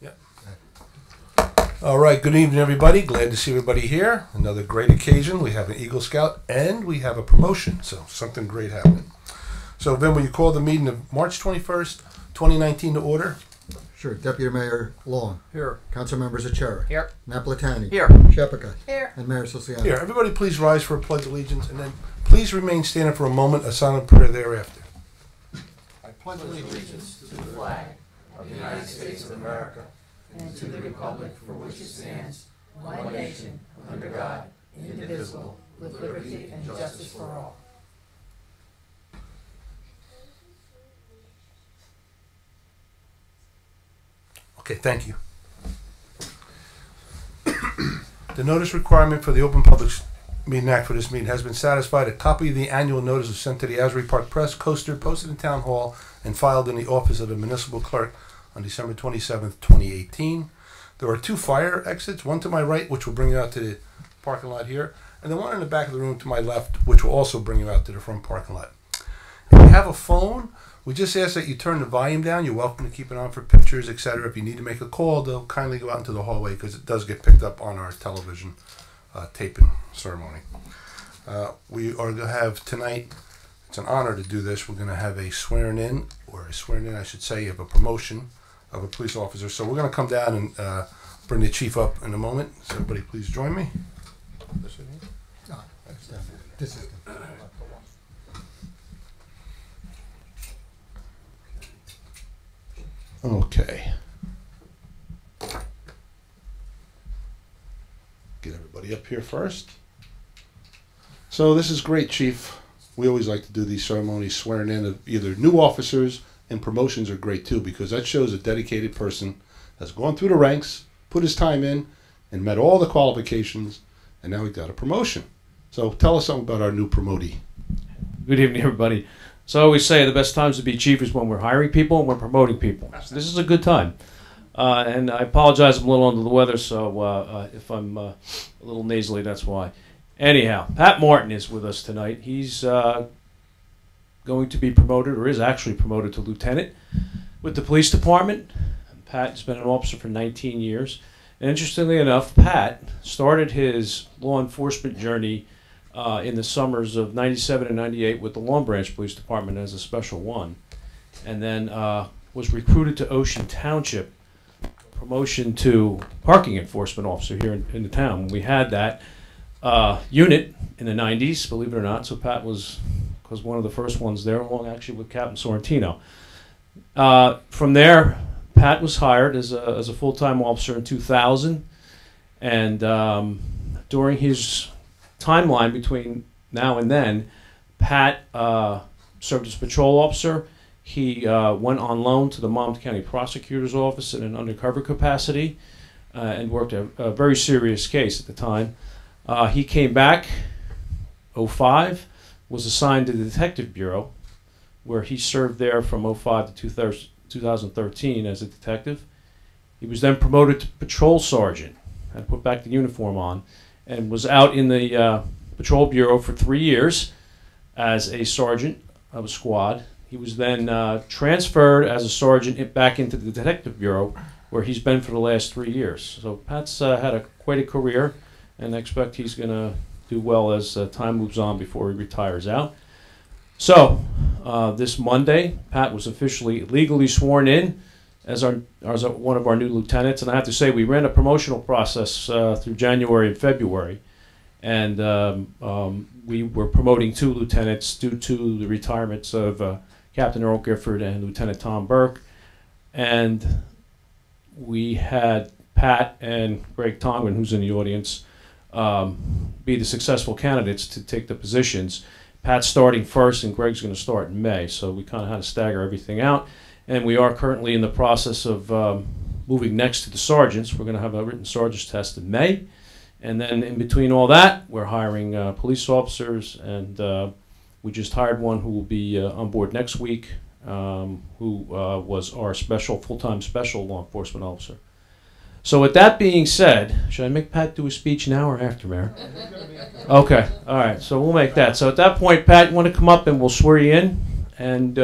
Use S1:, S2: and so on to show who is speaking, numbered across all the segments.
S1: Yep. All right, good evening, everybody. Glad to see everybody here. Another great occasion. We have an Eagle Scout and we have a promotion, so something great happening. So, Vin, will you call the meeting of March 21st, 2019 to order?
S2: Sure. Deputy Mayor Long.
S3: Here.
S2: Council members Achara.
S3: Here.
S2: Napolitani.
S3: Here.
S2: Shepica.
S3: Here.
S2: And Mayor Siciliano.
S1: Here, everybody please rise for a pledge of allegiance, and then please remain standing for a moment, a silent prayer thereafter.
S3: I pledge allegiance to the flag of the United States of America and to the republic for which it stands, one nation, under God, indivisible, with liberty and justice for all.
S1: Okay, thank you. The notice requirement for the Open Public Meeting Act for this meeting has been satisfied. A copy of the annual notice was sent to the Asbury Park Press, Coaster, posted in Town Hall, and filed in the office of the Municipal Clerk on December 27th, 2018. There are two fire exits, one to my right, which will bring you out to the parking lot here, and then one in the back of the room to my left, which will also bring you out to the front parking lot. If you have a phone, we just ask that you turn the volume down. You're welcome to keep it on for pictures, etc. If you need to make a call, they'll kindly go out into the hallway because it does get picked up on our television taping ceremony. We are going to have tonight, it's an honor to do this, we're going to have a swearing in, I should say, of a promotion of a police officer. So we're going to come down and bring the chief up in a moment. So everybody please join me.
S2: This is
S1: Okay. Get everybody up here first. So this is great, Chief. We always like to do these ceremonies, swearing in of either new officers, and promotions are great too, because that shows a dedicated person that's gone through the ranks, put his time in, and met all the qualifications, and now he got a promotion. So tell us something about our new promotee.
S4: Good evening, everybody. So I always say the best times to be chief is when we're hiring people and we're promoting people. So this is a good time. And I apologize, I'm a little under the weather, so if I'm a little nasally, that's why. Anyhow, Pat Martin is with us tonight. He's going to be promoted, or is actually promoted to lieutenant with the police department. Pat has been an officer for 19 years. And interestingly enough, Pat started his law enforcement journey in the summers of 97 and 98 with the Long Branch Police Department as a Special 1. And then was recruited to Ocean Township, promotion to parking enforcement officer here in the town. We had that unit in the 90s, believe it or not, so Pat was one of the first ones there, along actually with Captain Sorrentino. From there, Pat was hired as a full-time officer in 2000, and during his timeline between now and then, Pat served as patrol officer. He went on loan to the Monmouth County Prosecutor's Office in an undercover capacity and worked a very serious case at the time. He came back, 2005, was assigned to the Detective Bureau, where he served there from 2005 to 2013 as a detective. He was then promoted to patrol sergeant and put back the uniform on, and was out in the patrol bureau for 3 years as a sergeant of a squad. He was then transferred as a sergeant back into the detective bureau, where he's been for the last 3 years. So Pat's had quite a career, and I expect he's going to do well as time moves on before he retires out. So this Monday, Pat was officially legally sworn in as one of our new lieutenants, and I have to say we ran a promotional process through January and February, and we were promoting 2 lieutenants due to the retirements of Captain Earl Gifford and Lieutenant Tom Burke, and we had Pat and Greg Tongren, who's in the audience, be the successful candidates to take the positions. Pat's starting first, and Greg's going to start in May, so we kind of had to stagger everything out. And we are currently in the process of moving next to the sergeants. We're going to have a written sergeant's test in May. And then in between all that, we're hiring police officers, and we just hired one who will be on board next week, who was our full-time special law enforcement officer. So with that being said, should I make Pat do a speech now or after, Mayor? Okay, all right, so we'll make that. So at that point, Pat, you want to come up and we'll swear you in? And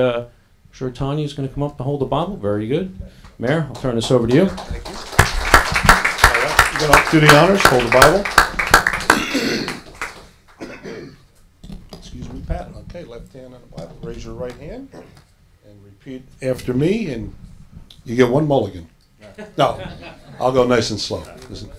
S4: Sure, Tanya is going to come up to hold the Bible. Very good. Mayor, I'll turn this over to you.
S1: Thank you. All right, you're going to do the honors, hold the Bible. Excuse me, Pat. Okay, left hand on the Bible. Raise your right hand and repeat after me, and you get one mulligan. No, I'll go nice and slow. Listen.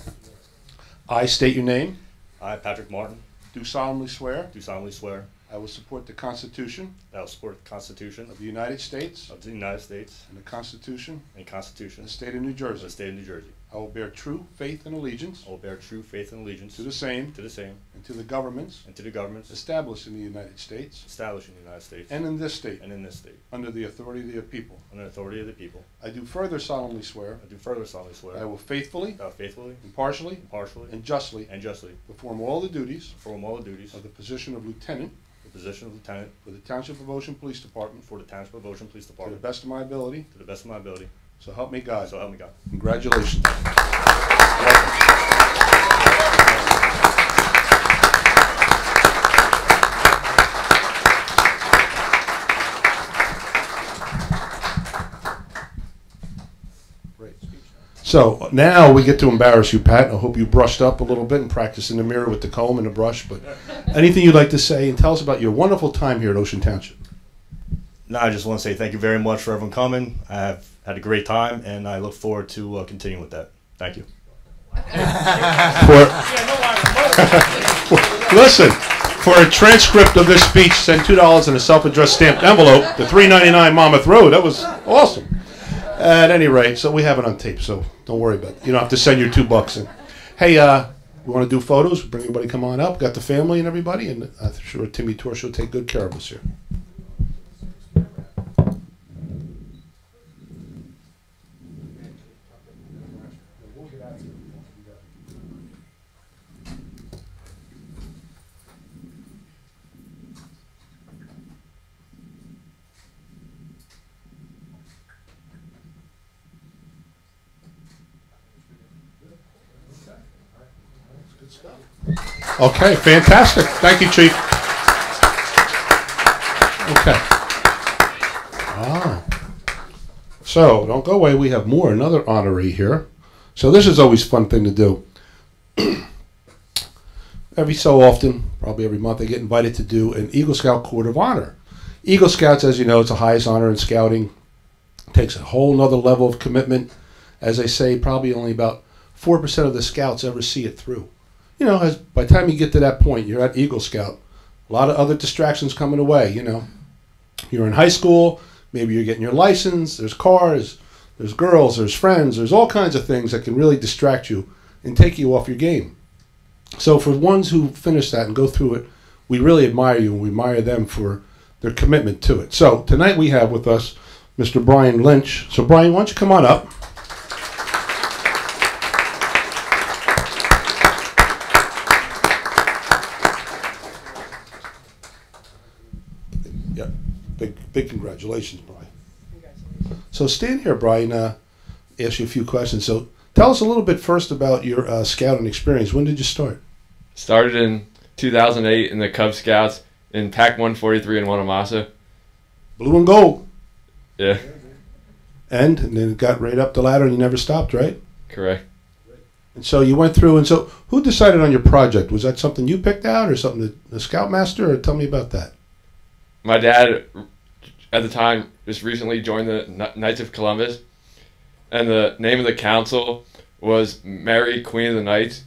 S1: I state your name.
S5: I, Patrick Martin,
S1: Do solemnly swear
S5: do solemnly swear
S1: I will support the Constitution
S5: that I will support the Constitution
S1: of the United States
S5: of the United States
S1: and the Constitution
S5: and
S1: of
S5: Constitution
S1: the State of New
S5: of
S1: Jersey.
S5: the State of New Jersey.
S1: I will bear true faith and allegiance
S5: I will bear true faith and allegiance
S1: to the same
S5: to the same
S1: and to the governments
S5: and to the governments
S1: established in the United States
S5: established in the United States
S1: and in this state
S5: and in this state,
S1: under the authority of the people.
S5: under the authority of the people.
S1: I do further solemnly swear
S5: I do further solemnly swear
S1: that I will faithfully,
S5: that I will faithfully,
S1: impartially,
S5: impartially,
S1: and justly
S5: and justly
S1: perform all the duties
S5: perform all the duties
S1: of the position of lieutenant
S5: the position of lieutenant
S1: for the Township of Ocean Police Department
S5: for the Township of Ocean Police
S1: to the
S5: Department
S1: best of my ability.
S5: to the best of my ability.
S1: So help me God.
S5: So help me God.
S1: Congratulations. Great. So now we get to embarrass you, Pat. I hope you brushed up a little bit and practiced in the mirror with the comb and the brush. But anything you'd like to say, and tell us about your wonderful time here at Ocean Township.
S5: No, I just want to say thank you very much for everyone coming. I have had a great time, and I look forward to continuing with that. Thank you.
S1: Listen, for a transcript of this speech, send $2 in a self-addressed stamped envelope to 399 Monmouth Road. That was awesome. At any rate, so we have it on tape, so don't worry about it. You don't have to send your $2 in. Hey, we want to do photos. Bring everybody, come on up. Got the family and everybody, and I'm sure Timmy Torsh will take good care of us here. Okay, fantastic. Thank you, Chief. Okay. So, don't go away. We have more. Another honoree here. So this is always a fun thing to do. Every so often, probably every month, I get invited to do an Eagle Scout Court of Honor. Eagle Scouts, as you know, it's the highest honor in scouting. It takes a whole nother level of commitment. As I say, probably only about 4% of the scouts ever see it through. You know, by the time you get to that point, you're at Eagle Scout. A lot of other distractions coming away, you know. You're in high school, maybe you're getting your license, there's cars, there's girls, there's friends, there's all kinds of things that can really distract you and take you off your game. So for ones who finish that and go through it, we really admire you and we admire them for their commitment to it. So tonight we have with us Mr. Brian Lynch. So Brian, why don't you come on up? Yeah, big congratulations, Brian. So stand here, Brian. Ask you a few questions. So tell us a little bit first about your scouting experience. When did you start?
S6: Started in 2008 in the Cub Scouts in Pac 143 in Wanamasa.
S1: Blue and gold.
S6: Yeah,
S1: And then it got right up the ladder and you never stopped, right?
S6: correct.
S1: And so you went through, and so who decided on your project? Was that something you picked out or something the Scoutmaster, or tell me about that?
S6: My dad, at the time, just recently joined the Knights of Columbus, and the name of the council was Mary, Queen of the Knights,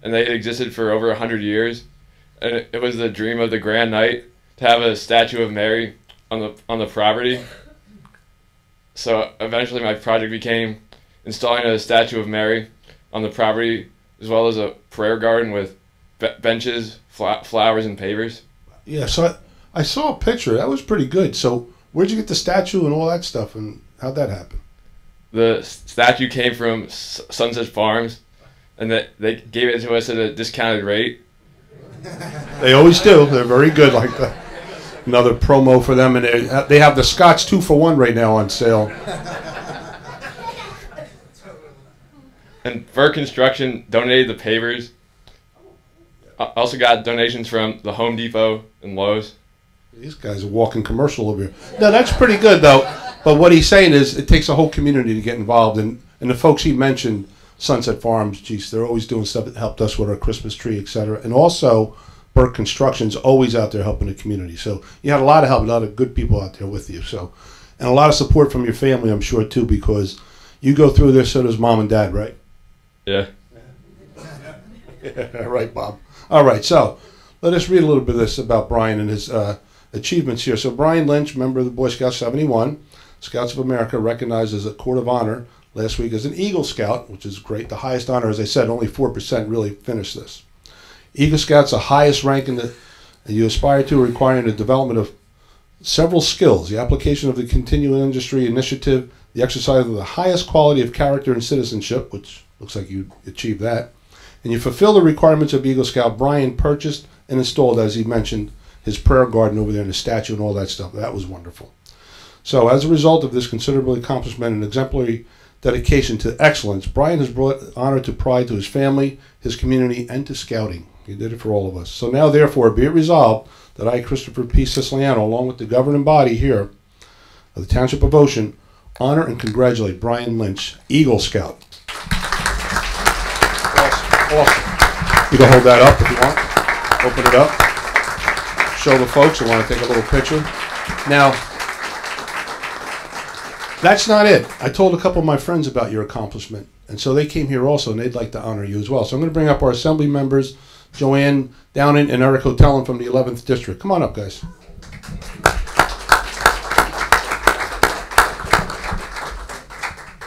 S6: and they had existed for over 100 years. And it was the dream of the Grand Knight to have a statue of Mary on the property. So eventually my project became installing a statue of Mary on the property, as well as a prayer garden with benches, flowers, and pavers.
S1: Yeah, so I saw a picture. That was pretty good. So where'd you get the statue and all that stuff, and how'd that happen?
S6: The statue came from Sunset Farms, and they gave it to us at a discounted rate.
S1: They always do. They're very good like that. Another promo for them, and they have the Scotch 2-for-1 right now on sale.
S6: And Fur Construction donated the pavers. I also got donations from the Home Depot and Lowe's.
S1: These guys are walking commercial over here. No, that's pretty good though. But what he's saying is it takes a whole community to get involved. And the folks he mentioned, Sunset Farms, geez, they're always doing stuff that helped us with our Christmas tree, etc. And also, Burke Construction's always out there helping the community. So you had a lot of help, a lot of good people out there with you. So, and a lot of support from your family, I'm sure too, because you go through this, so does mom and dad, right?
S6: Yeah.
S1: Yeah, right, Bob. All right, so let us read a little bit of this about Brian and his achievements here. So Brian Lynch, member of the Boy Scouts 71, Scouts of America, recognized as a Court of Honor last week as an Eagle Scout, which is great. The highest honor, as I said, only 4% really finished this. Eagle Scout's the highest rank in that you aspire to, requiring the development of several skills, the application of the continuing industry initiative, the exercise of the highest quality of character and citizenship, which looks like you achieved that, and you fulfill the requirements of Eagle Scout. Brian purchased and installed, as he mentioned, his prayer garden over there and the statue and all that stuff. That was wonderful. So as a result of this considerable accomplishment and exemplary dedication to excellence, Brian has brought honor to pride to his family, his community, and to scouting. He did it for all of us. So now, therefore, be it resolved that I, Christopher P. Siciliano, along with the governing body here of the Township of Ocean, honor and congratulate Brian Lynch, Eagle Scout. Awesome. You can hold that up if you want. Open it up. Show the folks who want to take a little picture. Now, that's not it. I told a couple of my friends about your accomplishment, and so they came here also, and they'd like to honor you as well. So I'm going to bring up our assembly members, Joanne Downing and Eric Hotellin from the 11th District. Come on up, guys.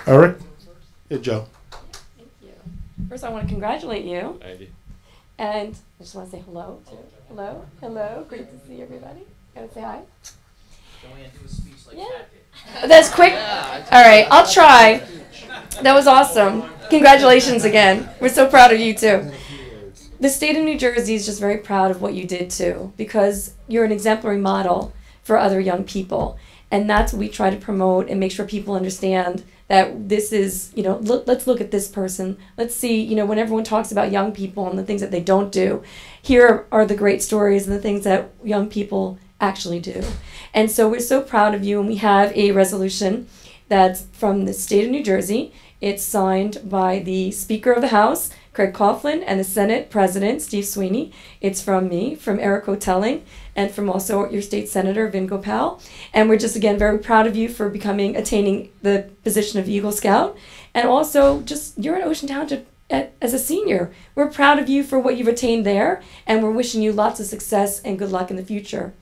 S1: Eric? Hey, Joe.
S7: Thank you. First, I want to congratulate you.
S6: Thank you.
S7: And I just want to say hello too. Hello, hello. Great to see everybody. Gotta say hi.
S8: Joanne, do a speech like
S7: Yeah.
S8: that did.
S7: That's quick. All right, I'll try. That was awesome. Congratulations again. We're so proud of you too. The state of New Jersey is just very proud of what you did too, because you're an exemplary model for other young people. And that's what we try to promote and make sure people understand that this is, you know, let's look at this person. Let's see, you know, when everyone talks about young people and the things that they don't do, here are the great stories and the things that young people actually do. And so we're so proud of you, and we have a resolution that's from the state of New Jersey. It's signed by the Speaker of the House, Craig Coughlin, and the Senate President, Steve Sweeney. It's from me, from Eric Hotellin, and from also your state senator, Vin Gopal. And we're just, again, very proud of you for attaining the position of Eagle Scout. And also, just, you're in Ocean Township as a senior. We're proud of you for what you've attained there, and we're wishing you lots of success and good luck in the future.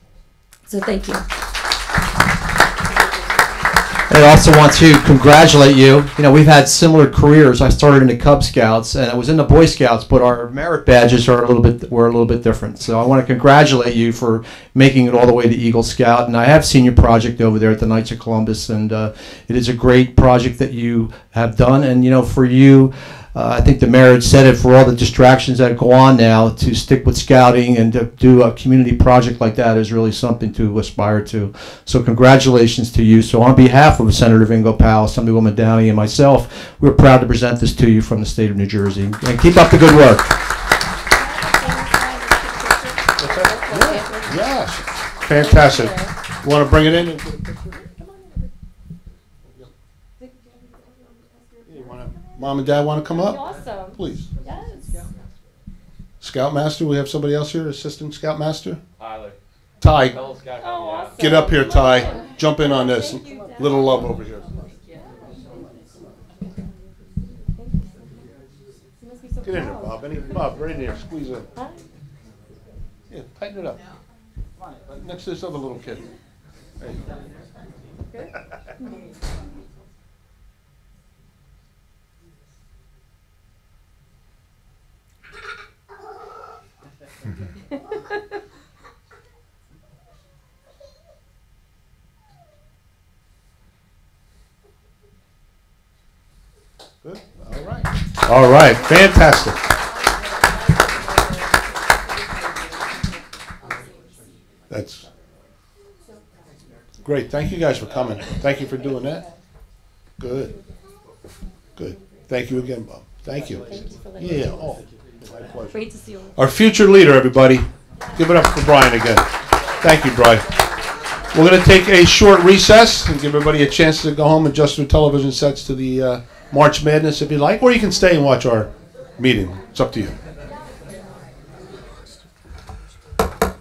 S7: So thank you.
S9: I also want to congratulate you. You know, we've had similar careers. I started in the Cub Scouts and I was in the Boy Scouts, but our merit badges were a little bit different. So I want to congratulate you for making it all the way to Eagle Scout. And I have seen your project over there at the Knights of Columbus, and it is a great project that you have done. And you know, for you, I think the mayor had said it, for all the distractions that go on now, to stick with scouting and to do a community project like that is really something to aspire to. So congratulations to you. So on behalf of Senator Vin Gopal, Assemblywoman Downey, and myself, we're proud to present this to you from the state of New Jersey. And keep up the good work.
S1: Yes. Fantastic. You want to bring it in? Mom and Dad want to come up?
S7: Awesome.
S1: Please.
S7: Yes.
S1: Scoutmaster, we have somebody else here, Assistant Scoutmaster?
S6: Tyler.
S1: Ty,
S6: Fellow Scout.
S7: Oh, awesome.
S1: get up here, Ty. Jump in on this. Little love over here. Get in there, Bob. Bob, right in there. Squeeze in. Yeah, tighten it up. Come on, next to this other little kid. There you go. Good. All right. All right. Fantastic. That's great. Thank you guys for coming. Thank you for doing that. Good. Good. Thank you again, Bob. Thank you.
S7: Thank you for letting me
S1: Yeah.
S7: do
S1: Oh,
S7: this.
S1: my pleasure.
S7: Great to see you.
S1: Our future leader, everybody. Give it up for Brian again. Thank you, Brian. We're going to take a short recess and give everybody a chance to go home and adjust their television sets to the March Madness if you like, or you can stay and watch our meeting. It's up to you.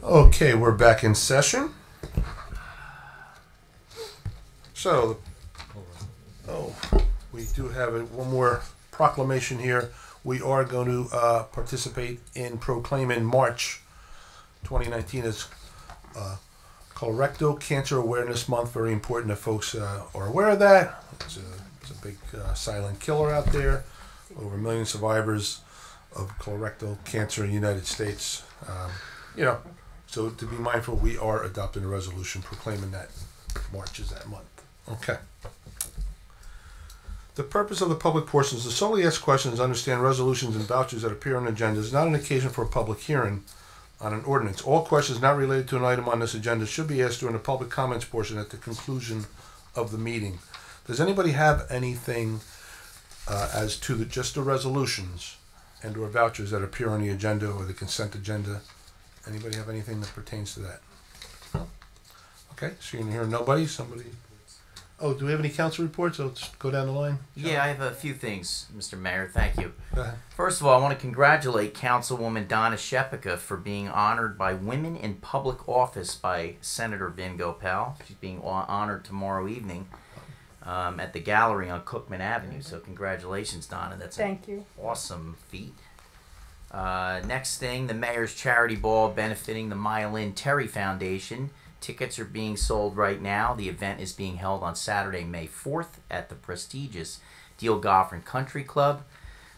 S1: Okay, we're back in session. So, we do have one more proclamation here. We are going to participate in proclaiming March 2019 as Colorectal Cancer Awareness Month. Very important that folks are aware of that. It's a big silent killer out there. Over 1 million survivors of colorectal cancer in the United States. So to be mindful, we are adopting a resolution proclaiming that March is that month. Okay. The purpose of the public portion is to solely ask questions, understand resolutions and vouchers that appear on the agenda is not an occasion for a public hearing on an ordinance. All questions not related to an item on this agenda should be asked during the public comments portion at the conclusion of the meeting. Does anybody have anything as to just the resolutions and or vouchers that appear on the agenda or the consent agenda? Anybody have anything that pertains to that? No? Okay, so you're hearing nobody. Somebody. Oh, do we have any council reports? Let's go down the line.
S8: Yeah, I have a few things, Mr. Mayor. Thank you.
S1: Go ahead.
S8: First of all, I want to congratulate Councilwoman Donna Shepica for being honored by Women in Public Office by Senator Vin Gopal. She's being honored tomorrow evening at the gallery on Cookman Avenue. So congratulations, Donna. That's
S7: Thank you.
S8: Awesome feat. Next thing, the Mayor's Charity Ball benefiting the Maya Lynn Terry Foundation. Tickets are being sold right now. The event is being held on Saturday, May 4th at the prestigious Deal Golf and Country Club.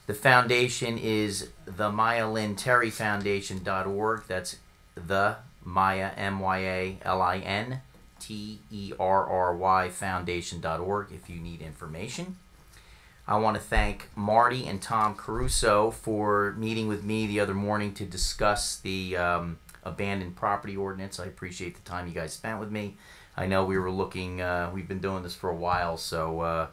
S8: The foundation is the Maya Lynn Terry Foundation.org. That's the Maya, MYALIN, TERRY Foundation.org if you need information. I want to thank Marty and Tom Caruso for meeting with me the other morning to discuss the abandoned property ordinance. I appreciate the time you guys spent with me. I know we were looking, we've been doing this for a while, so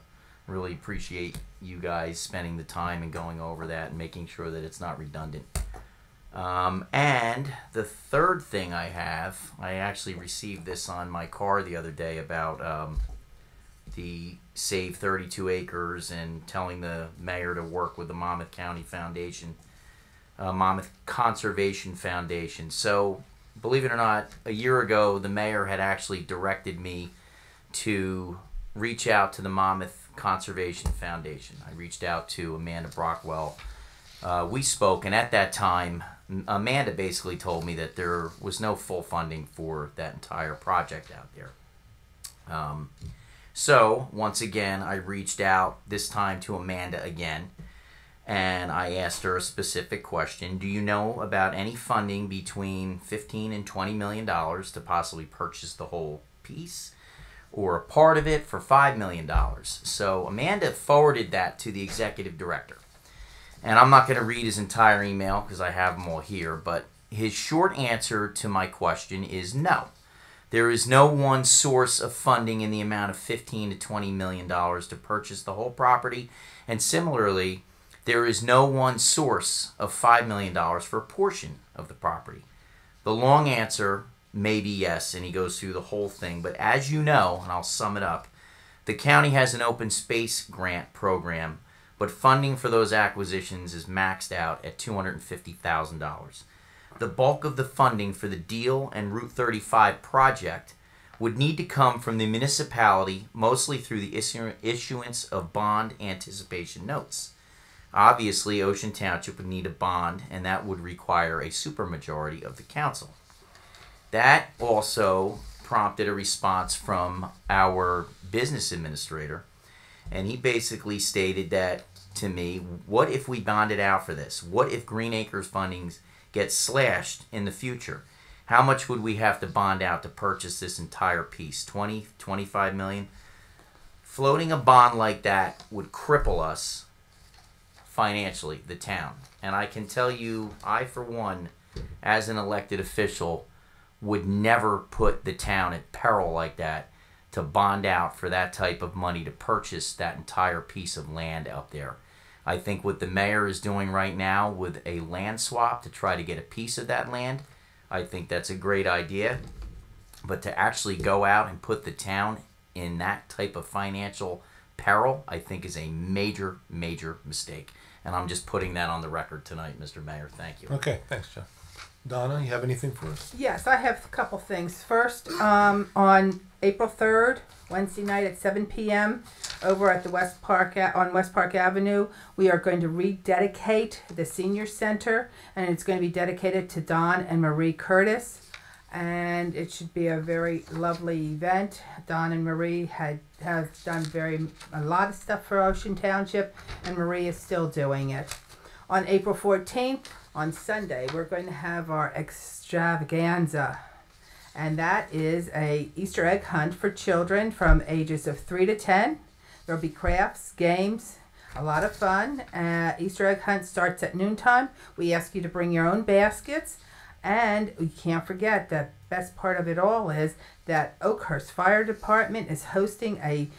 S8: really appreciate you guys spending the time and going over that and making sure that it's not redundant. And the third thing I have, I actually received this on my car the other day about the Save 32 Acres and telling the mayor to work with the Monmouth County Foundation, Monmouth Conservation Foundation. So, believe it or not, a year ago, the mayor had actually directed me to reach out to the Monmouth Conservation Foundation. I reached out to Amanda Brockwell. We spoke, and at that time, Amanda basically told me that there was no full funding for that entire project out there. So, once again, I reached out, this time to Amanda again, and I asked her a specific question. Do you know about any funding between $15 and $20 million to possibly purchase the whole piece or a part of it for $5 million? So Amanda forwarded that to the executive director. And I'm not going to read his entire email because I have them all here, but his short answer to my question is no. There is no one source of funding in the amount of $15 to $20 million to purchase the whole property. And similarly, there is no one source of $5 million for a portion of the property. The long answer may be yes, and he goes through the whole thing. But as you know, and I'll sum it up, the county has an open space grant program, but funding for those acquisitions is maxed out at $250,000. The bulk of the funding for the Deal and Route 35 project would need to come from the municipality, mostly through the issuance of bond anticipation notes. Obviously, Ocean Township would need a bond, and that would require a supermajority of the council. That also prompted a response from our business administrator, and he basically stated that to me, what if we bonded out for this? What if Green Acres funding gets slashed in the future? How much would we have to bond out to purchase this entire piece? 20, 25 million? Floating a bond like that would cripple us financially, the town. And I can tell you, I for one, as an elected official, would never put the town at peril like that to bond out for that type of money to purchase that entire piece of land out there. I think what the mayor is doing right now with a land swap to try to get a piece of that land, I think that's a great idea. But to actually go out and put the town in that type of financial peril, I think is a major, major mistake. And I'm just putting that on the record tonight, Mr. Mayor. Thank you.
S1: Okay, thanks, John. Donna, you have anything for us?
S3: Yes, I have a couple things. First, on April 3rd, Wednesday night at 7 p.m. over at the West Park on West Park Avenue, we are going to rededicate the senior center, and it's going to be dedicated to Don and Marie Curtis. And it should be a very lovely event. Don and Marie have done a lot of stuff for Ocean Township, and Marie is still doing it. On April 14th, on Sunday, we're going to have our extravaganza, and that is a Easter egg hunt for children from ages of 3 to 10. There'll be crafts, games, a lot of fun. Easter egg hunt starts at noontime. We ask you to bring your own baskets, and we can't forget the best part of it all is that Oakhurst Fire Department is hosting a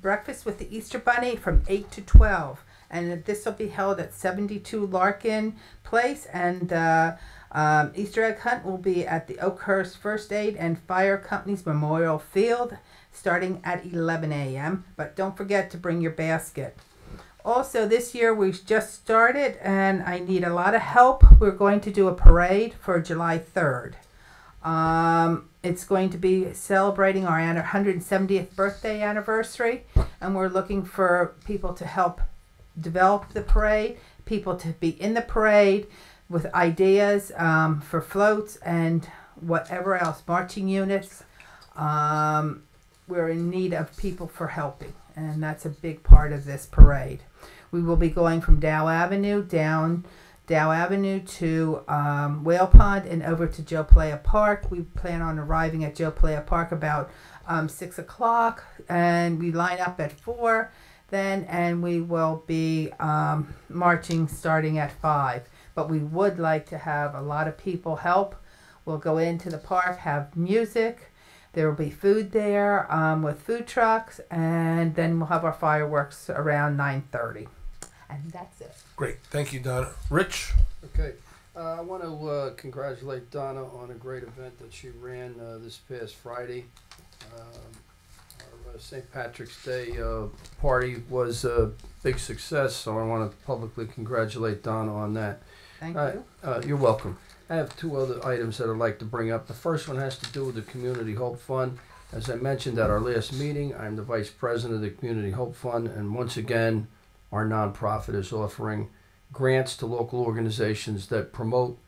S3: breakfast with the Easter Bunny from 8 to 12. And this will be held at 72 Larkin Place, and the Easter egg hunt will be at the Oakhurst First Aid and Fire Company's Memorial Field starting at 11 a.m. But don't forget to bring your basket. Also, this year we've just started, and I need a lot of help. We're going to do a parade for July 3rd. It's going to be celebrating our 170th birthday anniversary, and we're looking for people to help develop the parade, people to be in the parade with ideas for floats and whatever else, marching units. We're in need of people for helping, and that's a big part of this parade. We will be going from Dow Avenue down Dow Avenue to Whale Pond and over to Joe Playa Park. We plan on arriving at Joe Playa Park about 6 o'clock, and we line up at 4 then, and we will be marching starting at 5. But we would like to have a lot of people help. We'll go into the park, have music. There will be food there with food trucks, and then we'll have our fireworks around 9:30. And that's it.
S1: Great. Thank you, Donna. Rich?
S10: Okay. I want to congratulate Donna on a great event that she ran this past Friday. Our St. Patrick's Day party was a big success, so I want to publicly congratulate Donna on that.
S3: Thank you.
S10: You're welcome. I have two other items that I'd like to bring up. The first one has to do with the Community Hope Fund. As I mentioned at our last meeting, I'm the Vice President of the Community Hope Fund, and once again, our nonprofit is offering grants to local organizations that promote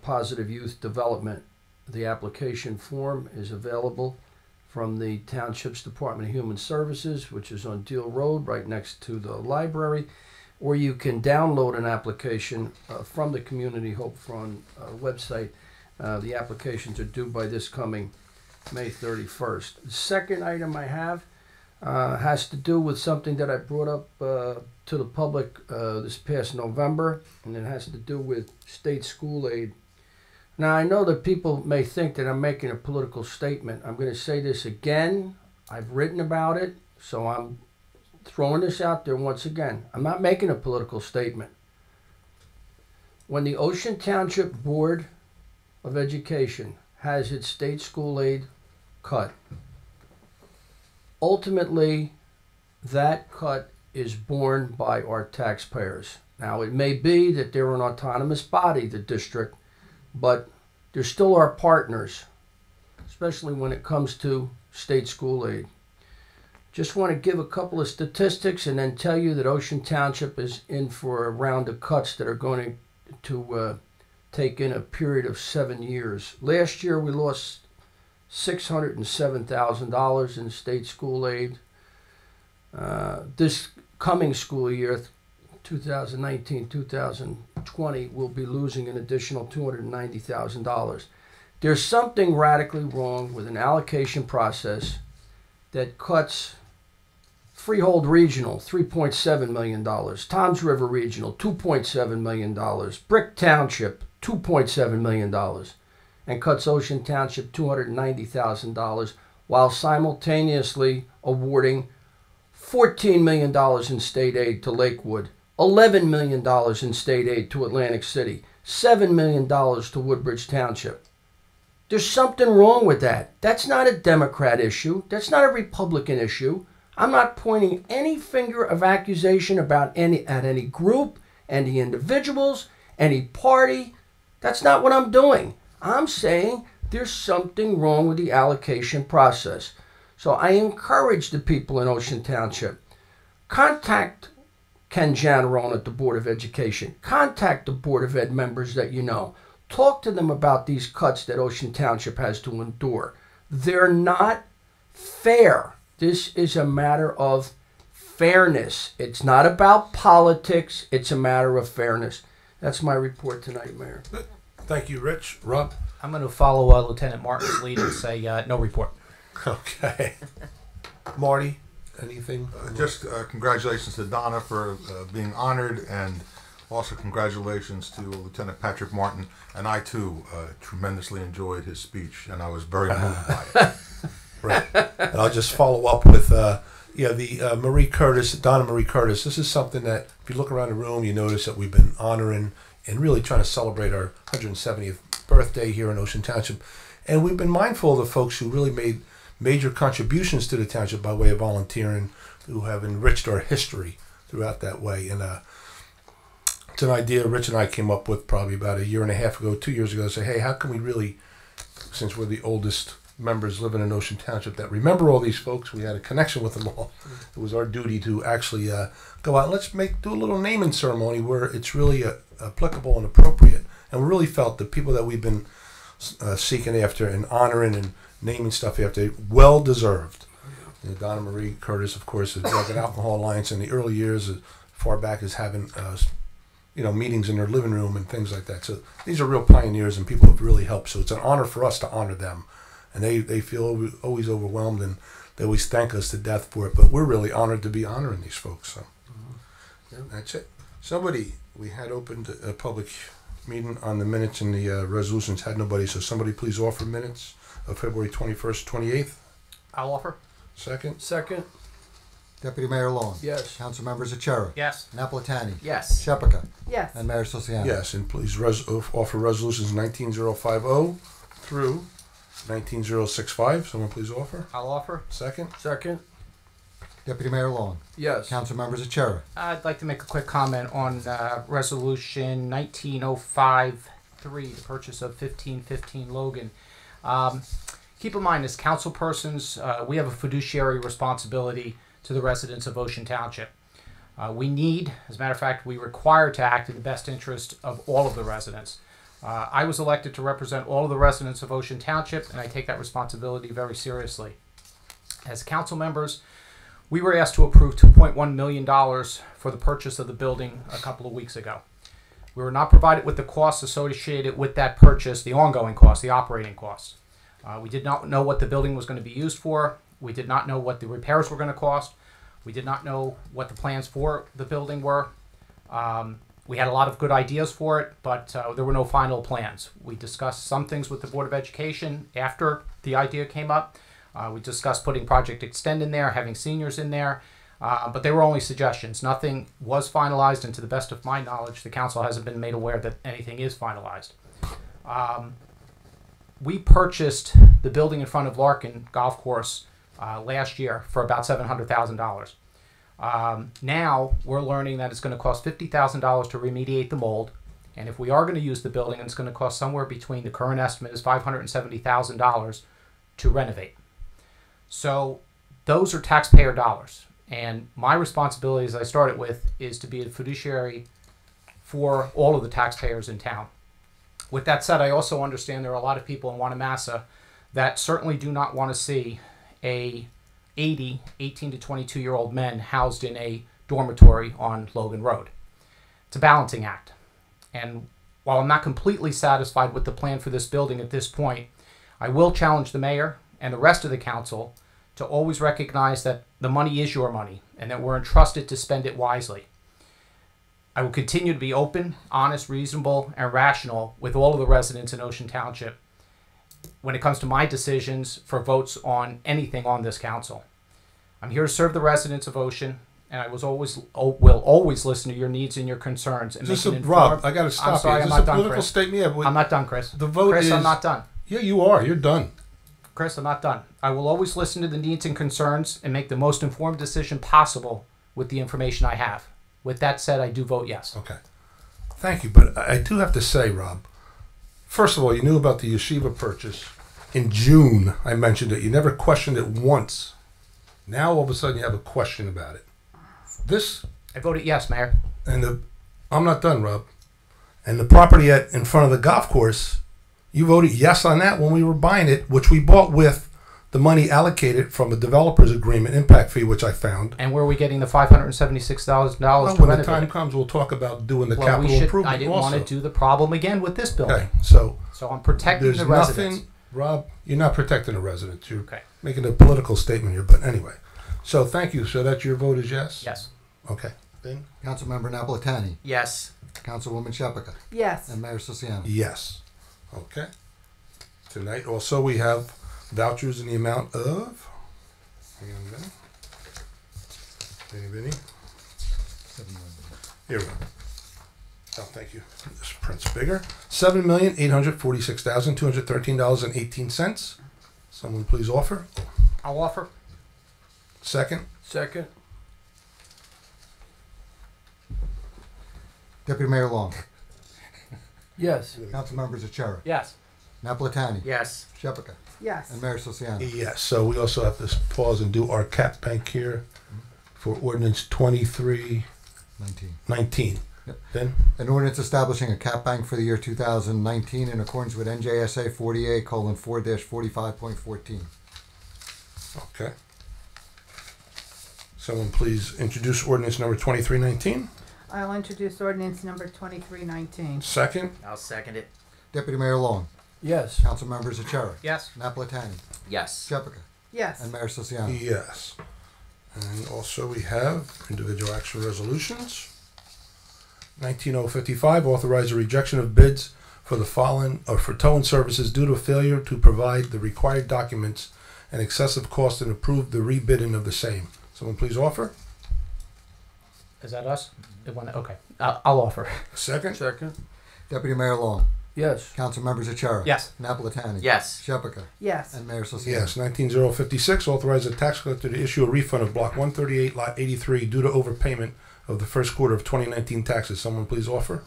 S10: positive youth development. The application form is available from the Township's Department of Human Services, which is on Deal Road, right next to the library, or you can download an application from the Community Hope Fund website. The applications are due by this coming May 31st. The second item I have has to do with something that I brought up to the public this past November, and it has to do with state school aid. Now, I know that people may think that I'm making a political statement. I'm going to say this again. I've written about it, so I'm throwing this out there once again. I'm not making a political statement. When the Ocean Township Board of Education has its state school aid cut, ultimately, that cut is borne by our taxpayers. Now, it may be that they're an autonomous body, the district, but they're still our partners, especially when it comes to state school aid. Just want to give a couple of statistics and then tell you that Ocean Township is in for a round of cuts that are going to take in a period of 7 years. Last year, we lost $607,000 in state school aid. This coming school year, 2019-2020, we'll be losing an additional $290,000. There's something radically wrong with an allocation process that cuts Freehold Regional, $3.7 million, Toms River Regional, $2.7 million, Brick Township, $2.7 million, and cuts Ocean Township $290,000, while simultaneously awarding $14 million in state aid to Lakewood, $11 million in state aid to Atlantic City, $7 million to Woodbridge Township. There's something wrong with that. That's not a Democrat issue. That's not a Republican issue. I'm not pointing any finger of accusation at any group, any individuals, any party. That's not what I'm doing. I'm saying there's something wrong with the allocation process. So I encourage the people in Ocean Township, contact Ken Janarone at the Board of Education. Contact the Board of Ed members that you know. Talk to them about these cuts that Ocean Township has to endure. They're not fair. This is a matter of fairness. It's not about politics. It's a matter of fairness. That's my report tonight, Mayor.
S1: Thank you, Rich. Rob?
S11: I'm going to follow Lieutenant Martin's lead and say no report.
S1: Okay. Marty, anything?
S12: Just congratulations to Donna for being honored, and also congratulations to Lieutenant Patrick Martin. And I, too, tremendously enjoyed his speech, and I was very moved by it.
S1: Right. And I'll just follow up with, Marie Curtis, Donna Marie Curtis. This is something that, if you look around the room, you notice that we've been honoring and really trying to celebrate our 170th birthday here in Ocean Township. And we've been mindful of the folks who really made major contributions to the township by way of volunteering, who have enriched our history throughout that way. And it's an idea Rich and I came up with probably about 1.5 years ago, 2 years ago, to say, hey, how can we really, since we're the oldest members living in Ocean Township that remember all these folks, we had a connection with them all. It was our duty to actually go out and let's do a little naming ceremony where it's really applicable and appropriate. And we really felt the people that we've been seeking after and honoring and naming stuff after, well deserved. You know, Donna Marie Curtis, of course, the Drug and Alcohol Alliance in the early years, as far back as having meetings in their living room and things like that. So these are real pioneers and people have really helped. So it's an honor for us to honor them. And they feel always overwhelmed, and they always thank us to death for it. But we're really honored to be honoring these folks. So that's it. We had opened a public meeting on the minutes and the resolutions. Had nobody. So somebody please offer minutes of February 21st, 28th.
S11: I'll offer.
S1: Second.
S10: Second.
S2: Deputy Mayor Long.
S10: Yes.
S2: Council members Achara.
S11: Yes.
S2: Napolitani.
S8: Yes.
S2: Shephaka.
S7: Yes.
S2: And Mayor Siciliano.
S1: Yes, and please offer resolutions 19050 through 19065. Someone please offer.
S11: I'll offer.
S1: Second.
S10: Second.
S2: Deputy Mayor Long.
S10: Yes.
S2: Council members Achara.
S11: I'd like to make a quick comment on resolution 19053, the purchase of 1515 Logan. Keep in mind, as council persons, we have a fiduciary responsibility to the residents of Ocean Township. We need, as a matter of fact, we require to act in the best interest of all of the residents. I was elected to represent all of the residents of Ocean Township, and I take that responsibility very seriously. As council members, we were asked to approve $2.1 million for the purchase of the building a couple of weeks ago. We were not provided with the costs associated with that purchase, the ongoing costs, the operating costs. We did not know what the building was going to be used for. We did not know what the repairs were going to cost. We did not know what the plans for the building were. We had a lot of good ideas for it, but there were no final plans. We discussed some things with the Board of Education after the idea came up. We discussed putting Project Extend in there, having seniors in there, but they were only suggestions. Nothing was finalized, and to the best of my knowledge, the council hasn't been made aware that anything is finalized. We purchased the building in front of Larkin Golf Course last year for about $700,000. Now we're learning that it's going to cost $50,000 to remediate the mold, and if we are going to use the building, it's going to cost somewhere between, the current estimate is $570,000 to renovate. So those are taxpayer dollars, and my responsibility, as I started with, is to be a fiduciary for all of the taxpayers in town. With that said, I also understand there are a lot of people in Wanamassa that certainly do not want to see 18 to 22-year-old men housed in a dormitory on Logan Road. It's a balancing act. And while I'm not completely satisfied with the plan for this building at this point, I will challenge the mayor and the rest of the council to always recognize that the money is your money and that we're entrusted to spend it wisely. I will continue to be open, honest, reasonable, and rational with all of the residents in Ocean Township when it comes to my decisions for votes on anything on this council. I'm here to serve the residents of Ocean, and I will always listen to your needs and your concerns. And
S1: Rob, I got to stop.
S11: I'm sorry,
S1: Is
S11: I'm
S1: this
S11: not
S1: a
S11: done,
S1: political
S11: Chris.
S1: statement? Yeah,
S11: I'm not done, Chris.
S1: The vote
S11: Chris,
S1: is.
S11: I'm not done.
S1: Yeah, you are. You're done.
S11: Chris, I'm not done. I will always listen to the needs and concerns and make the most informed decision possible with the information I have. With that said, I do vote yes.
S1: Okay. Thank you. But I do have to say, Rob, first of all, you knew about the yeshiva purchase. In June, I mentioned it. You never questioned it once. Now, all of a sudden, you have a question about it.
S11: I voted yes, Mayor.
S1: And I'm not done, Rob. And the property in front of the golf course, you voted yes on that when we were buying it, which we bought with the money allocated from a developer's agreement impact fee, which I found.
S11: And where are we getting the $576,000
S1: Well,
S11: to
S1: when
S11: renovate
S1: the time
S11: it?
S1: comes, we'll talk about doing the
S11: Well,
S1: capital improvement.
S11: I didn't
S1: also.
S11: want to do the problem again with this building.
S1: Okay, so
S11: I'm protecting
S1: there's
S11: the residents.
S1: nothing, Rob. You're not protecting the residents. You're
S11: Okay.
S1: making a political statement here. But anyway, so thank you. So that's your vote is yes.
S11: Yes.
S1: Okay. Then
S2: Councilmember Napolitani.
S8: Yes.
S2: Councilwoman Shephaka.
S3: Yes.
S2: And Mayor Siciano.
S1: yes. Okay. Tonight also we have vouchers in the amount of. Hang on a minute. Vinny. Here we go. Oh, thank you. This print's bigger. $7,846,213.18. Someone please offer.
S11: I'll offer.
S1: Second.
S10: Second.
S2: Deputy Mayor Long.
S10: Yes.
S2: Councilmembers Achara.
S11: Yes.
S2: Napolitani.
S8: Yes.
S2: Shephaka.
S3: Yes.
S2: And Mayor Siciano.
S1: Yes. So we also have to pause and do our cap bank here for ordinance 2319.
S2: Yep.
S1: Then
S2: An ordinance establishing a cap bank for the year 2019 in accordance with NJSA 48:4-45.14.
S1: okay. Someone please introduce ordinance number 2319.
S3: I'll introduce ordinance number 2319.
S1: Second.
S8: I'll second it.
S2: Deputy Mayor Long.
S10: Yes.
S2: Councilmembers Achara.
S11: Yes.
S2: Napolitani.
S8: Yes.
S2: Shephaka.
S3: Yes.
S2: And Mayor Siciano.
S1: Yes. And also we have individual action resolutions. 19055, authorize a rejection of bids for the following, or for towing services due to failure to provide the required documents and excessive cost, and approve the rebidding of the same. Someone please offer.
S11: Is that us? Okay. I'll offer.
S1: Second.
S10: Second.
S2: Deputy Mayor Long.
S10: Yes.
S2: Councilmembers Achara.
S11: Yes.
S2: Napolitani.
S8: Yes.
S2: Shephaka.
S3: Yes.
S2: And Mayor Siciano.
S1: Yes. 19056, authorize a tax collector to issue a refund of block 138, lot 83 due to overpayment of the first quarter of 2019 taxes. Someone please offer.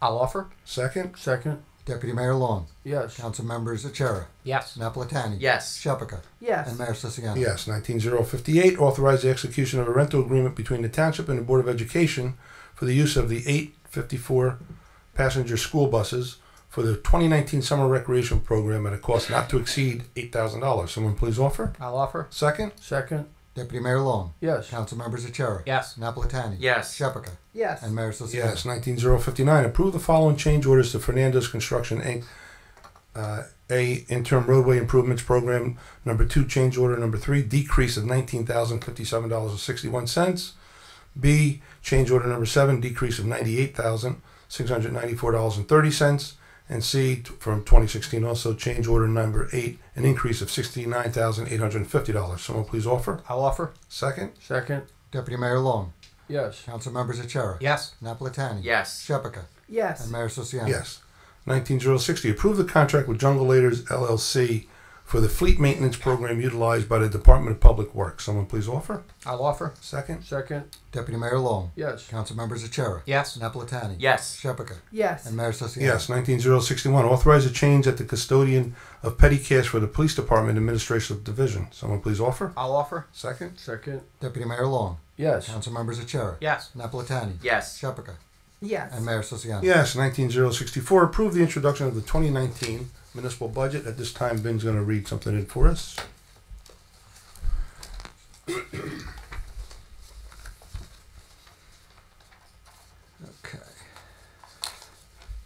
S11: I'll offer.
S1: Second.
S10: Second.
S2: Deputy Mayor Long.
S10: Yes.
S2: Councilmembers Achara.
S11: Yes.
S2: Napolitani.
S8: Yes.
S2: Shephaka.
S3: Yes.
S2: And Mayor Siciano.
S1: Yes. 19058, authorize the execution of a rental agreement between the Township and the Board of Education for the use of the 854 passenger school buses for the 2019 summer recreation program at a cost not to exceed $8,000. Someone please offer.
S11: I'll offer.
S1: Second.
S10: Second.
S2: Deputy Mayor Long.
S10: Yes.
S2: Councilmembers Achara.
S11: Yes.
S2: Napolitani.
S8: Yes.
S2: Shephaka.
S3: Yes.
S2: And Mayor Siciano.
S1: Yes. 19059, approve the following change orders to Fernandez Construction Inc. A, interim roadway improvements program. Number 2, change order number 3, decrease of $19,057.61. B, change order number 7, decrease of $98,694.30. And C, from 2016 also, change order number 8, an increase of $69,850. Someone please offer.
S11: I'll offer.
S1: Second.
S10: Second.
S2: Deputy Mayor Long.
S10: Yes.
S2: Councilmembers Achara.
S11: Yes.
S2: Napolitani.
S8: Yes.
S2: Shephaka.
S3: Yes.
S2: And Mayor Siciano.
S1: Yes. 19060, approve the contract with Jungle Laders LLC for the fleet maintenance program utilized by the Department of Public Works. Someone please offer.
S11: I'll offer.
S1: Second.
S10: Second.
S2: Deputy Mayor Long.
S10: Yes.
S2: Councilmembers Achara.
S11: Yes.
S2: Napolitani.
S8: Yes.
S2: Shephaka.
S3: Yes.
S2: And Mayor Siciano.
S1: Yes. 19061, authorize a change at the custodian of petty cash for the Police Department Administrative Division. Someone please offer.
S11: I'll offer.
S1: Second.
S10: Second.
S2: Deputy Mayor Long.
S10: Yes.
S2: Councilmembers Achara.
S11: Yes.
S2: Napolitani.
S8: Yes.
S2: Shephaka.
S3: Yes.
S2: And Mayor Siciano.
S1: Yes. 19064, approve the introduction of the 2019 municipal budget. At this time, Ben's going to read something in for us.
S2: Okay.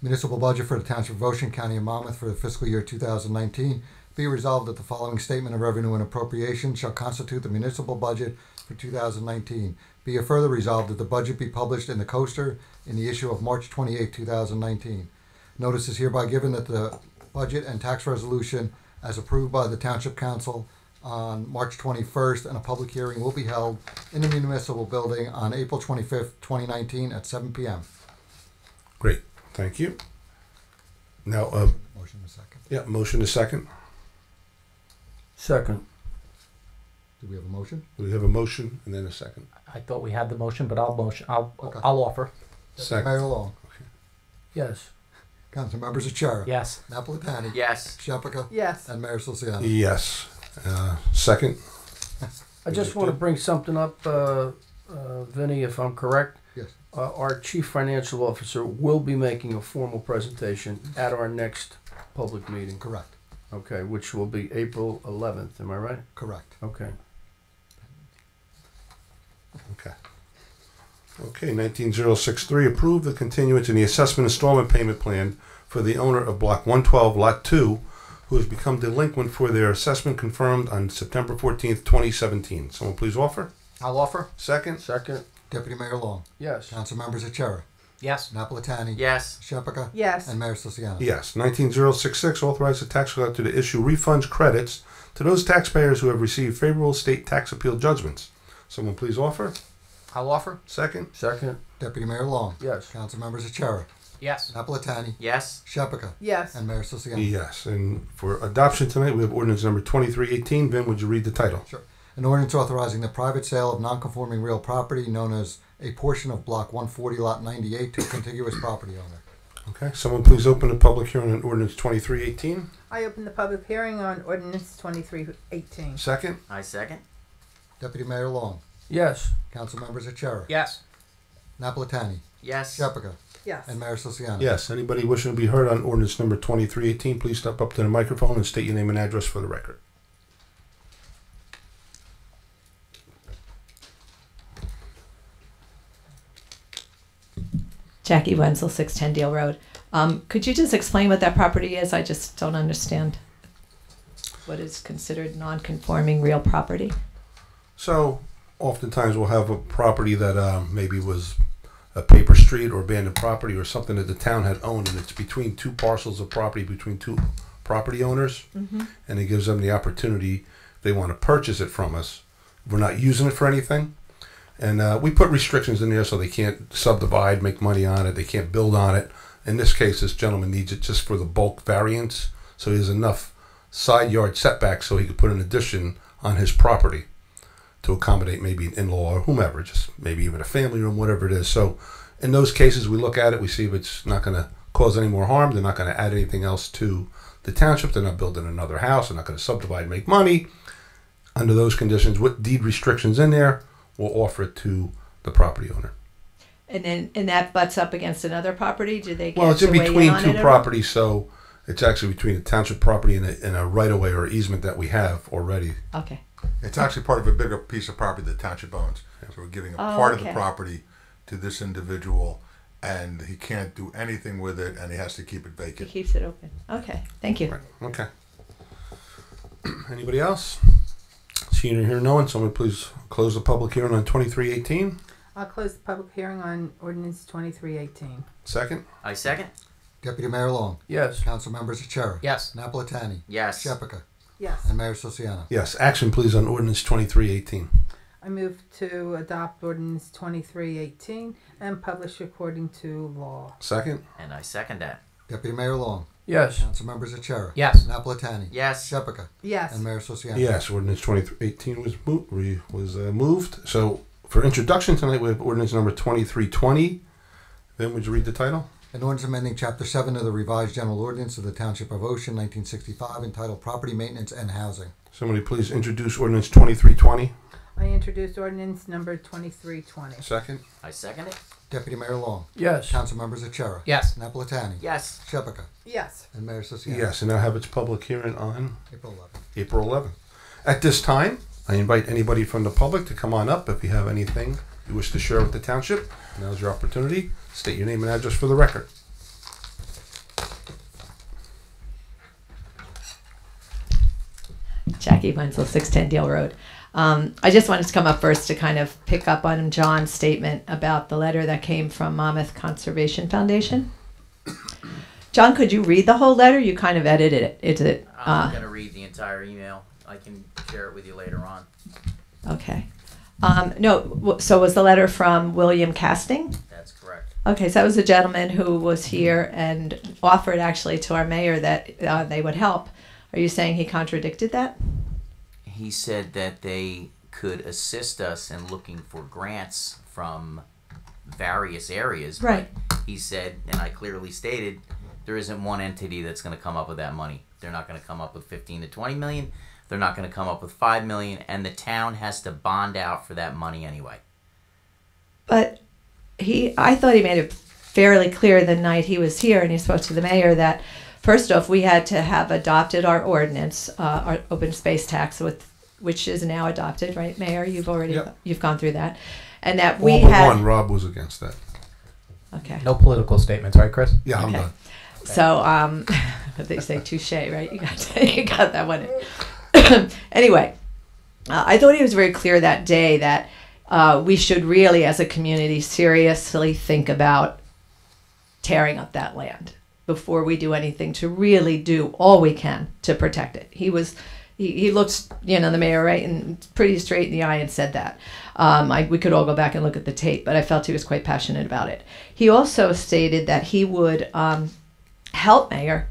S2: Municipal budget for the Township of Ocean, County of Monmouth for the fiscal year 2019. Be resolved that the following statement of revenue and appropriation shall constitute the municipal budget for 2019. Be it further resolved that the budget be published in the Coaster in the issue of March 28, 2019. Notice is hereby given that the budget and tax resolution as approved by the Township Council on March 21st, and a public hearing will be held in the municipal building on April 25th, 2019 at 7 p.m.
S1: Great. Thank you. Now,
S2: Motion a second.
S1: yeah, motion to second.
S10: Second.
S2: Do we have a motion?
S1: We have a motion and then a second.
S11: I thought we had the motion, but I'll
S2: Okay.
S11: I'll offer.
S1: Second.
S2: Mayor Long.
S10: Yes.
S2: Council members Achara.
S11: Yes.
S2: Napolitani.
S8: Yes.
S2: Shephaka.
S3: Yes.
S2: And Mayor Sulciano.
S1: Yes. Second.
S10: I just want to bring something up, Vinny, if I'm correct.
S2: Yes.
S10: Our chief financial officer will be making a formal presentation at our next public meeting.
S2: Correct.
S10: Okay, which will be April 11th. Am I right?
S2: Correct.
S10: Okay.
S1: Okay. Okay, 19063, approve the continuance in the assessment installment payment plan for the owner of Block 112, Lot 2, who has become delinquent for their assessment confirmed on September 14th, 2017. Someone please offer.
S11: I'll offer.
S1: Second.
S10: Second.
S2: Deputy Mayor Long.
S10: Yes.
S2: Council members Achara.
S11: Yes.
S2: Napolitani.
S8: Yes.
S2: Shephaka.
S3: Yes.
S2: And Mayor Sulciano.
S1: Yes. 19066, authorize the tax collector to issue refunds credits to those taxpayers who have received favorable state tax appeal judgments. Someone please offer.
S11: I'll offer.
S1: Second.
S10: Second.
S2: Deputy Mayor Long.
S10: Yes.
S2: Council members Achara.
S11: Yes.
S2: Napolitani.
S8: Yes.
S2: Shephaka.
S3: Yes.
S2: And Mayor Sulciano.
S1: Yes. And for adoption tonight, we have ordinance number 2318. Vin, would you read the title?
S2: Sure. An ordinance authorizing the private sale of non-conforming real property known as a portion of Block 140, Lot 98 to a contiguous property owner.
S1: Okay. Someone please open the public hearing on ordinance 2318.
S3: I open the public hearing on ordinance 2318.
S1: Second.
S8: I second.
S2: Deputy Mayor Long.
S10: Yes.
S2: Council members Achara.
S11: Yes.
S2: Napolitani.
S8: Yes.
S2: Shephaka.
S3: Yes.
S2: And Mayor Sulciano.
S1: Yes. Anybody wishing to be heard on ordinance number 2318, please step up to the microphone and state your name and address for the record.
S13: Jackie Wenzel, 610 Deal Road. Could you just explain what that property is? I just don't understand what is considered non-conforming real property.
S1: So, oftentimes we'll have a property that maybe was a paper street or abandoned property or something that the town had owned, and it's between two parcels of property between two property owners, and it gives them the opportunity, if they want to purchase it from us. We're not using it for anything. And we put restrictions in there so they can't subdivide, make money on it, they can't build on it. In this case, this gentleman needs it just for the bulk variance, so he has enough side yard setbacks so he could put an addition on his property to accommodate maybe an in-law or whomever, just maybe even a family room, whatever it is. So in those cases, we look at it, we see if it's not going to cause any more harm, they're not going to add anything else to the township, they're not building another house, they're not going to subdivide and make money. Under those conditions, with deed restrictions in there, we'll offer it to the property owner.
S13: And that butts up against another property? Do they get
S1: Well, it's in
S13: to weigh
S1: between
S13: on
S1: two
S13: it at all?
S1: properties, so it's actually between the township property and a right-of-way or easement that we have already.
S13: Okay.
S12: It's actually part of a bigger piece of property the township owns. So we're giving a part of the property to this individual, and he can't do anything with it, and he has to keep it
S13: He
S12: vacant.
S13: keeps it open. Okay. Thank you.
S1: Right. Okay. Anybody else? Seeing or hearing no one, someone please close the public hearing on 2318.
S3: I'll close the public hearing on ordinance 2318.
S1: Second.
S8: I second.
S2: Deputy Mayor Long.
S10: Yes.
S2: Council members Achara.
S11: Yes.
S2: Napolitani.
S8: Yes.
S2: Shephaka.
S3: Yes.
S2: And Mayor Sulciano.
S1: Yes. Action please on ordinance 2318.
S3: I move to adopt ordinance 2318 and publish according to law.
S1: Second.
S8: And I second that.
S2: Deputy Mayor Long.
S10: Yes.
S2: Council members Achara.
S11: Yes.
S2: Napolitani.
S8: Yes.
S2: Shephaka.
S3: Yes.
S2: And Mayor Sulciano.
S1: Yes. Ordinance 2318 was moved. So for introduction tonight, we have ordinance number 2320. Then would you read the title?
S2: An ordinance amending Chapter 7 of the Revised General Ordinance of the Township of Ocean, 1965, entitled Property Maintenance and Housing.
S1: Somebody please introduce ordinance 2320.
S3: I introduce ordinance number 2320.
S1: Second.
S8: I second it.
S2: Deputy Mayor Long.
S10: Yes.
S2: Council members Achara.
S11: Yes.
S2: Napolitani.
S8: Yes.
S2: Shephaka.
S3: Yes.
S2: And Mayor Sulciano.
S1: Yes, and now have its public hearing on
S2: April 11th.
S1: April 11th. At this time, I invite anybody from the public to come on up if you have anything you wish to share with the township. Now's your opportunity. State your name and address for the record.
S13: Jackie Wenzel, 610 Deal Road. I just wanted to come up first to kind of pick up on John's statement about the letter that came from Monmouth Conservation Foundation. John, could you read the whole letter? You kind of edited it.
S8: I'm not going to read the entire email. I can share it with you later on.
S13: Okay. No, so was the letter from William Casting?
S8: That's correct.
S13: Okay, so that was a gentleman who was here and offered actually to our mayor that they would help. Are you saying he contradicted that?
S8: He said that they could assist us in looking for grants from various areas.
S13: Right.
S8: But he said, and I clearly stated, there isn't one entity that's going to come up with that money. They're not going to come up with 15 to 20 million. They're not going to come up with 5 million, and the town has to bond out for that money anyway.
S13: But I thought he made it fairly clear the night he was here and he spoke to the mayor that first off, we had to have adopted our ordinance, our open space tax, which is now adopted, right, Mayor? You've gone through that, and that we
S1: All but
S13: had
S1: one. Rob was against that.
S13: Okay.
S11: No political statements, right, Chris?
S1: Yeah, I'm done.
S13: So they say touche, right? You got that one. Anyway, I thought he was very clear that day that we should really, as a community, seriously think about tearing up that land before we do anything to really do all we can to protect it. He looked, the mayor, right, and pretty straight in the eye and said that. We could all go back and look at the tape, but I felt he was quite passionate about it. He also stated that he would help Mayor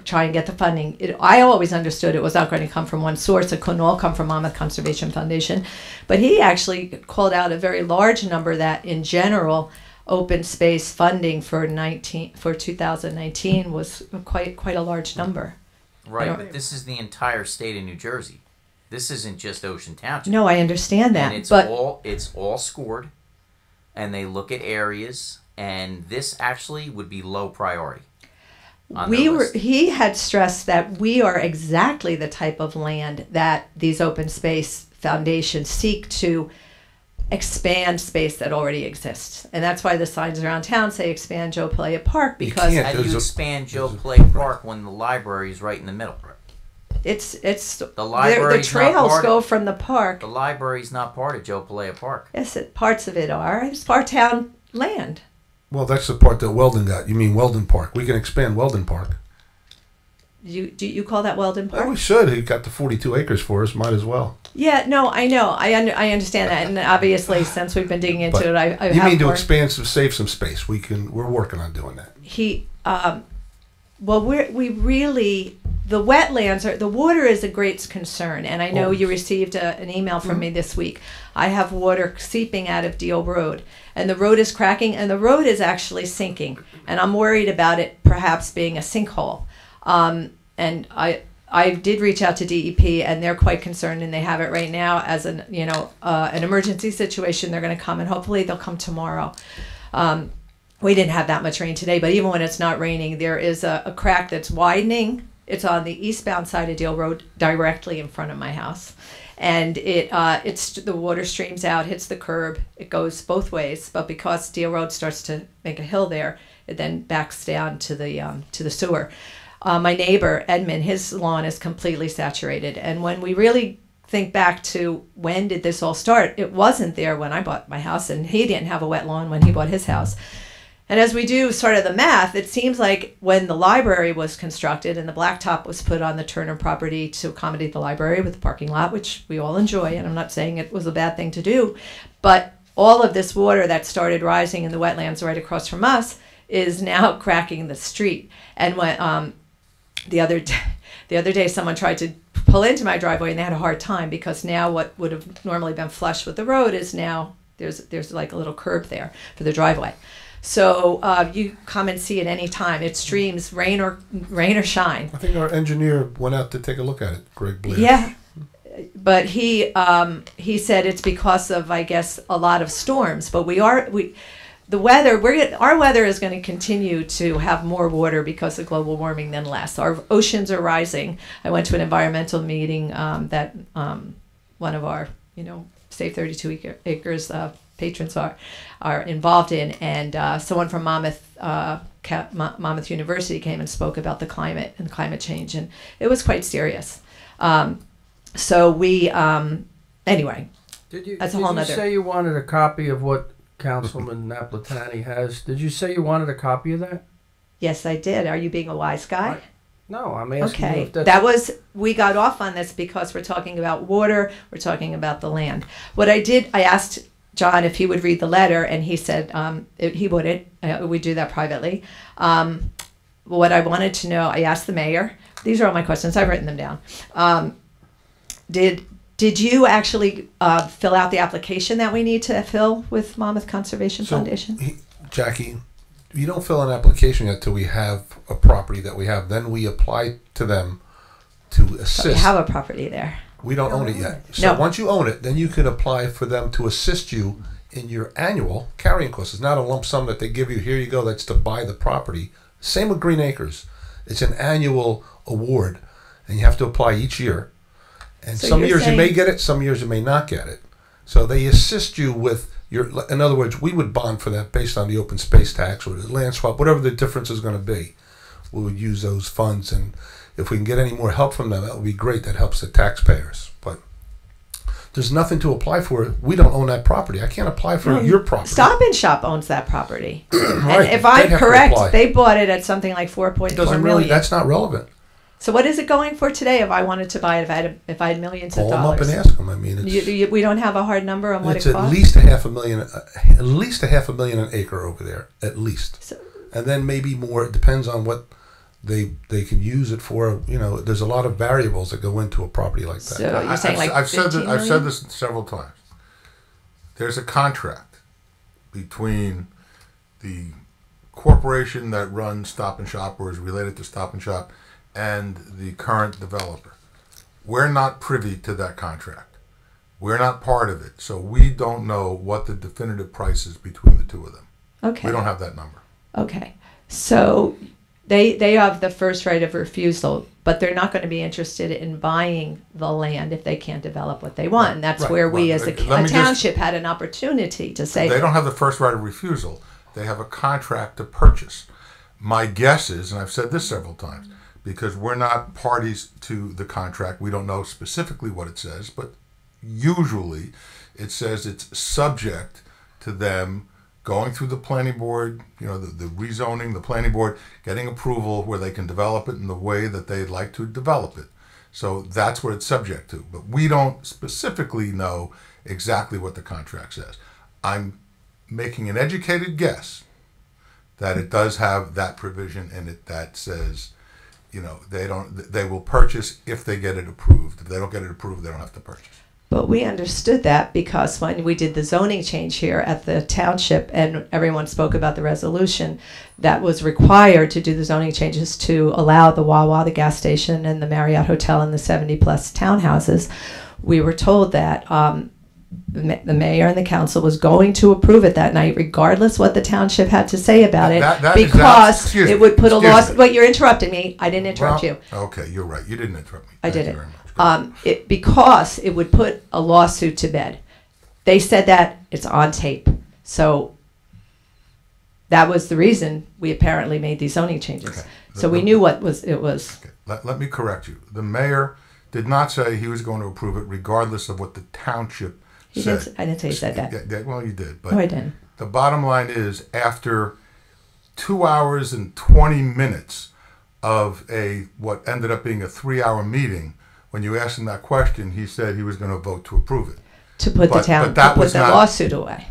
S13: try and get the funding. I always understood it was not going to come from one source. It couldn't all come from Monmouth Conservation Foundation. But he actually called out a very large number that, in general, open space funding for 2019 was quite a large number.
S8: Right, but this is the entire state of New Jersey. This isn't just Ocean Township.
S13: No, I understand that.
S8: And it's all scored, and they look at areas, and this actually would be low priority.
S13: He had stressed that we are exactly the type of land that these open space foundations seek to expand space that already exists, and that's why the signs around town say expand Joe Playa Park, because
S8: how do you expand Joe Playa Park when the library is right in the middle?
S13: It's
S8: the library.
S13: The trails go from the park.
S8: The library's not part of Joe Playa Park.
S13: Yes, parts of it are. It's part town land.
S1: Well, that's the part that Weldon got. You mean Weldon Park? We can expand Weldon Park.
S13: Do you call that Weldon Park?
S1: Oh, we should. He got the 42 acres for us. Might as well.
S13: Yeah, no, I know. I understand that, and obviously, since we've been digging into it, I
S1: you
S13: have
S1: mean to
S13: more.
S1: expand save some space? We're working on doing that.
S13: The wetlands the water is a great concern, and I know you received an email from me this week. I have water seeping out of Deal Road, and the road is cracking, and the road is actually sinking, and I'm worried about it perhaps being a sinkhole. And I did reach out to DEP, and they're quite concerned, and they have it right now as an emergency situation. They're going to come, and hopefully they'll come tomorrow. We didn't have that much rain today, but even when it's not raining, there is a crack that's widening. It's on the eastbound side of Deal Road, directly in front of my house, and the water streams out, hits the curb. It goes both ways, but because Deal Road starts to make a hill there, it then backs down to the sewer. My neighbor, Edmund, his lawn is completely saturated. And when we really think back to when did this all start, it wasn't there when I bought my house, and he didn't have a wet lawn when he bought his house. And as we do sort of the math, it seems like when the library was constructed and the blacktop was put on the Turner property to accommodate the library with the parking lot, which we all enjoy, and I'm not saying it was a bad thing to do, but all of this water that started rising in the wetlands right across from us is now cracking the street. And when the other day someone tried to pull into my driveway, and they had a hard time because now what would have normally been flush with the road is now there's like a little curb there for the driveway. So you come and see it any time. It streams, rain or shine.
S1: I think our engineer went out to take a look at it, Greg Blair.
S13: Yeah, but he said it's because of, I guess, a lot of storms. But our weather is going to continue to have more water because of global warming than less. Our oceans are rising. I went to an environmental meeting that one of our Save 32 Acres patrons are involved in, and someone from Monmouth University came and spoke about the climate and climate change, and it was quite serious. So we anyway.
S10: Did you
S13: nother.
S10: Say you wanted a copy of what Councilman Naplatani has? Did you say you wanted a copy of that?
S13: Yes, I did. Are you being a wise guy?
S10: No, I'm asking you if
S13: that's... we got off on this because we're talking about water, we're talking about the land. What I did, I asked John if he would read the letter, and he said he wouldn't. We do that privately. What I wanted to know, I asked the mayor. These are all my questions. I've written them down. Did you actually fill out the application that we need to fill with Monmouth Conservation Foundation?
S1: Jackie, you don't fill an application yet till we have a property that we have. Then we apply to them to assist.
S13: But we have a property there.
S1: We don't own it yet. So once you own it, then you can apply for them to assist you in your annual carrying costs. It's not a lump sum that they give you. Here you go. That's to buy the property. Same with Green Acres. It's an annual award, and you have to apply each year. And
S13: So
S1: some
S13: you're
S1: years you may
S13: saying-
S1: get it, some years you may not get it. So they assist you with your. In other words, we would bond for that based on the open space tax or the land swap, whatever the difference is going to be. We would use those funds, and if we can get any more help from them, that would be great. That helps the taxpayers. But there's nothing to apply for. We don't own that property. I can't apply for your property.
S13: Stop and Shop owns that property.
S1: Right.
S13: And if
S1: They'd
S13: I'm
S1: have to
S13: correct,
S1: apply.
S13: they bought it at something like 4.4 million.
S1: That's not relevant.
S13: So what is it going for today if I wanted to buy it, if I had millions of
S1: Call them
S13: dollars?
S1: up and ask them. I mean, it's,
S13: we don't have a hard number on what
S1: it's
S13: it
S1: at
S13: costs?
S1: least $500,000 an acre over there, at least. And then maybe more. It depends on what they can use it for. You know, there's a lot of variables that go into a property like that.
S13: So you're saying like
S12: I've said
S13: 15
S12: I've said
S13: million?
S12: this several times. There's a contract between the corporation that runs Stop and Shop or is related to Stop and Shop and the current developer. We're not privy to that contract. We're not part of it, so we don't know what the definitive price is between the two of them.
S13: Okay.
S12: We don't have that number.
S13: Okay. So they have the first right of refusal, but they're not going to be interested in buying the land if they can't develop what they want. And that's
S12: Right.
S13: where we
S12: Well,
S13: as a
S12: let me just-
S13: township had an opportunity to say,
S12: They don't have the first right of refusal. They have a contract to purchase. My guess is, and I've said this several times, because we're not parties to the contract, we don't know specifically what it says, but usually it says it's subject to them going through the planning board, you know, the rezoning, the planning board, getting approval where they can develop it in the way that they'd like to develop it. So that's what it's subject to. But we don't specifically know exactly what the contract says. I'm making an educated guess that it does have that provision in it that says, you know, they will purchase if they get it approved. If they don't get it approved, they don't have to purchase.
S13: but we understood that because when we did the zoning change here at the township and everyone spoke about the resolution that was required to do the zoning changes to allow the Wawa, the gas station, and the Marriott Hotel and the 70-plus townhouses, we were told that the mayor and the council was going to approve it that night, regardless what the township had to say about it, because it would put a loss. Wait, you're interrupting me. I didn't interrupt you.
S12: Okay, you're right. You didn't interrupt me.
S13: I
S12: Thank
S13: did
S12: you
S13: it.
S12: very much.
S13: Because it would put a lawsuit to bed. They said that it's on tape. So that was the reason we apparently made these zoning changes.
S12: Okay.
S13: So we knew what it was.
S12: Okay. Let me correct you. The mayor did not say he was going to approve it regardless of what the township said.
S13: I didn't say he said that.
S12: Yeah, well, you did. But
S13: No, I didn't.
S12: The bottom line is, after 2 hours and 20 minutes of what ended up being a 3-hour meeting, when you asked him that question, he said he was going to vote to approve it.
S13: To put
S12: But that
S13: put
S12: was
S13: the
S12: not-
S13: lossuit away.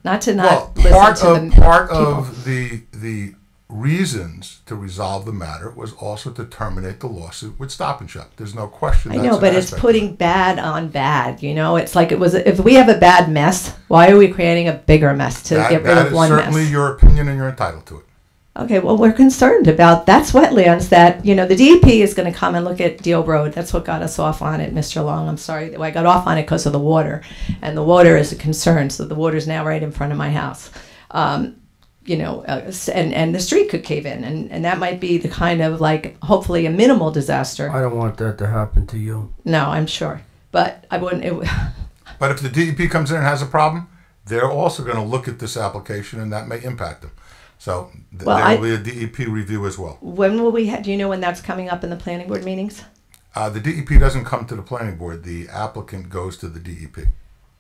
S13: Not to not
S12: Well,
S13: listen to the
S12: part
S13: people.
S12: of the reasons to resolve the matter was also to terminate the lawsuit with Stop and Shop. There's no question.
S13: I
S12: that's
S13: know,
S12: an
S13: but it's
S12: aspect.
S13: putting bad on bad. You know, it's like it was. If we have a bad mess, why are we creating a bigger mess to get rid
S12: That
S13: of
S12: is
S13: one
S12: certainly
S13: mess?
S12: your opinion, and you're entitled to it.
S13: Okay, well, we're concerned about that's wetlands that, you know, the DEP is going to come and look at Deal Road. That's what got us off on it, Mr. Long. I'm sorry. I got off on it because of the water. And the water is a concern. So the water's now right in front of my house. You know, and the street could cave in. And that might be the kind of, like, hopefully a minimal disaster.
S10: I don't want that to happen to you.
S13: No, I'm sure. But I wouldn't.
S12: But if the DEP comes in and has a problem, they're also going to look at this application, and that may impact them. So
S13: Well,
S12: there will be a DEP review as well.
S13: When will we do you know when that's coming up in the planning board meetings?
S12: The DEP doesn't come to the planning board. The applicant goes to the DEP.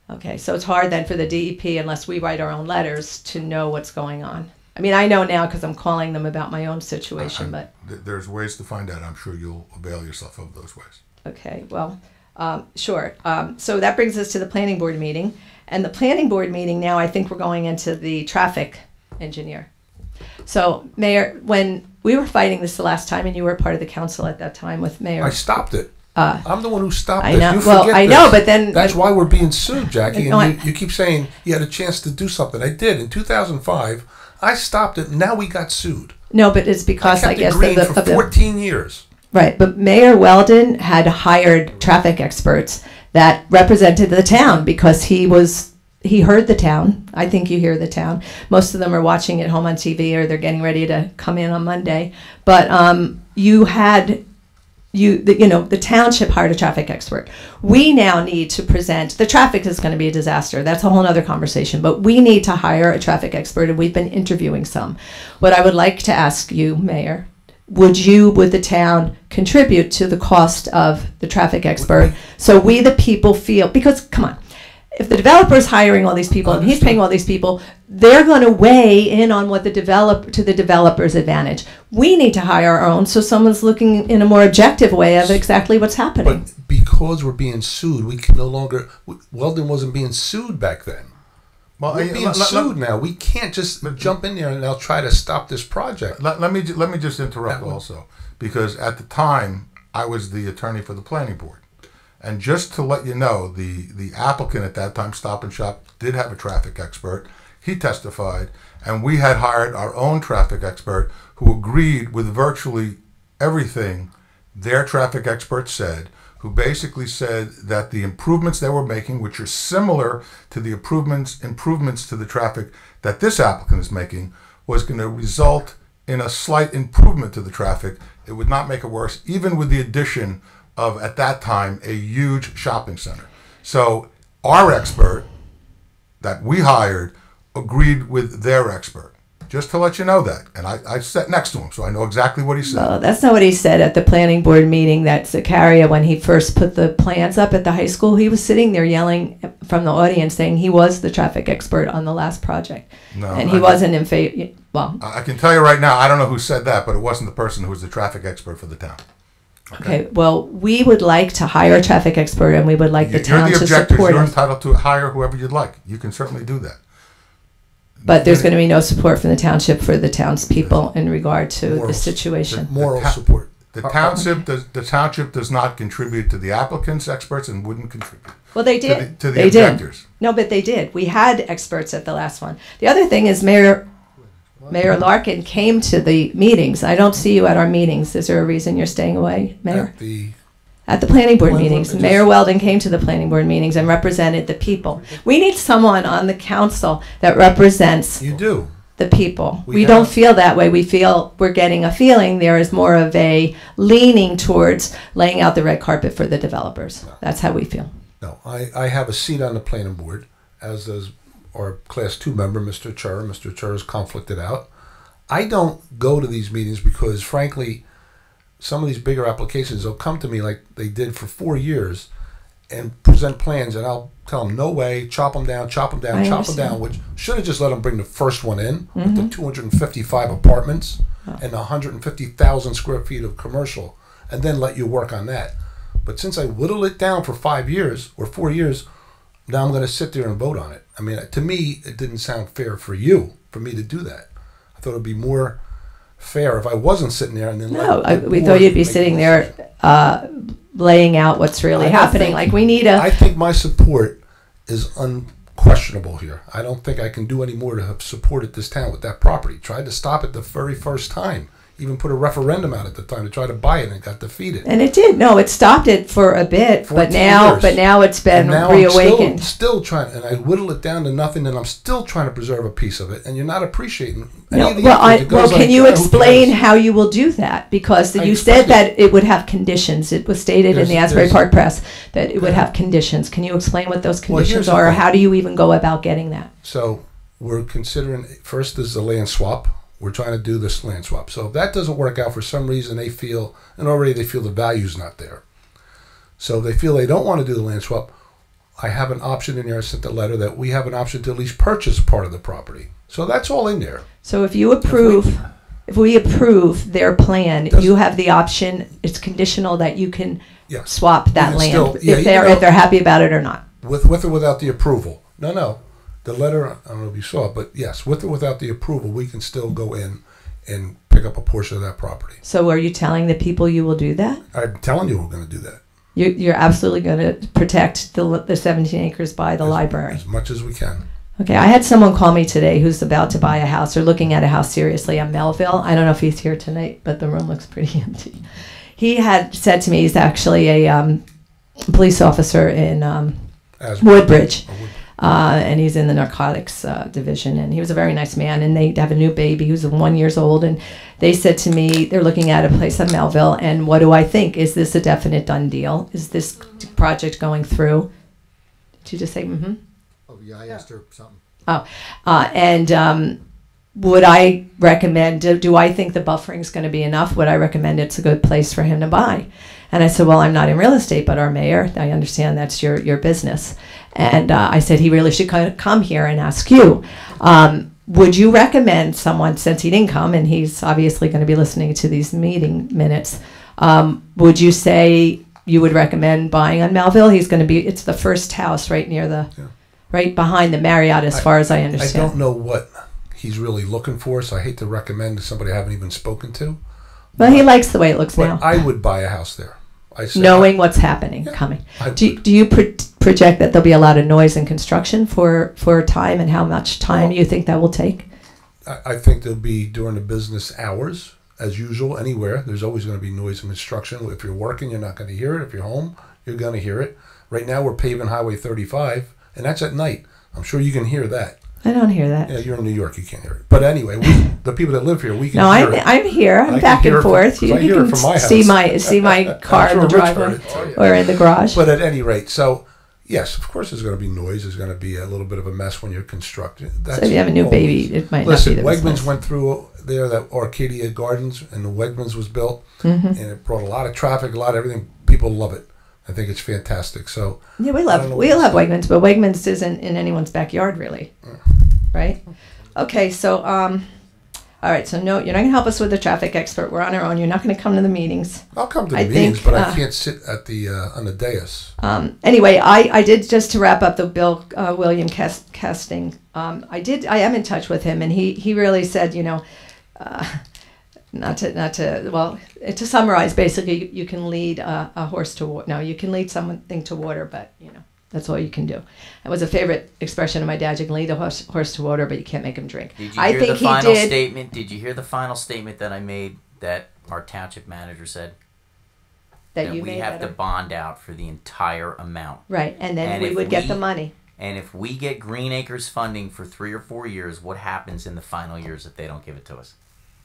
S13: Okay, so it's hard then for the DEP, unless we write our own letters, to know what's going on. I mean, I know now because I'm calling them about my own situation, but...
S12: There's ways to find out. I'm sure you'll avail yourself of those ways.
S13: Okay, well, sure. So that brings us to the planning board meeting. And the planning board meeting now, I think we're going into the traffic engineer. So, Mayor, when we were fighting this the last time, and you were part of the council at that time with Mayor.
S1: I stopped it. I'm the one who stopped
S13: I
S1: it.
S13: know.
S1: You
S13: Well,
S1: forget
S13: I
S1: this.
S13: know, but then
S1: that's why we're being sued, Jackie.
S13: No,
S1: And you keep saying you had a chance to do something. I did in 2005. I stopped it. Now we got sued.
S13: No, but it's because I guess
S1: agreeing for 14 years.
S13: Right, but Mayor Weldon had hired traffic experts that represented the town because he heard the town. I think you hear the town. Most of them are watching at home on TV or they're getting ready to come in on Monday. But the township hired a traffic expert. We now need to present, the traffic is going to be a disaster. That's a whole other conversation, but we need to hire a traffic expert, and we've been interviewing some. What I would like to ask you, Mayor, would the town contribute to the cost of the traffic expert so we the people feel, because come on, if the developer's hiring all these people and he's paying all these people, they're going to weigh in on what the developer's advantage. We need to hire our own so someone's looking in a more objective way of exactly what's happening.
S1: But because we're being sued, we can no longer. Weldon wasn't being sued back then. Well, we're being sued now. We can't just jump in there and now try to stop this project.
S12: Let me just interrupt also, because at the time I was the attorney for the planning board. And just to let you know, the applicant at that time, Stop and Shop, did have a traffic expert. He testified, and we had hired our own traffic expert who agreed with virtually everything their traffic expert said, who basically said that the improvements they were making, which are similar to the improvements to the traffic that this applicant is making, was going to result in a slight improvement to the traffic. It would not make it worse, even with the addition of, at that time, a huge shopping center. So our expert that we hired agreed with their expert. Just to let you know that. And I sat next to him, so I know exactly what he said.
S13: Well, that's not what he said at the planning board meeting. That Zakaria, when he first put the plans up at the high school, he was sitting there yelling from the audience saying he was the traffic expert on the last project. No, and he wasn't in favor. Well,
S12: I can tell you right now, I don't know who said that, but it wasn't the person who was the traffic expert for the town.
S13: Okay, well, we would like to hire a traffic expert, and we would like the town to support us.
S12: You're the objectors. You're entitled to hire whoever you'd like. You can certainly do that.
S13: But there's going to be no support from the township for the townspeople in regard to the situation.
S1: Moral support.
S12: The township does not contribute to the applicant's experts and wouldn't contribute.
S13: Well, they did.
S12: To the objectors.
S13: No, but they did. We had experts at the last one. The other thing is Mayor Larkin came to the meetings. I don't see you at our meetings. Is there a reason you're staying away, Mayor? At the planning board meetings. Mayor Weldon came to the planning board meetings and represented the people. We need someone on the council that represents the people. We don't feel that way. We feel we're getting a feeling there is more of a leaning towards laying out the red carpet for the developers. That's how we feel.
S1: No, I have a seat on the planning board, as does our Class 2 member, Mr. Chur. Mr. Chur is conflicted out. I don't go to these meetings because, frankly, some of these bigger applications, they'll come to me like they did for 4 years and present plans, and I'll tell them, no way, chop them down, which should have just let them bring the first one in, with the 255 apartments and 150,000 square feet of commercial, and then let you work on that. But since I whittled it down for 5 years or 4 years, now I'm going to sit there and vote on it. I mean, to me, it didn't sound fair for me to do that. I thought it would be more fair if I wasn't sitting there and then
S13: we thought you'd be sitting there laying out what's really happening. Like, we need
S1: I think my support is unquestionable here. I don't think I can do any more to have supported this town with that property. Tried to stop it the very first time. Even put a referendum out at the time to try to buy it, and it got defeated.
S13: And it did. No, it stopped it for a bit, but now it's been reawakened.
S1: I'm still trying, and I whittle it down to nothing, and I'm still trying to preserve a piece of it. And you're not appreciating any of the effort.
S13: Can you explain how you will do that? Because you said that it would have conditions. It was stated in the Asbury Park Press that it would have conditions. Can you explain what those conditions are, or how do you even go about getting that?
S1: So we're considering, first is the land swap. We're trying to do this land swap. So if that doesn't work out for some reason, they feel the value's not there. So they feel they don't want to do the land swap. I have an option in there. I sent the letter that we have an option to at least purchase part of the property. So that's all in there.
S13: So if you approve, if we approve their plan, you have the option. It's conditional that you can swap that land if they're happy about it or not.
S1: With or without the approval. No. The letter, I don't know if you saw it, but yes, with or without the approval, we can still go in and pick up a portion of that property.
S13: So are you telling the people you will do that?
S1: I'm telling you we're going to do that.
S13: You're absolutely going to protect the 17 acres by the library.
S1: As much as we can.
S13: Okay, I had someone call me today who's about to buy a house or looking at a house seriously on Melville. I don't know if he's here tonight, but the room looks pretty empty. He had said to me he's actually a police officer in Woodbridge. And he's in the narcotics division, and he was a very nice man, and they have a new baby who's 1 year old, and they said to me they're looking at a place on Melville, and what do I think? Is this a definite done deal? Is this project going through? Did you just say mm-hmm?
S2: Oh, yeah, I asked her something.
S13: Oh, and would I recommend, do I think the buffering is going to be enough? Would I recommend it's a good place for him to buy? And I said, well, I'm not in real estate, but our mayor, I understand that's your business. And I said, he really should come here and ask you. Would you recommend someone, since he didn't come, and he's obviously going to be listening to these meeting minutes, would you say you would recommend buying on Melville? He's going to be, it's the first house right near the, right behind the Marriott, as far as I understand.
S1: I don't know what he's really looking for, so I hate to recommend to somebody I haven't even spoken to.
S13: Well, he likes the way it looks now.
S1: I would buy a house there.
S13: Knowing what's happening, coming. Do you project that there'll be a lot of noise and construction for time, and how much time you think that will take?
S1: I think there'll be during the business hours, as usual, anywhere. There's always going to be noise and construction. If you're working, you're not going to hear it. If you're home, you're going to hear it. Right now, we're paving Highway 35, and that's at night. I'm sure you can hear that.
S13: I don't hear that.
S1: Yeah, you're in New York, you can't hear it. But anyway, the people that live here, we can hear it.
S13: I'm here. I'm back and forth. You can see my car in the driveway or in the garage.
S1: But at any rate, so yes, of course there's going to be noise. There's going to be a little bit of a mess when you're constructing.
S13: So if you have a new baby, it might
S1: not be the
S13: business.
S1: Wegmans went through there, that Arcadia Gardens, and the Wegmans was built, and it brought a lot of traffic, a lot of everything. People love it. I think it's fantastic. So
S13: yeah, we love Wegmans, but Wegmans isn't in anyone's backyard, really. Right? Okay, so all right, so no, you're not going to help us with the traffic expert. We're on our own. You're not going to come to the meetings.
S1: I'll come to the meetings, but I can't sit at the on the dais.
S13: Anyway, I did, just to wrap up the Bill William casting. I am in touch with him, and he really said, you know, to summarize, basically, you can lead a horse to water. No, you can lead something to water, but you know. That's all you can do. That was a favorite expression of my dad. You can lead a horse to water, but you can't make him drink.
S8: Did you hear the final statement? Did you hear the final statement that I made that our township manager said? That we have to bond out for the entire amount.
S13: Right, and then we would get the money.
S8: And if we get Green Acres funding for 3 or 4 years, what happens in the final years if they don't give it to us?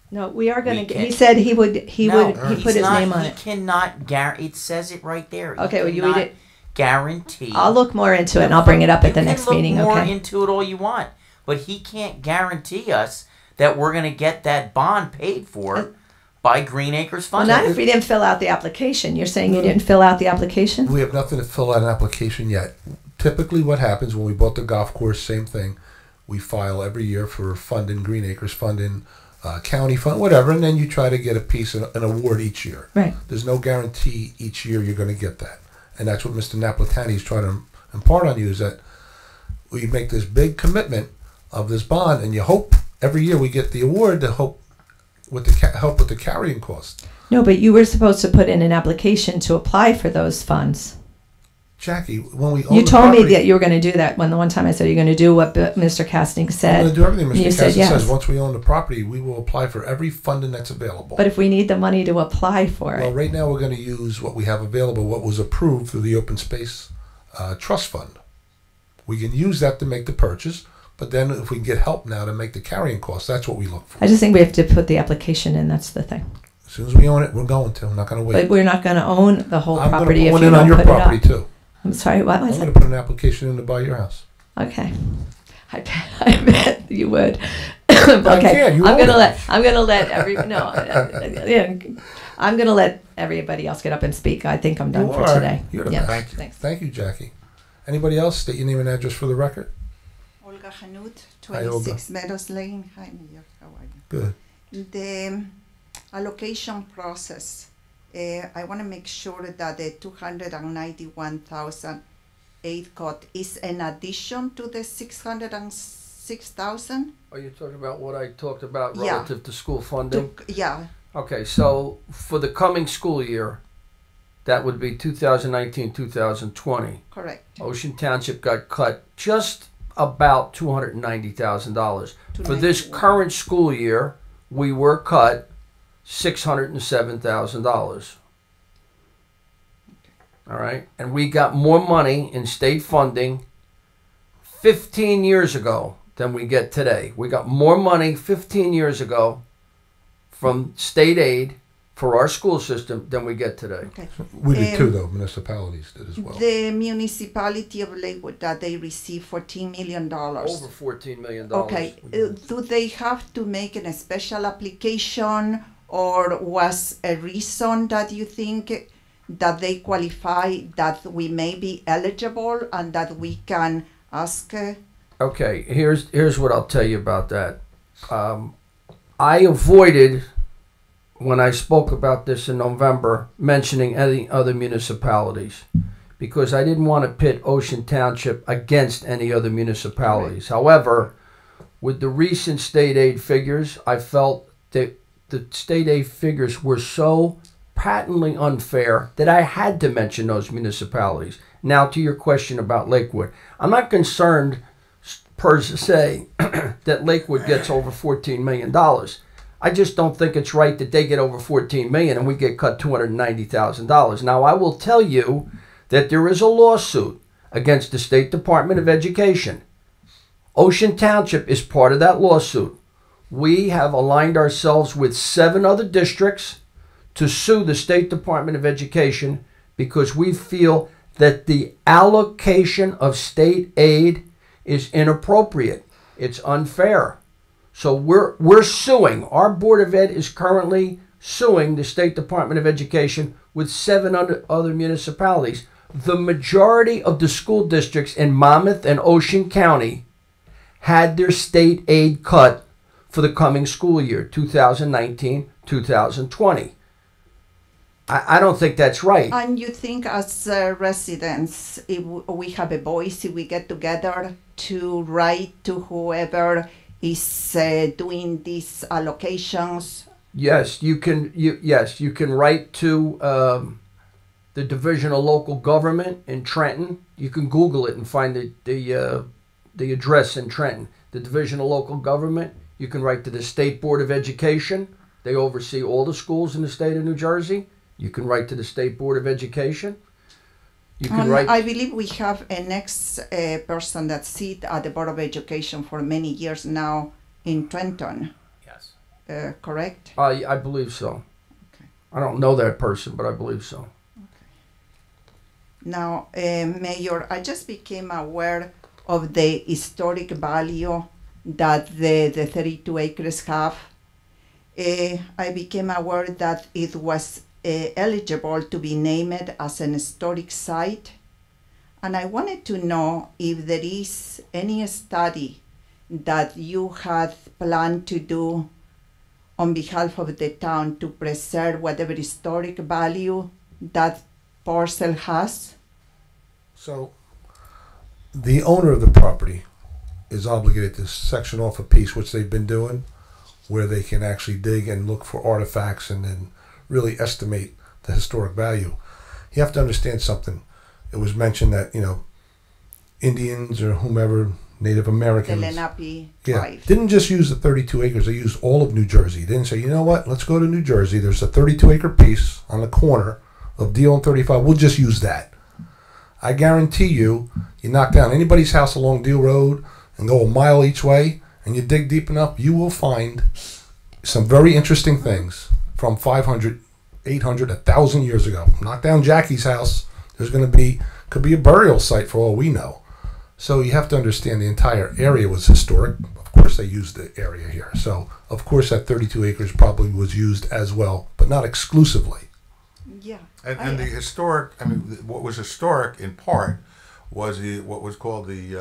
S13: No, we are going to get. He said he put his name on it.
S8: He cannot guarantee. It says it right there.
S13: Okay, well, you read it.
S8: Guarantee.
S13: I'll look more into it, and I'll bring it up at the next meeting.
S8: You can look more into it all you want, but he can't guarantee us that we're going to get that bond paid for by Green Acres funding.
S13: Well, not if we didn't fill out the application. You're saying you didn't fill out the application?
S1: We have nothing to fill out an application yet. Typically, what happens when we bought the golf course, same thing. We file every year for funding, Green Acres funding, county fund, whatever, and then you try to get a piece, an award each year.
S13: Right.
S1: There's no guarantee each year you're going to get that. And that's what Mr. Napolitani is trying to impart on you, is that we make this big commitment of this bond, and you hope every year we get the award to help with the carrying cost.
S13: No, but you were supposed to put in an application to apply for those funds.
S1: Jackie, when we own
S13: you
S1: the
S13: told
S1: property,
S13: me that you were going to do that when the one time I said you're going to do what Mr. Casting said.
S1: I'm going to do everything Mr. Casting
S13: yes.
S1: says. Once we own the property, we will apply for every funding that's available.
S13: But if we need the money to apply for
S1: well, right now we're going to use what we have available, what was approved through the Open Space Trust Fund. We can use that to make the purchase, but then if we can get help now to make the carrying costs, that's what we look for.
S13: I just think we have to put the application in. That's the thing.
S1: As soon as we own it, we're going to. I'm not going to wait.
S13: But we're not going to own the whole property
S1: if
S13: you don't
S1: on your
S13: put
S1: property
S13: it up.
S1: Too.
S13: I'm sorry, what was
S1: I'm
S13: it?
S1: going to put an application in to buy your house.
S13: Okay. I bet you would. Okay. I'm going to let everybody else get up and speak. I think I'm done for today.
S1: You're the best. Thanks. Thank you, Jackie. Anybody else? State your name and address for the record.
S14: Olga Hanut, 26 Meadows Lane. Hi, New York. How are you?
S1: Good.
S14: The allocation process. I want to make sure that the 291,000 aid cut is in addition to the 606,000?
S10: Are you talking about what I talked about
S14: Yeah.
S10: relative to school funding?
S14: Yeah.
S10: Okay, so for the coming school year, that would be 2019-2020.
S14: Correct.
S10: Ocean Township got cut just about $290,000. For this current school year, we were cut $607,000. All right, and we got more money in state funding 15 years ago than we get today. We got more money 15 years ago from state aid for our school system than we get today.
S14: Okay.
S1: We did too, though. Municipalities did as well.
S14: The municipality of Lakewood, that they received $14 million.
S10: Over $14 million.
S14: Okay. Do they have to make a special application, or was a reason that you think that they qualify, that we may be eligible and that we can ask?
S10: Okay, here's what I'll tell you about that. I avoided, when I spoke about this in November, mentioning any other municipalities because I didn't want to pit Ocean Township against any other municipalities. Right. However, with the recent state aid figures, I felt that the state aid figures were so patently unfair that I had to mention those municipalities. Now, to your question about Lakewood, I'm not concerned per se that Lakewood gets over $14 million. I just don't think it's right that they get over $14 million and we get cut $290,000. Now, I will tell you that there is a lawsuit against the State Department of Education. Ocean Township is part of that lawsuit. We have aligned ourselves with 7 other districts to sue the State Department of Education because we feel that the allocation of state aid is inappropriate. It's unfair. So we're suing. Our Board of Ed is currently suing the State Department of Education with 7 other municipalities. The majority of the school districts in Monmouth and Ocean County had their state aid cut for the coming school year, 2019-2020. I don't think that's right.
S14: And you think as residents, if we have a voice, if we get together to write to whoever is doing these allocations?
S10: Yes, you can. Yes, you can write to the Division of Local Government in Trenton. You can Google it and find the address in Trenton. The Division of Local Government. You can write to the State Board of Education. They oversee all the schools in the state of New Jersey. You can write to the State Board of Education. You can write.
S14: I believe we have an ex-person that sit at the Board of Education for many years now in Trenton.
S10: Yes.
S14: Correct?
S10: I believe so.
S14: Okay.
S10: I don't know that person, but I believe so.
S14: Okay. Now, Mayor, I just became aware of the historic value that the 32 acres have. I became aware that it was eligible to be named as an historic site. And I wanted to know if there is any study that you had planned to do on behalf of the town to preserve whatever historic value that parcel has.
S1: So the owner of the property is obligated to section off a piece, which they've been doing, where they can actually dig and look for artifacts and then really estimate the historic value. You have to understand something. It was mentioned that, Indians or whomever, Native Americans,
S14: The Lenape Tribe.
S1: didn't just use the 32 acres. They used all of New Jersey. They didn't say, you know what, let's go to New Jersey. There's a 32-acre piece on the corner of Deal and 35. We'll just use that. I guarantee you, you knock down anybody's house along Deal Road and go a mile each way, and you dig deep enough, you will find some very interesting things from 500, 800, 1,000 years ago. Knock down Jackie's house, there's going to be, could be a burial site for all we know. So you have to understand the entire area was historic. Of course they used the area here. So of course that 32 acres probably was used as well, but not exclusively.
S14: Yeah.
S12: And the historic, what was historic in part was what was called the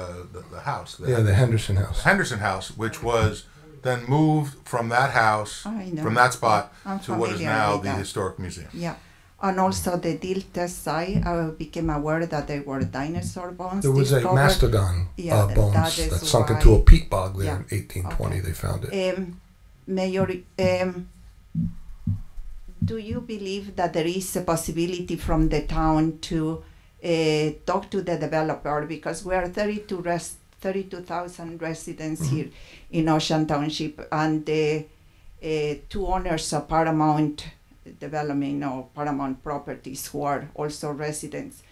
S12: house.
S1: The Henderson House.
S12: Henderson House, which was then moved from that house, from that spot, to what is now the Historic Museum.
S14: Yeah. And also the deal test site, I became aware that there were dinosaur bones.
S1: There was a
S14: discovered.
S1: mastodon bones
S14: that is
S1: that sunk
S14: why-
S1: into a peat bog there
S14: Yeah.
S1: in 1820. They found it.
S14: Mayor, do you believe that there is a possibility from the town to talk to the developer, because we are 32,000 residents here in Ocean Township, and the two owners of Paramount Development or Paramount Properties who are also residents.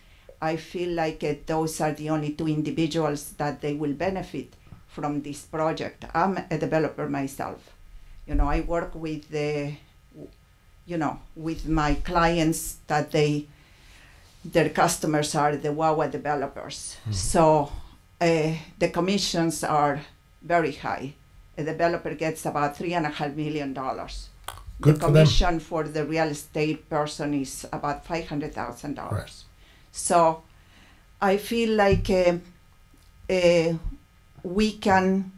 S14: I feel like those are the only two individuals that they will benefit from this project. I'm a developer myself. You know, I work with with my clients that their customers are the Wawa developers. So the commissions are very high. A developer gets about $3.5 million.
S1: Good
S14: The
S1: for them.
S14: commission for the real estate person is about $500,000.
S1: Right.
S14: So I feel like we can,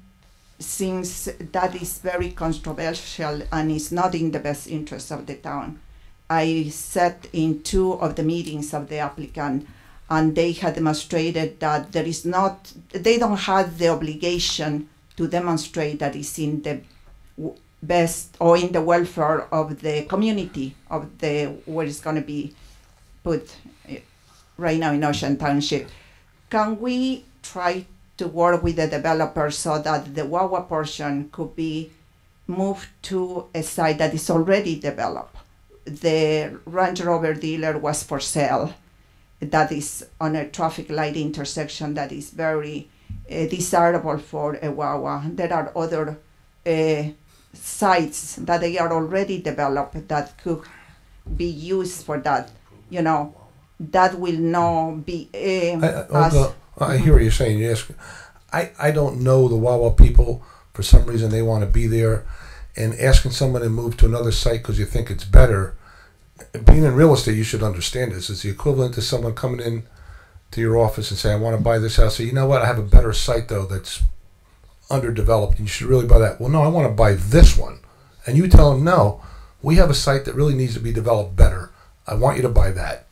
S14: since that is very controversial and is not in the best interest of the town. I sat in two of the meetings of the applicant, and they had demonstrated that they don't have the obligation to demonstrate that it's in the best or in the welfare of the community of where it's going to be put right now in Ocean Township. Can we try to work with the developer so that the Wawa portion could be moved to a site that is already developed? The Range Rover dealer was for sale. That is on a traffic light intersection that is very desirable for a Wawa. There are other sites that they are already developed that could be used for that. You know, that will not be
S1: I hear what you're saying. Yes, I don't know the Wawa people. For some reason, they want to be there, and asking someone to move to another site because you think it's better. Being in real estate, you should understand this. It's the equivalent to someone coming in to your office and say, "I want to buy this house." So, you know what? I have a better site though that's underdeveloped, and you should really buy that. Well, no, I want to buy this one, and you tell them, "No, we have a site that really needs to be developed better. I want you to buy that."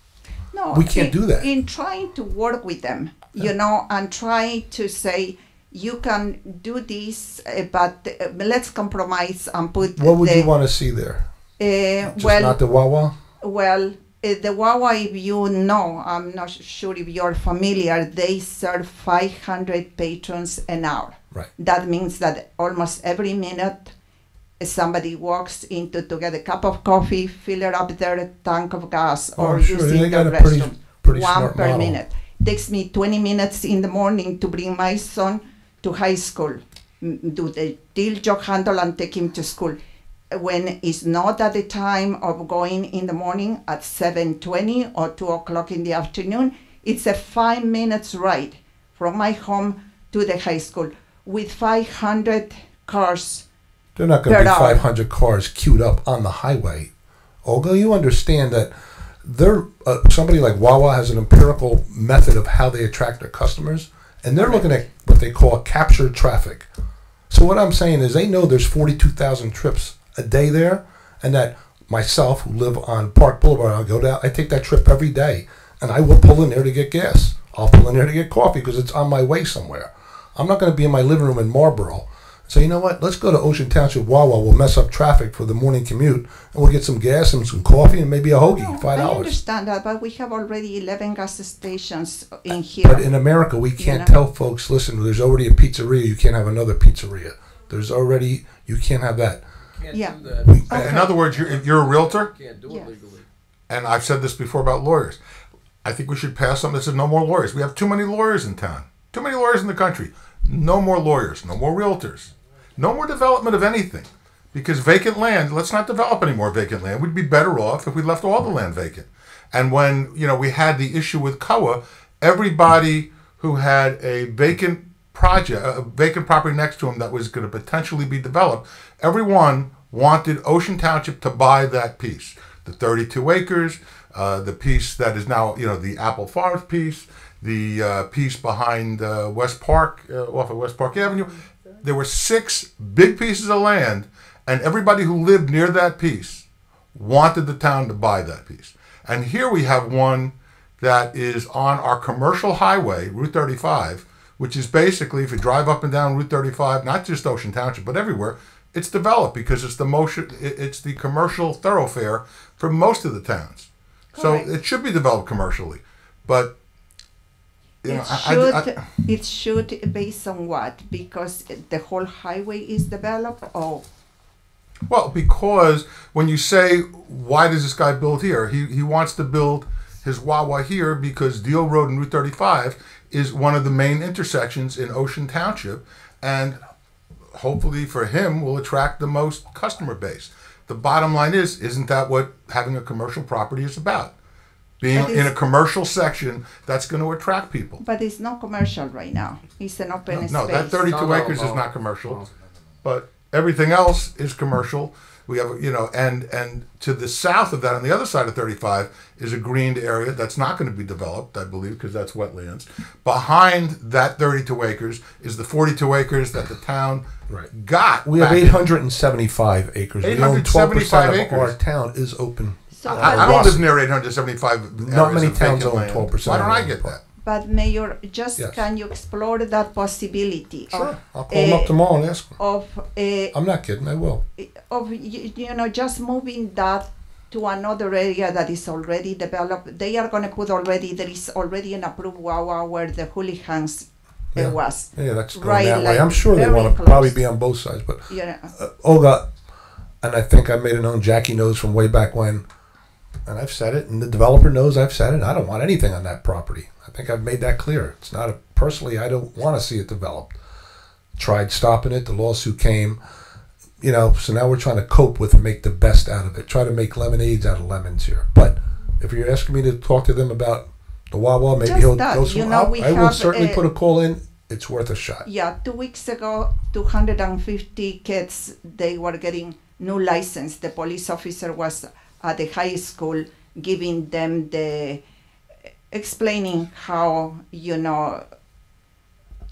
S14: No,
S1: we can't do that.
S14: In trying to work with them, you know, and trying to say, you can do this, but let's compromise and put.
S1: What would you want to see there? Just not the Wawa?
S14: Well, the Wawa, if you know, I'm not sure if you're familiar, they serve 500 patrons an hour.
S1: Right.
S14: That means that almost every minute somebody walks into to get a cup of coffee, fill up their tank of gas, or using the restroom.
S1: Pretty
S14: one
S1: smart
S14: per
S1: model.
S14: minute. Takes me 20 minutes in the morning to bring my son to high school, do the deal jog handle and take him to school. When it's not at the time of going in the morning at 7:20 or 2 o'clock in the afternoon, it's a 5 minutes ride from my home to the high school with 500 cars.
S1: They're not going to
S14: per
S1: be
S14: hour.
S1: 500 cars queued up on the highway. Olga, you understand that they're somebody like Wawa has an empirical method of how they attract their customers, and they're looking at what they call captured traffic. So what I'm saying is they know there's 42,000 trips a day there, and that myself, who live on Park Boulevard, I take that trip every day, and I will pull in there to get gas. I'll pull in there to get coffee because it's on my way somewhere. I'm not going to be in my living room in Marlboro. So you know what? Let's go to Ocean Township Wawa. We'll mess up traffic for the morning commute, and we'll get some gas and some coffee and maybe a hoagie,
S14: No,
S1: $5.
S14: I understand that, but we have already 11 gas stations in here.
S1: But in America, we can't tell folks, listen, there's already a pizzeria. You can't have another pizzeria. You can't have that.
S10: Can't
S14: Yeah.
S10: do that.
S12: In other words, you're a realtor,
S10: Can't do
S14: Yeah.
S10: it legally.
S12: and I've said this before about lawyers. I think we should pass something that says no more lawyers. We have too many lawyers in town. Too many lawyers in the country. No more lawyers. No more realtors. No more development of anything. Because vacant land, let's not develop any more vacant land. We'd be better off if we left all the land vacant. And when, we had the issue with COA, everybody who had a vacant project, a vacant property next to them that was going to potentially be developed, everyone wanted Ocean Township to buy that piece. The 32 acres, the piece that is now, the Apple Forest piece, the piece behind West Park, off of West Park Avenue. There were 6 big pieces of land, and everybody who lived near that piece wanted the town to buy that piece. And here we have one that is on our commercial highway, Route 35, which is basically, if you drive up and down Route 35, not just Ocean Township, but everywhere, it's developed because it's it's the commercial thoroughfare for most of the towns.
S14: Correct.
S12: So it should be developed commercially, but you know,
S14: it should based on what? Because the whole highway is developed, or
S12: well, because when you say why does this guy build here, he wants to build his Wawa here because Deal Road and Route 35 is one of the main intersections in Ocean Township, and hopefully for him will attract the most customer base. The bottom line is, isn't that what having a commercial property is about? Being in a commercial section that's going to attract people.
S14: But it's not commercial right now. It's an open space.
S12: No, that 32 acres is not commercial, but everything else is commercial. We have, you know, and to the south of that, on the other side of 35, is a greened area that's not going to be developed, I believe, because that's wetlands. Behind that 32 acres is the 42 acres that the town got.
S1: We have 875 acres. We own 12% of our town is open.
S14: So
S12: I don't live near 875
S1: Not many
S12: areas of
S1: towns
S12: vacant
S1: own
S12: land.
S1: 12%.
S12: Why don't I get that?
S14: But Mayor, just
S1: Yes.
S14: can you explore that possibility?
S1: Sure, I'll call him up tomorrow and ask him.
S14: Of
S1: I'm not kidding, I will.
S14: you know, just moving that to another area that is already developed. They are going to put already, there is already an approved Wawa where the hooligans was.
S1: Yeah, that's going
S14: right,
S1: that way.
S14: like
S1: I'm sure they
S14: very
S1: want to
S14: close.
S1: probably be on both sides, but
S14: Yeah.
S1: Olga, and I think I made it known, Jackie knows from way back when, and I've said it, and the developer knows I've said it, I don't want anything on that property. I think I've made that clear. It's not personally, I don't want to see it developed. Tried stopping it, the lawsuit came, you know, so now we're trying to cope with and make the best out of it. Try to make lemonades out of lemons here. But if you're asking me to talk to them about the Wawa, maybe
S14: Just
S1: he'll
S14: that,
S1: go
S14: you
S1: some
S14: know,
S1: out.
S14: we
S1: I will
S14: have
S1: certainly
S14: a-
S1: put a call in. It's worth a shot.
S14: Yeah, 2 weeks ago, 250 kids, they were getting new license. The police officer was at the high school giving them the, explaining how, you know,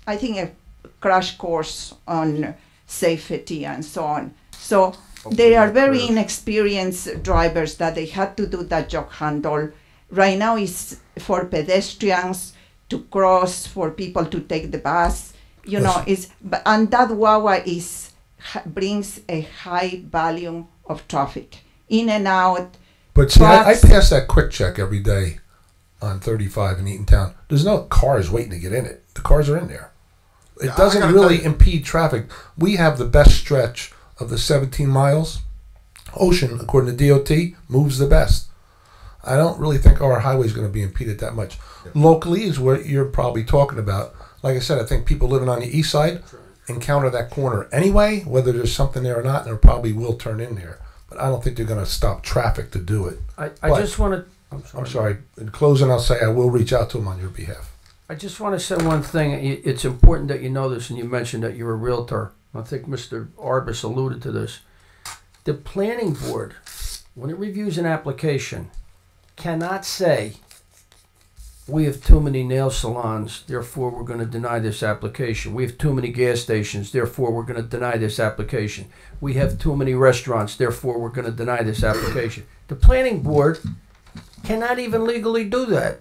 S14: I think a crash course on safety and so on. So they are very inexperienced drivers that they had to do that jog handle. Right now it's for pedestrians to cross, for people to take the bus. You know, and that Wawa brings a high volume of traffic in and out.
S1: But see, I pass that quick check every day on 35 in Eatontown. There's no cars waiting to get in it. The cars are in there. It doesn't really impede traffic. We have the best stretch of the 17 miles. Ocean, according to DOT, moves the best. I don't really think our highway is going to be impeded that much. Locally is what you're probably talking about. Like I said, I think people living on the east side encounter that corner anyway, whether there's something there or not, and there probably will turn in there. But I don't think they're going to stop traffic to do it.
S10: I just want to...
S1: I'm sorry. In closing, I'll say I will reach out to them on your behalf.
S10: I just want to say one thing. It's important that you know this, and you mentioned that you're a realtor. I think Mr. Arbus alluded to this. The planning board, when it reviews an application, cannot say, we have too many nail salons, therefore we're going to deny this application. We have too many gas stations, therefore we're going to deny this application. We have too many restaurants, therefore we're going to deny this application. The planning board cannot even legally do that.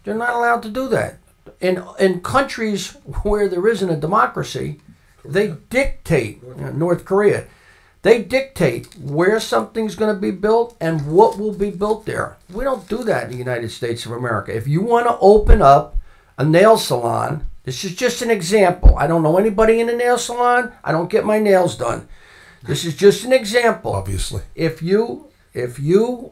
S10: They're not allowed to do that. In countries where there isn't a democracy, they dictate, North Korea, they dictate where something's going to be built and what will be built there. We don't do that in the United States of America. If you want to open up a nail salon, this is just an example. I don't know anybody in a nail salon. I don't get my nails done. This is just an example.
S1: Obviously.
S10: If you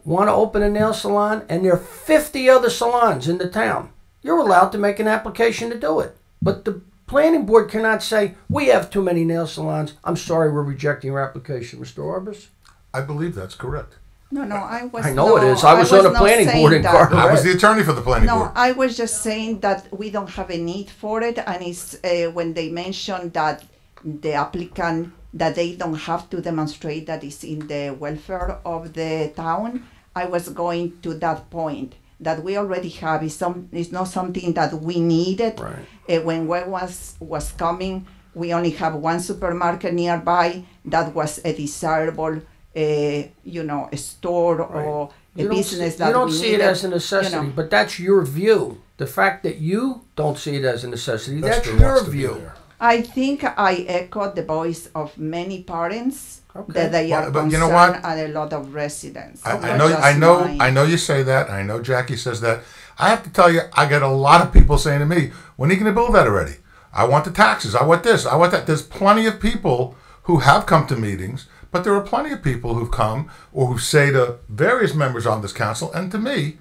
S10: want to open a nail salon and there are 50 other salons in the town, you're allowed to make an application to do it. But the planning board cannot say, we have too many nail salons. I'm sorry, we're rejecting your application, Mr. Arbus.
S12: I believe that's correct.
S14: No, I was.
S10: I know it is. I was on the planning board in Carter.
S12: I was the attorney for the planning board.
S14: No, I was just saying that we don't have a need for it, and it's when they mentioned that the applicant, that they don't have to demonstrate that it's in the welfare of the town. I was going to that point that we already have. It's not something that we needed.
S10: Right.
S14: When we was coming, we only have one supermarket nearby that was a desirable a store or a business that
S10: you don't
S14: we
S10: see it
S14: needed,
S10: as a necessity, but that's your view. The fact that you don't see it as a necessity, that's
S1: Esther
S10: your
S1: wants to be
S10: view.
S1: there.
S14: I think I echo the voice of many parents that they are
S12: But
S14: concerned,
S12: you know what?
S14: and a lot of residents.
S12: I know you say that. I know Jackie says that. I have to tell you, I get a lot of people saying to me, "When are you going to build that already? I want the taxes. I want this. I want that." There's plenty of people who have come to meetings, but there are plenty of people who've come or who say to various members on this council and to me,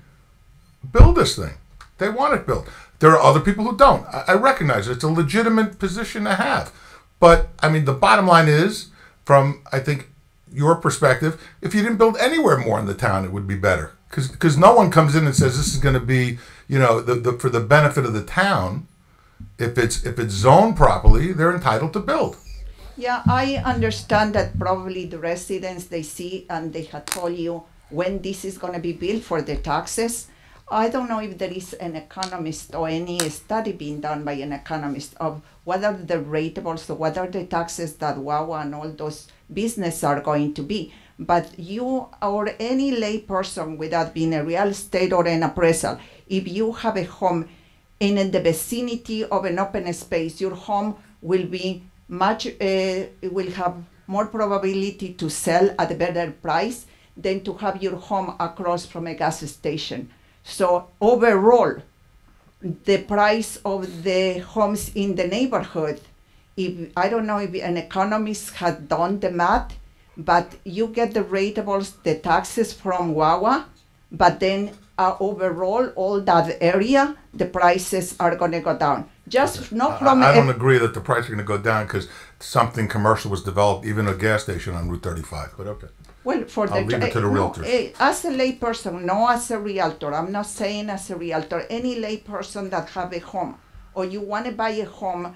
S12: "Build this thing." They want it built. There are other people who don't. I recognize it's a legitimate position to have. But, I mean, the bottom line is, from, I think, your perspective, if you didn't build anywhere more in the town, it would be better. Because no one comes in and says this is going to be, for the benefit of the town. If it's zoned properly, they're entitled to build.
S14: Yeah, I understand that probably the residents, they see and they had told you when this is going to be built for the taxes. I don't know if there is an economist or any study being done by an economist of whether the rateables or whether the taxes that Wawa and all those businesses are going to be. But you or any lay person without being a real estate or an appraisal, if you have a home in the vicinity of an open space, your home will be it will have more probability to sell at a better price than to have your home across from a gas station. So overall, the price of the homes in the neighborhood, I don't know if an economist had done the math, but you get the rateables, the taxes from Wawa, but then overall, all that area, the prices are going to go down. Just not from.
S12: I don't agree that the price is going to go down because something commercial was developed, even a gas station on Route 35. But okay.
S14: Well,
S12: I'll leave it to the realtors.
S14: As a lay person, no as a realtor. I'm not saying as a realtor. Any lay person that have a home, or you want to buy a home,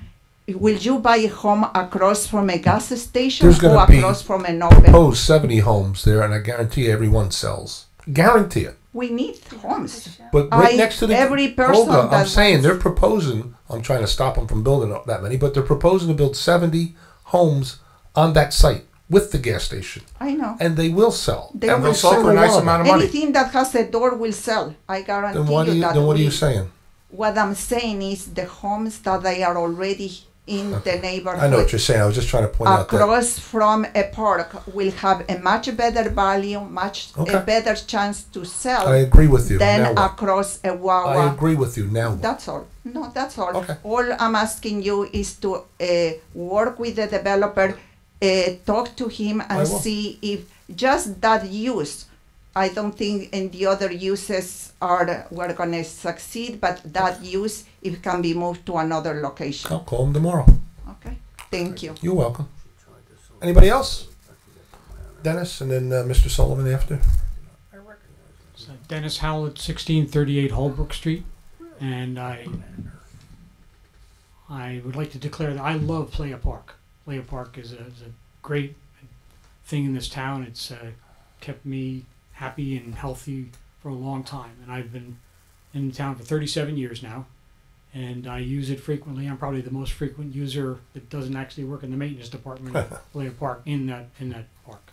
S14: will you buy a home across from a gas station or across from an open?
S1: Proposed 70 homes there, and I guarantee everyone sells. Guarantee it.
S14: We need homes.
S1: But right next to the
S14: every person
S1: Olga,
S14: that
S1: I'm saying they're proposing. I'm trying to stop them from building that many, but they're proposing to build 70 homes on that site with the gas station.
S14: I know.
S1: And they will sell.
S12: And they'll sell for a nice amount of money.
S14: Anything that has a door will sell. I guarantee
S1: Then what are you saying?
S14: What I'm saying is the homes that they are already in the neighborhood.
S1: I know what you're saying. I was just trying to point out that
S14: across from a park will have a much better value, a better chance to sell.
S1: I agree with you.
S14: Than
S1: Now what?
S14: across a Wawa.
S1: I agree with you. Now what?
S14: That's all. No, that's all.
S1: Okay.
S14: All I'm asking you is to work with the developer, talk to him and see if just that use. I don't think in the other uses we're going to succeed, but that use, if it can be moved to another location.
S1: I'll call him tomorrow.
S14: Okay. Thank you.
S1: You're welcome. Anybody else? Dennis, and then Mr. Sullivan after.
S15: Dennis Howlett, 1638 Holbrook Street, and I would like to declare that I love Playa Park. Playa Park is a great thing in this town. It's kept me happy and healthy for a long time, and I've been in town for 37 years now, and I use it frequently. I'm probably the most frequent user that doesn't actually work in the maintenance department of Playa Park in that park.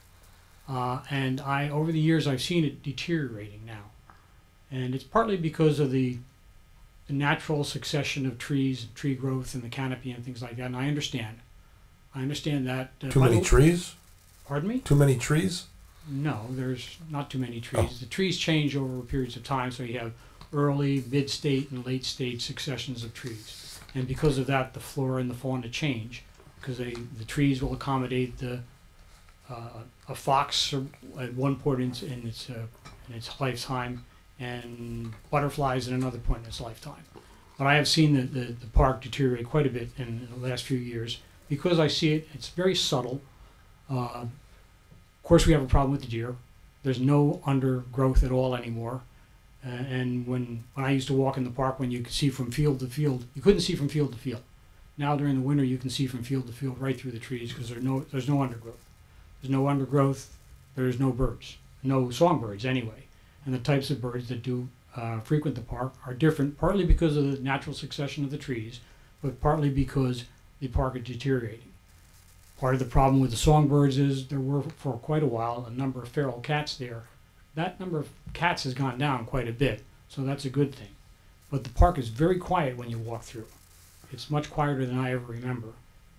S15: And over the years I've seen it deteriorating now, and it's partly because of the natural succession of trees, tree growth, and the canopy and things like that. And I understand that.
S1: Too many trees?
S15: Pardon me?
S1: Too many trees?
S15: No, there's not too many trees. The trees change over periods of time, so you have early, mid-state, and late-stage successions of trees. And because of that, the flora and the fauna change, because the trees will accommodate a fox at one point in its lifetime, and butterflies at another point in its lifetime. But I have seen the park deteriorate quite a bit in the last few years because I see it. It's very subtle. Of course, we have a problem with the deer. There's no undergrowth at all anymore. And when I used to walk in the park, when you could see from field to field, you couldn't see from field to field. Now during the winter, you can see from field to field right through the trees because there's no undergrowth. There's no undergrowth. There's no birds, no songbirds anyway. And the types of birds that do frequent the park are different, partly because of the natural succession of the trees, but partly because the park is deteriorating. Part of the problem with the songbirds is there were, for quite a while, a number of feral cats there. That number of cats has gone down quite a bit, so that's a good thing. But the park is very quiet when you walk through. It's much quieter than I ever remember.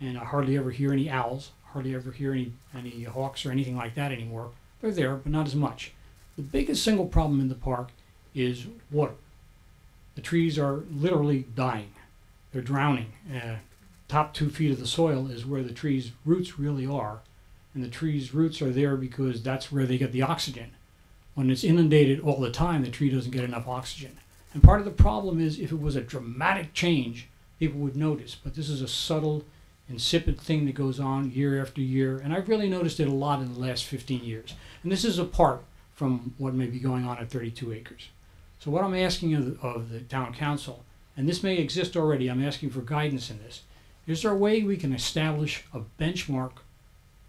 S15: And I hardly ever hear any owls, hardly ever hear any hawks or anything like that anymore. They're there, but not as much. The biggest single problem in the park is water. The trees are literally dying. They're drowning. Top 2 feet of the soil is where the tree's roots really are. And the tree's roots are there because that's where they get the oxygen. When it's inundated all the time, the tree doesn't get enough oxygen. And part of the problem is if it was a dramatic change, people would notice. But this is a subtle, insipid thing that goes on year after year. And I've really noticed it a lot in the last 15 years. And this is apart from what may be going on at 32 acres. So what I'm asking of the town council, and this may exist already, I'm asking for guidance in this. Is there a way we can establish a benchmark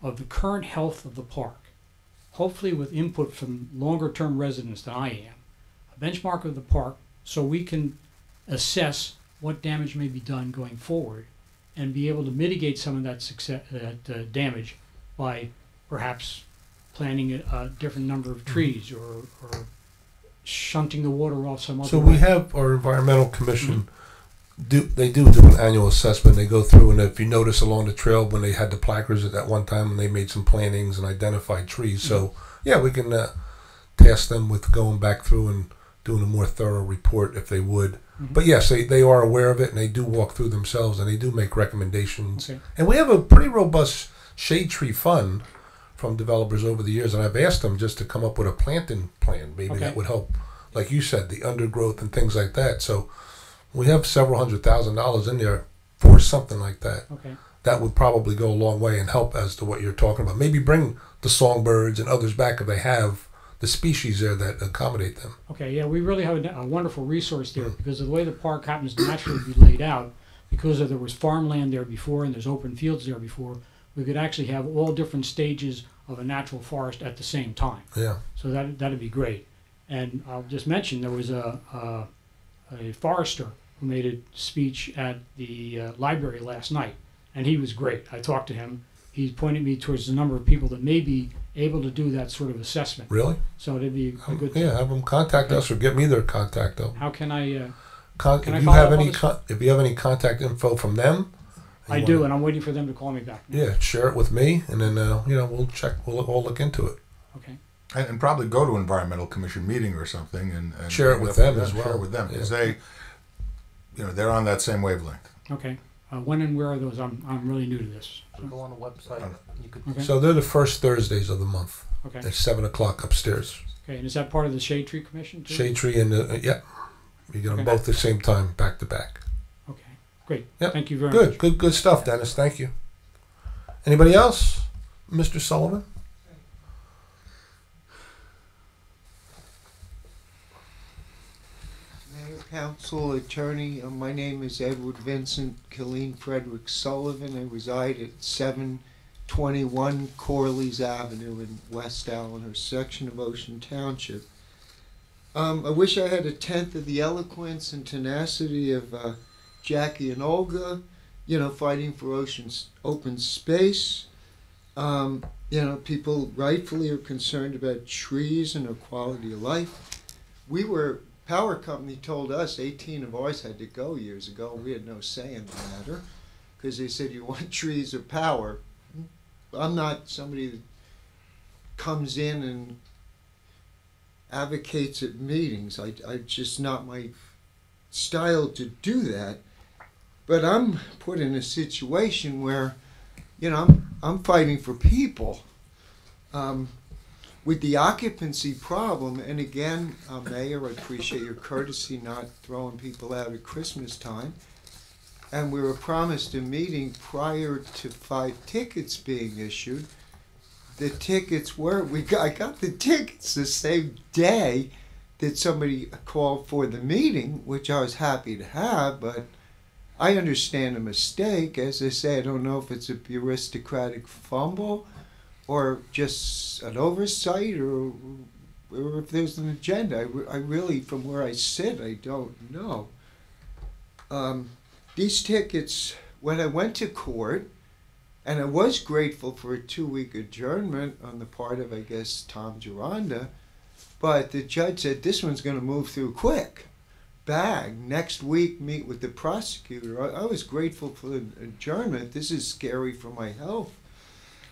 S15: of the current health of the park, hopefully with input from longer-term residents than I am, a benchmark of the park so we can assess what damage may be done going forward and be able to mitigate some of that damage by perhaps planting a different number of trees or shunting the water off some other
S1: So
S15: way.
S1: we have our environmental commission. They do an annual assessment. They go through, and if you notice along the trail when they had the placards at that one time, and they made some plantings and identified trees. So yeah, we can task them with going back through and doing a more thorough report if they would. But yes, they are aware of it, and they do walk through themselves, and they do make recommendations.
S15: Okay.
S1: And we have a pretty robust shade tree fund from developers over the years, and I've asked them just to come up with a planting plan. Maybe that would help, like you said, the undergrowth and things like that. So we have several $100,000 in there for something like that.
S15: Okay.
S1: That would probably go a long way and help as to what you're talking about. Maybe bring the songbirds and others back if they have the species there that accommodate them.
S15: Okay, yeah, we really have a wonderful resource there because of the way the park happens to naturally be laid out, because there was farmland there before and there's open fields there before, we could actually have all different stages of a natural forest at the same time.
S1: Yeah.
S15: So that'd be great. And I'll just mention there was a forester who made a speech at the library last night, and he was great. I talked to him. He pointed me towards the number of people that may be able to do that sort of assessment.
S1: Really?
S15: So it'd be a good thing.
S1: Yeah, have them contact us or get me their contact though.
S15: How can I?
S1: If
S15: Can I
S1: you
S15: follow
S1: have
S15: up on
S1: any
S15: this?
S1: if you have any contact info from them,
S15: I do, and I'm waiting for them to call me back.
S1: yeah, share it with me, and then we'll check. We'll all look into it.
S15: Okay.
S12: And probably go to environmental commission meeting or something and
S1: Share it with them as well.
S12: Share it with them because
S1: Yeah.
S12: they, they're on that same wavelength.
S15: Okay. When and where are those? I'm really new to this. So.
S11: Go on the website. You could.
S15: Okay.
S1: So they're the first Thursdays of the month.
S15: Okay.
S1: At 7:00 upstairs.
S15: Okay, and is that part of the Shade Tree Commission too?
S1: Shade Tree and yeah, you get them
S15: Okay.
S1: both at the same time, back to back.
S15: Okay, great.
S1: Yep.
S15: Thank you very
S1: Good,
S15: much.
S1: good stuff, Dennis. Thank you. Anybody else, Mr. Sullivan?
S16: Mayor, Council, Attorney, my name is Edward Vincent Killeen Frederick Sullivan. I reside at 721 Corley's Avenue in West Allen, or section of Ocean Township. I wish I had a tenth of the eloquence and tenacity of Jackie and Olga, fighting for open space. People rightfully are concerned about trees and their quality of life. Power company told us 18 of ours had to go years ago. We had no say in the matter because they said, you want trees or power? I'm not somebody that comes in and advocates at meetings. I just not my style to do that. But I'm put in a situation where, I'm fighting for people. With the occupancy problem, and again, Mayor, I appreciate your courtesy not throwing people out at Christmas time. And we were promised a meeting prior to 5 tickets being issued. The tickets I got the tickets the same day that somebody called for the meeting, which I was happy to have, but I understand a mistake. As I say, I don't know if it's a bureaucratic fumble or just an oversight or if there's an agenda. I really, from where I sit, I don't know. These tickets, when I went to court, And I was grateful for a 2-week adjournment on the part of, I guess, Tom Gironda, but the judge said this one's going to move through quick. Bag. Next week, meet with the prosecutor. I was grateful for the adjournment. This is scary for my health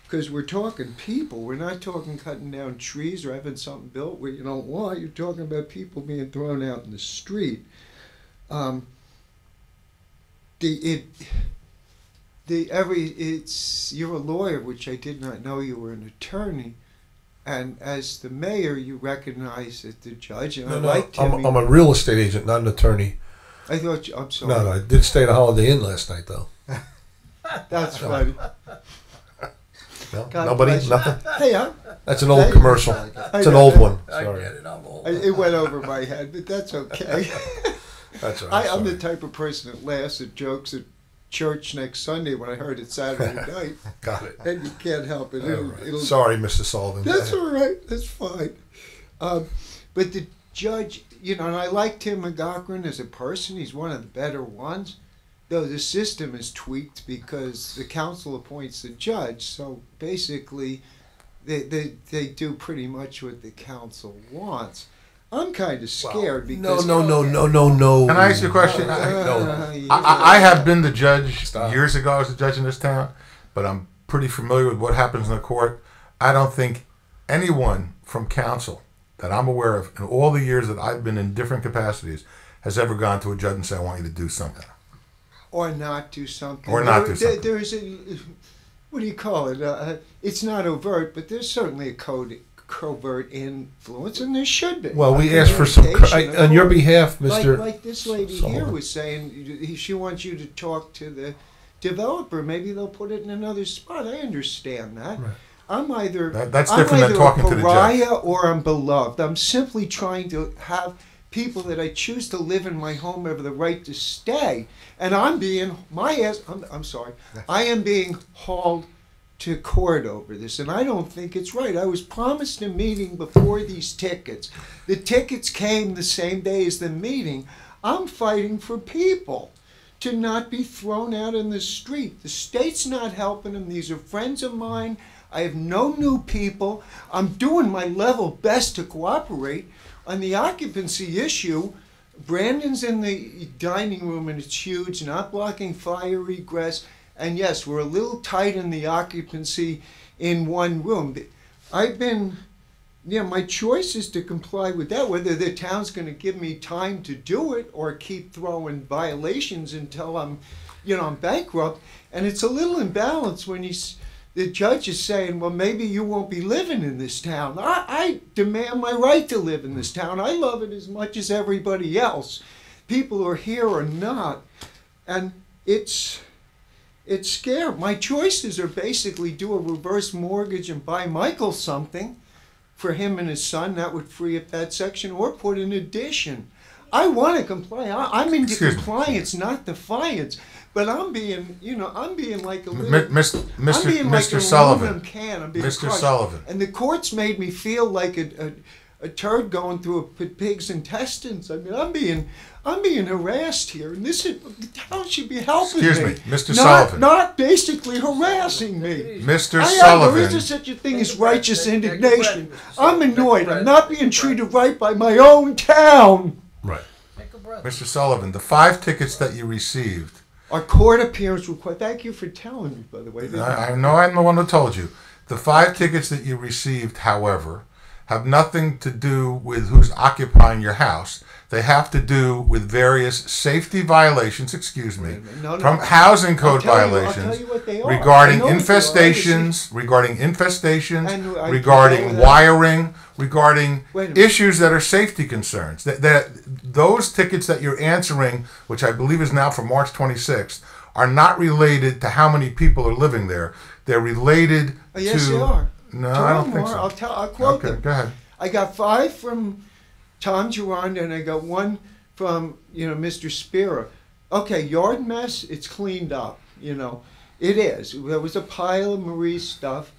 S16: because we're talking people. We're not talking cutting down trees or having something built where you don't want. You're talking about people being thrown out in the street. You're a lawyer, which I did not know you were an attorney. And as the mayor, you recognize that the judge, and I liked him.
S1: I'm a real estate agent, not an attorney.
S16: I thought I'm sorry.
S1: No, I did stay at a Holiday Inn last night, though.
S16: That's funny.
S1: No,
S16: God
S1: nobody,
S16: bless you.
S1: nothing.
S16: Hey,
S1: that's an old commercial. It's an old one. Sorry.
S16: I get it. I'm old. It went over my head, but that's okay.
S1: That's all right.
S16: I'm the type of person that laughs at jokes at church next Sunday when I heard it Saturday night.
S1: Got it.
S16: And you can't help it.
S1: Sorry, Mr. Sullivan.
S16: That's all right. That's fine. But the judge, and I like Tim McGochran as a person. He's one of the better ones. Though the system is tweaked because the council appoints the judge. So basically, they do pretty much what the council wants. I'm kind of scared because...
S1: No.
S12: Can I ask you a question? I have been the judge years ago. I was the judge in this town, but I'm pretty familiar with what happens in the court. I don't think anyone from council that I'm aware of in all the years that I've been in different capacities has ever gone to a judge and said, I want you to do something.
S16: Or not do something.
S12: Or not do something.
S16: There's a... What do you call it? It's not overt, but there's certainly a covert influence, and there should be.
S1: Well, we asked for some on your behalf, Mr.
S16: Like this lady here was saying, she wants you to talk to the developer. Maybe they'll put it in another spot. I understand that. Right. I'm either
S12: that's different than talking to the judge,
S16: or I'm beloved. I'm simply trying to have people that I choose to live in my home have the right to stay, and I'm being I'm sorry. I am being hauled to court over this, and I don't think it's right. I was promised a meeting before these tickets. The tickets came the same day as the meeting. I'm fighting for people to not be thrown out in the street. The state's not helping them. These are friends of mine. I have no new people. I'm doing my level best to cooperate. On the occupancy issue, Brandon's in the dining room, and it's huge, not blocking fire egress. And yes, we're a little tight in the occupancy in one room. My choice is to comply with that, whether the town's going to give me time to do it or keep throwing violations until I'm bankrupt. And it's a little imbalanced when the judge is saying, well, maybe you won't be living in this town. I demand my right to live in this town. I love it as much as everybody else. People who are here or not. And it's scary. My choices are basically do a reverse mortgage and buy Michael something for him and his son. That would free up that section, or put an addition. I want to comply. I'm into compliance, not defiance. But I'm being like a little...
S12: Mr. Sullivan.
S16: Mr. Sullivan. And the court's made me feel like a turd going through a pig's intestines. I mean, I'm being harassed here, and the town should be helping me.
S12: Excuse me, Mr. Sullivan.
S16: Not basically harassing me.
S12: Mr. Sullivan.
S16: There isn't such a thing as righteous indignation. I'm annoyed. I'm not being treated right by my own town.
S12: Right. Mr. Sullivan, the 5 tickets that you received...
S16: Our court appearance request. Thank you for telling me, by the way.
S12: I know I'm the one who told you. The 5 tickets that you received, however, have nothing to do with who's occupying your house. They have to do with various safety violations, from housing code violations regarding infestations, regarding wiring, regarding issues that are safety concerns. Those tickets that you're answering, which I believe is now for March 26th, are not related to how many people are living there. They're related to...
S16: Yes, they are.
S12: No, I don't think so.
S16: I'll quote them.
S12: Go ahead.
S16: I got 5 from Tom Gironda, and I got 1 from, Mr. Spira. Okay, yard mess, it's cleaned up, It is. There was a pile of Marie's stuff.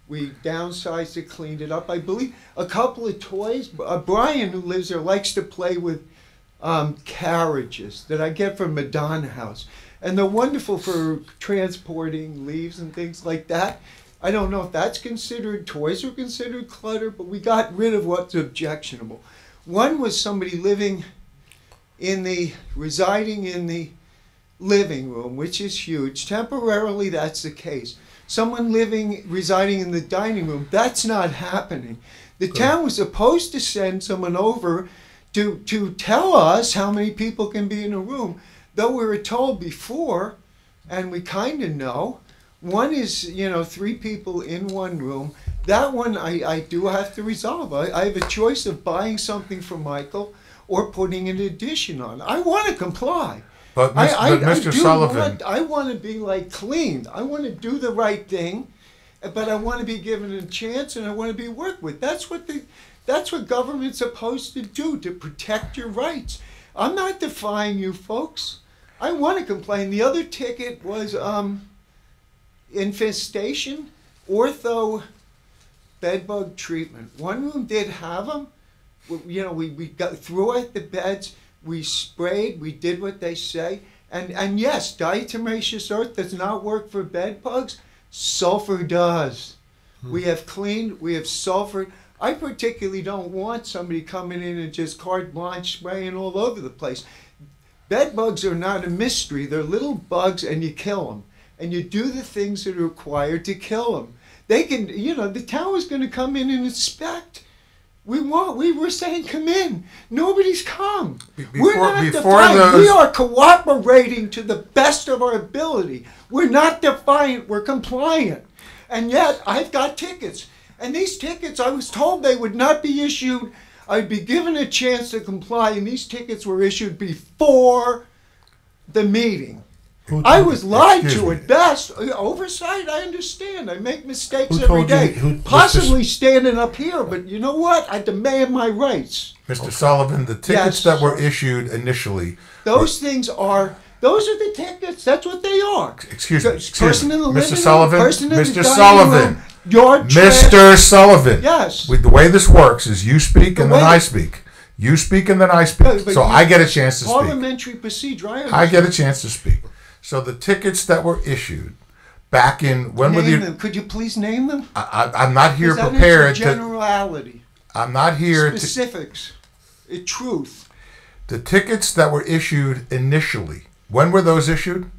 S16: We downsized it, cleaned it up. I believe a couple of toys. Brian, who lives there, likes to play with carriages that I get from Madonna House. and they're wonderful for transporting leaves and things like that. I don't know if that's considered, toys are considered clutter, but we got rid of what's objectionable. One was somebody residing in the living room, which is huge. Temporarily, that's the case. Someone residing in the dining room, that's not happening. The town was supposed to send someone over to tell us how many people can be in a room, though we were told before, and we kind of know. One is, 3 people in one room. That one I do have to resolve. I have a choice of buying something for Michael or putting an addition on. I want to comply.
S12: But Mr. Sullivan,
S16: I want to be clean. I want to do the right thing, but I want to be given a chance and I want to be worked with. That's what government's supposed to do, to protect your rights. I'm not defying you folks. I want to complain. The other ticket was infestation, ortho bedbug treatment. One room did have them. We got through at the beds. We sprayed, we did what they say. And yes, diatomaceous earth does not work for bed bugs. Sulfur does. We have cleaned, we have sulfur. I particularly don't want somebody coming in and just carte blanche spraying all over the place. Bed bugs are not a mystery. They're little bugs and you kill them. And you do the things that are required to kill them. They can, the town is going to come in and inspect. We were saying come in. Nobody's come. We're not defiant. We are cooperating to the best of our ability. We're not defiant. We're compliant. And yet, I've got tickets. And these tickets, I was told they would not be issued. I'd be given a chance to comply, and these tickets were issued before the meeting. I was lied to at best. Oversight, I understand. I make mistakes every day. Possibly standing up here, but you know what? I demand my rights.
S12: Mr. Sullivan, the tickets that were issued initially.
S16: Those are the tickets. That's what they are.
S12: Excuse me.
S16: Person in the living
S12: Mr. Sullivan.
S16: room, person in
S12: Mr.
S16: the
S12: Sullivan. Mr. Sullivan.
S16: Yes.
S12: The way this works is you speak and then I speak. You speak and then I speak. So I get a chance to speak.
S16: Parliamentary procedure.
S12: I get a chance to speak. So the tickets that were issued back in
S16: Could you please name them?
S12: I'm not here prepared
S16: to generality.
S12: I'm not here
S16: specifics. Truth.
S12: The tickets that were issued initially. When were those issued?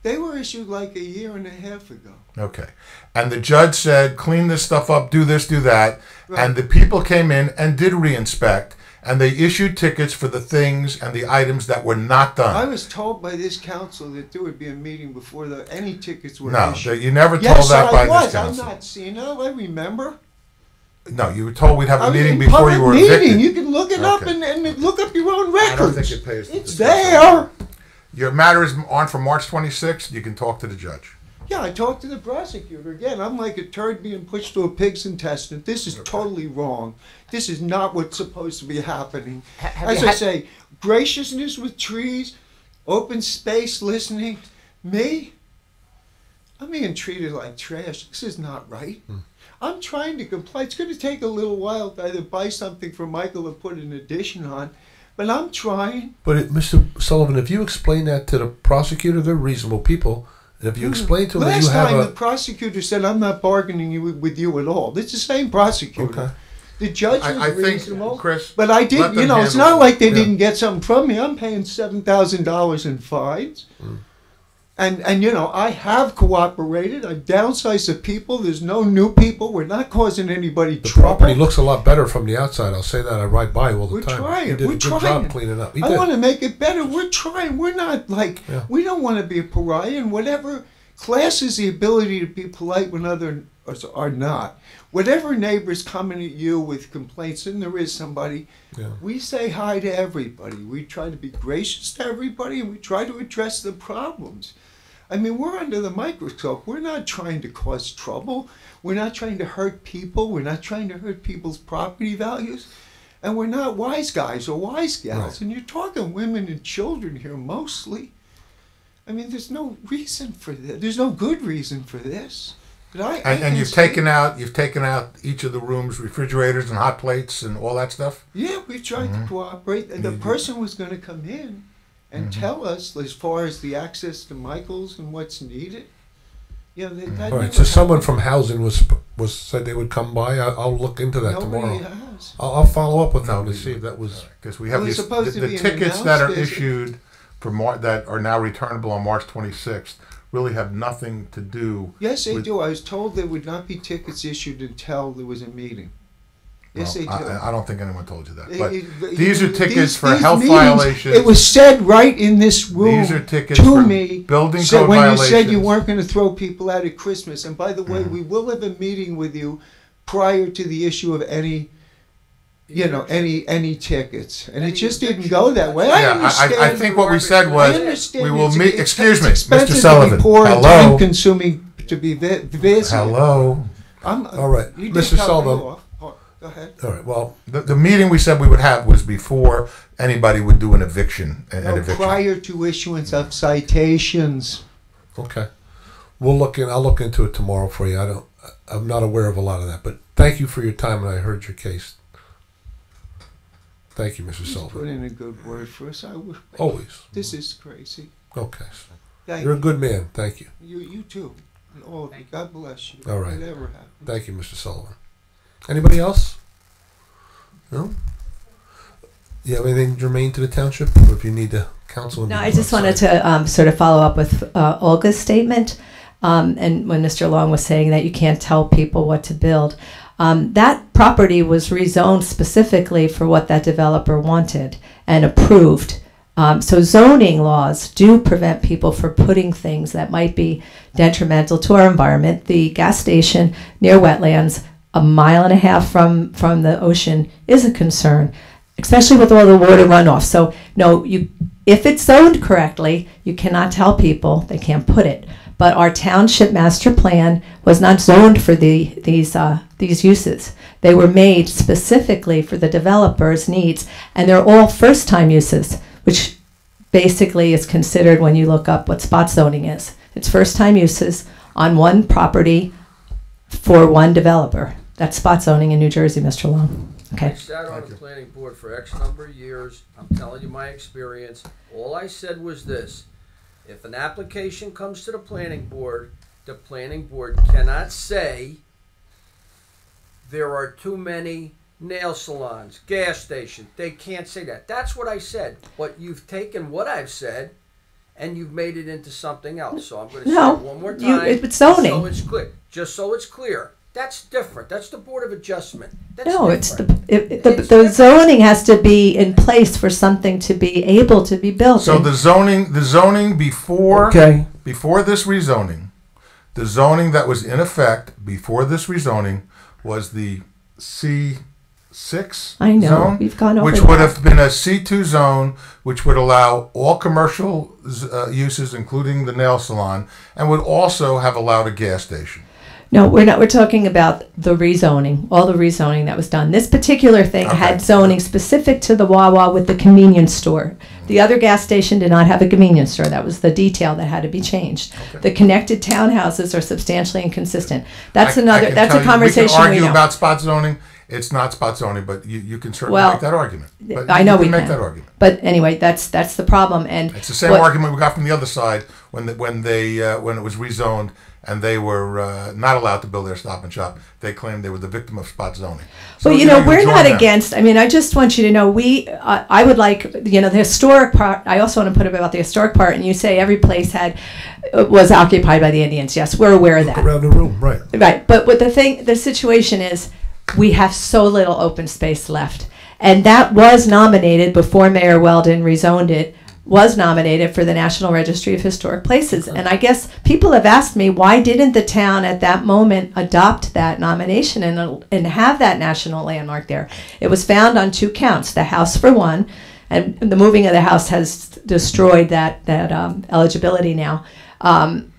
S16: They were issued like a year and a half ago.
S12: Okay. And the judge said, clean this stuff up, do this, do that.
S16: Right.
S12: And the people came in and did reinspect. And they issued tickets for the things and the items that were not done.
S16: I was told by this council that there would be a meeting before any tickets were issued.
S12: No, you never told that by this council.
S16: I'm not seeing it. I remember.
S12: No, you were told we'd have a meeting before you were evicted.
S16: You can look it up and look up your own records.
S12: I don't think it pays.
S16: It's there.
S12: Your matter is on for March 26th. You can talk to the judge.
S16: Yeah, I talked to the prosecutor. Again, I'm like a turd being pushed to a pig's intestine. This is totally wrong. This is not what's supposed to be happening. As I say, graciousness with trees, open space, listening. Me? I'm being treated like trash. This is not right. I'm trying to comply. It's going to take a little while to either buy something for Michael or put an addition on, but I'm trying.
S1: But Mr. Sullivan, if you explain that to the prosecutor, they're reasonable people. If you explain to them that you have
S16: Last time the prosecutor said, I'm not bargaining with you at all. It's the same prosecutor.
S12: Okay.
S16: The judge was
S12: I
S16: reasonable.
S12: think, Chris,
S16: but I did, it's not like they didn't get something from me. I'm paying $7,000 in fines. And I have cooperated. I've downsized the people. There's no new people. We're not causing anybody trouble.
S1: The property looks a lot better from the outside. I'll say that. I ride by all the time.
S16: Trying.
S1: You did
S16: We're
S1: a good
S16: trying.
S1: job cleaning up.
S16: I want to make it better. We're trying. We're not we don't want to be a pariah. And whatever class is the ability to be polite when others are not. Whatever neighbor's coming at you with complaints, and there is somebody, we say hi to everybody. We try to be gracious to everybody, and we try to address the problems. I mean, we're under the microscope. We're not trying to cause trouble. We're not trying to hurt people. We're not trying to hurt people's property values. And we're not wise guys or wise gals.
S1: Right.
S16: And you're talking women and children here mostly. I mean, there's no reason for this. There's no good reason for this. But
S12: and you've taken out each of the rooms, refrigerators and hot plates and all that stuff?
S16: Yeah, we tried to cooperate. And the person was going to come in and tell us as far as the access to Michael's and what's needed. Yeah, that
S1: All right.
S16: never
S1: So someone
S16: happened.
S1: from housing was said they would come by. I'll look into that
S16: Nobody
S1: tomorrow.
S16: has.
S1: I'll follow up with them to see if that was
S12: Because we have
S16: Well,
S12: these,
S16: it's supposed to
S12: the
S16: be an
S12: tickets that are
S16: announced
S12: issued for that are now returnable on March 26th really have nothing to do.
S16: Yes, they
S12: with-
S16: do. I was told there would not be tickets issued until there was a meeting. Yes,
S12: Well,
S16: they do.
S12: I don't think anyone told you that.
S16: It-
S12: But
S16: it-
S12: these are tickets for
S16: these
S12: health
S16: meetings,
S12: violations.
S16: It was said right in this room
S12: These are tickets
S16: to
S12: for
S16: me
S12: building
S16: said
S12: code
S16: when
S12: violations.
S16: you said you weren't going to throw people out at Christmas. And by the way, we will have a meeting with you prior to the issue of any, any tickets. And it just didn't go that way. I
S12: Yeah,
S16: understand.
S12: I think what we said was,
S16: I understand
S12: we will
S16: it's-
S12: meet,
S16: it's
S12: excuse me,
S16: expensive
S12: Mr.
S16: to
S12: Sullivan.
S16: be poor and
S12: Hello?
S16: time-consuming to be busy.
S12: Hello?
S1: All right,
S16: You did
S1: Mr.
S16: cut me
S1: Sullivan.
S16: off. Oh, go ahead.
S1: All right. Well,
S12: The meeting we said we would have was before anybody would do an eviction.
S16: No, prior to issuance of citations.
S1: okay. I'll look into it tomorrow for you. I'm not aware of a lot of that, but thank you for your time, and I heard your case. Thank you, Mr.
S16: Just
S1: Sullivan.
S16: put in a good word for us.
S1: Always.
S16: This is crazy.
S1: Okay.
S16: Thank
S1: You're a
S16: you.
S1: good man. Thank you.
S16: You too. And all of you. God bless you.
S1: All right.
S16: Whatever happens.
S1: Thank you, Mr. Sullivan. Anybody else? No? You have anything germane to the township? Or if you need the council?
S13: No, I just wanted to sort of follow up with Olga's statement. And when Mr. Long was saying that you can't tell people what to build, that property was rezoned specifically for what that developer wanted and approved. So zoning laws do prevent people from putting things that might be detrimental to our environment. The gas station near wetlands, a mile and a half from the ocean, is a concern, especially with all the water runoff. So no, if it's zoned correctly, you cannot tell people they can't put it. But our township master plan was not zoned for these uses. They were made specifically for the developer's needs, and they're all first-time uses, which basically is considered when you look up what spot zoning is. It's first-time uses on one property for one developer. That's spot zoning in New Jersey, Mr. Long. Okay.
S10: I sat on the planning board for X number of years. I'm telling you my experience. All I said was this. If an application comes to the planning board cannot say there are too many nail salons, gas stations. They can't say that. That's what I said. But you've taken what I've said and you've made it into something else. So I'm going to say it one more time.
S13: It's zoning.
S10: So it's clear. Just so it's clear. That's different. That's the Board of Adjustment. That's
S13: No,
S10: different.
S13: it's the zoning has to be in place for something to be able to be built.
S12: So the zoning before this rezoning, the zoning that was in effect before this rezoning was the C6
S13: I know,
S12: zone,
S13: we've gone over
S12: which
S13: that.
S12: would have been a C2 zone, which would allow all commercial uses, including the nail salon, and would also have allowed a gas station.
S13: No, we're not. We're talking about the rezoning, all the rezoning that was done. This particular thing had zoning specific to the Wawa with the convenience store. The other gas station did not have a convenience store. That was the detail that had to be changed. The connected townhouses are substantially inconsistent. That's another. That's a conversation
S12: we can argue
S13: we know.
S12: about spot zoning. It's not spot zoning, but you can certainly make that argument. But
S13: I know
S12: you
S13: we
S12: can make
S13: can.
S12: that argument.
S13: But anyway, that's the problem. And
S12: It's the same argument we got from the other side when it was rezoned and they were not allowed to build their Stop and Shop. They claimed they were the victim of spot zoning.
S13: Well, we're not against. I mean, I just want you to know I would like the historic part. I also want to put up about the historic part. And you say every place was occupied by the Indians. Yes, we're aware of that.
S1: Around the room, right?
S13: Right, but what the situation is, we have so little open space left, and that was nominated before Mayor Weldon rezoned it. Was nominated for the National Registry of Historic Places. And I guess people have asked me, why didn't the town at that moment adopt that nomination and have that national landmark there? It was found on 2 counts, the house for one, and the moving of the house has destroyed that eligibility now,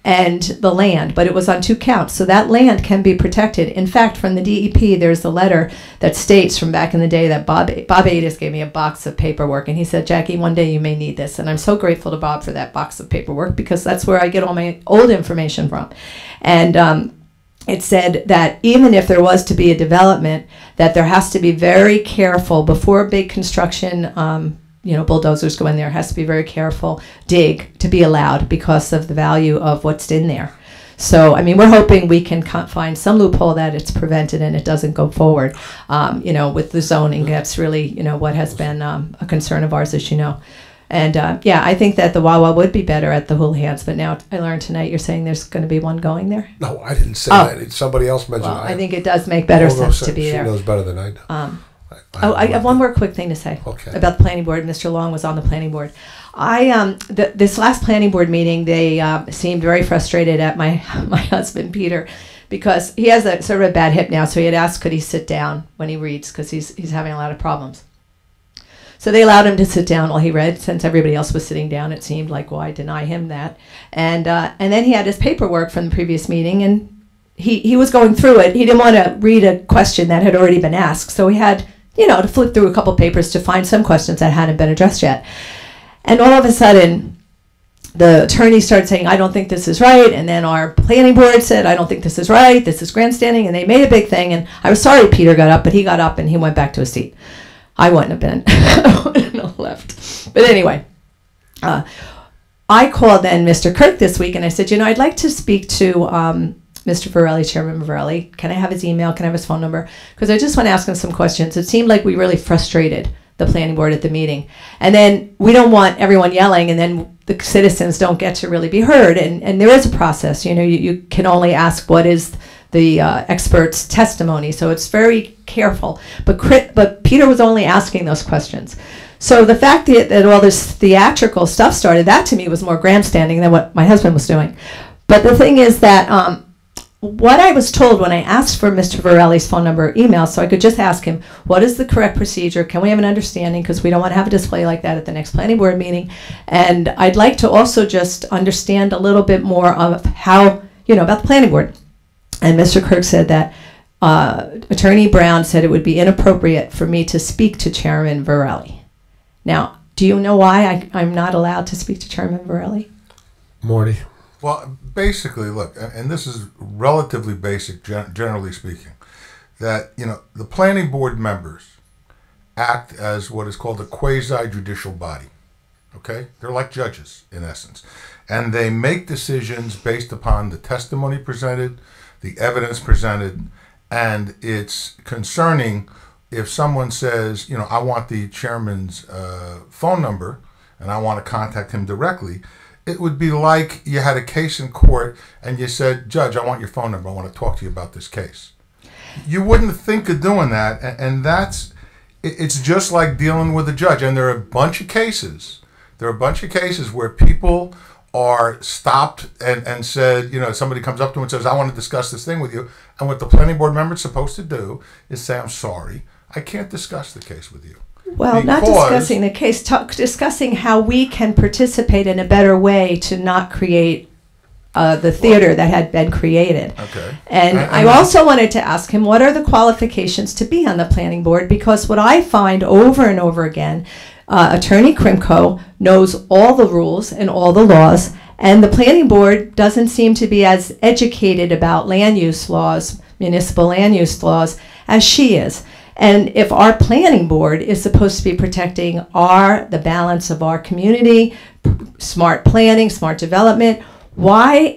S13: and the land, but it was on 2 counts. So that land can be protected. In fact, from the DEP, there's a letter that states from back in the day that Bob Adis gave me a box of paperwork, and he said, Jackie, one day you may need this. And I'm so grateful to Bob for that box of paperwork, because that's where I get all my old information from. And it said that even if there was to be a development, that there has to be very careful before big construction bulldozers go in there. It has to be very careful, dig to be allowed because of the value of what's in there. So, I mean, we're hoping we can find some loophole that it's prevented and it doesn't go forward. With the zoning, that's really, what has been a concern of ours, as you know. And I think that the Wawa would be better at the Houlihan's, but now I learned tonight you're saying there's going to be one going there?
S1: No, I didn't say that. It's somebody else mentioned
S13: I think it does make better sense to be there.
S1: She knows better than I do.
S13: I have one more quick thing to say about the planning board. Mr. Long was on the planning board. This last planning board meeting, they seemed very frustrated at my husband, Peter, because he has a sort of a bad hip now, so he had asked could he sit down when he reads because he's having a lot of problems. So they allowed him to sit down while he read, since everybody else was sitting down. It seemed like, why deny him that? And then he had his paperwork from the previous meeting, and he was going through it. He didn't want to read a question that had already been asked, so he had, to flip through a couple papers to find some questions that hadn't been addressed yet. And all of a sudden, the attorney started saying, I don't think this is right. And then our planning board said, I don't think this is right. This is grandstanding. And they made a big thing. And I was sorry Peter got up, but he got up and he went back to his seat. I wouldn't have been. I wouldn't have left. But anyway, I called then Mr. Kirk this week and I said, I'd like to speak to Mr. Varelli, Chairman Varelli. Can I have his email? Can I have his phone number? Because I just want to ask him some questions. It seemed like we really frustrated the planning board at the meeting. And then we don't want everyone yelling and then the citizens don't get to really be heard. And there is a process. You can only ask what is the expert's testimony. So it's very careful. But Peter was only asking those questions. So the fact that all this theatrical stuff started, that to me was more grandstanding than what my husband was doing. But the thing is that what I was told when I asked for Mr. Varelli's phone number or email, so I could just ask him, what is the correct procedure? Can we have an understanding? Because we don't want to have a display like that at the next planning board meeting. And I'd like to also just understand a little bit more of how, about the planning board. And Mr. Kirk said that Attorney Brown said it would be inappropriate for me to speak to Chairman Varelli. Now, do you know why I'm not allowed to speak to Chairman Varelli?
S1: Morty.
S12: Well, basically, look, and this is relatively basic, generally speaking, that, the planning board members act as what is called a quasi-judicial body, okay? They're like judges, in essence. And they make decisions based upon the testimony presented, the evidence presented, and it's concerning if someone says, I want the chairman's phone number and I want to contact him directly. It would be like you had a case in court and you said, Judge, I want your phone number. I want to talk to you about this case. You wouldn't think of doing that, and it's just like dealing with a judge. And there are a bunch of cases. Where people are stopped and said, somebody comes up to them and says, I want to discuss this thing with you. And what the planning board member is supposed to do is say, I'm sorry, I can't discuss the case with you.
S13: Well, not discussing the case, discussing how we can participate in a better way to not create the theater that had been created.
S12: Okay.
S13: And I also wanted to ask him, what are the qualifications to be on the planning board? Because what I find over and over again, Attorney Krimko knows all the rules and all the laws, and the planning board doesn't seem to be as educated about land use laws, municipal land use laws, as she is. And if our planning board is supposed to be protecting the balance of our community, smart planning, smart development, why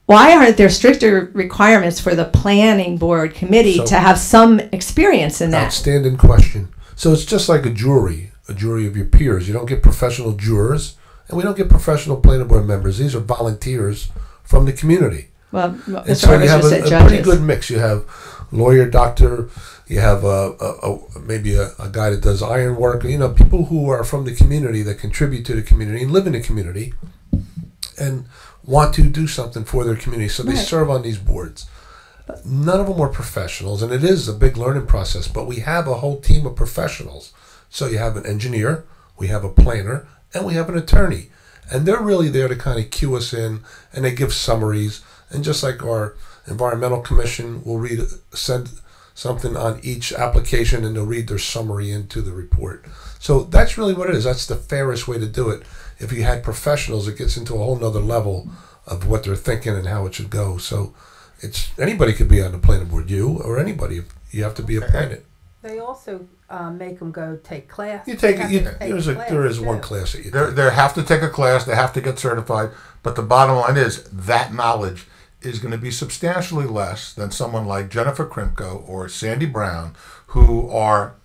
S13: aren't there stricter requirements for the planning board committee to have some experience in that?
S1: Outstanding question. So it's just like a jury of your peers. You don't get professional jurors, and we don't get professional planning board members. These are volunteers from the community.
S13: Well,
S1: and so you have a pretty good mix. You have lawyer, doctor, you have maybe a guy that does iron work, people who are from the community that contribute to the community and live in the community and want to do something for their community. So they serve on these boards. None of them are professionals, and it is a big learning process, but we have a whole team of professionals. So you have an engineer, we have a planner, and we have an attorney. And they're really there to kind of cue us in, and they give summaries. And just like our environmental commission will send something on each application, and they'll read their summary into the report. So that's really what it is. That's the fairest way to do it. If you had professionals, it gets into a whole nother level of what they're thinking and how it should go. So anybody could be on the planning board, you or anybody. You have to be appointed.
S17: They also make them go take class.
S1: You take
S17: They have
S1: you,
S17: to take
S1: there is
S17: class,
S1: one
S17: too.
S1: class that you
S12: They have to take a class. They have to get certified. But the bottom line is that knowledge is going to be substantially less than someone like Jennifer Krimko or Sandy Brown, who are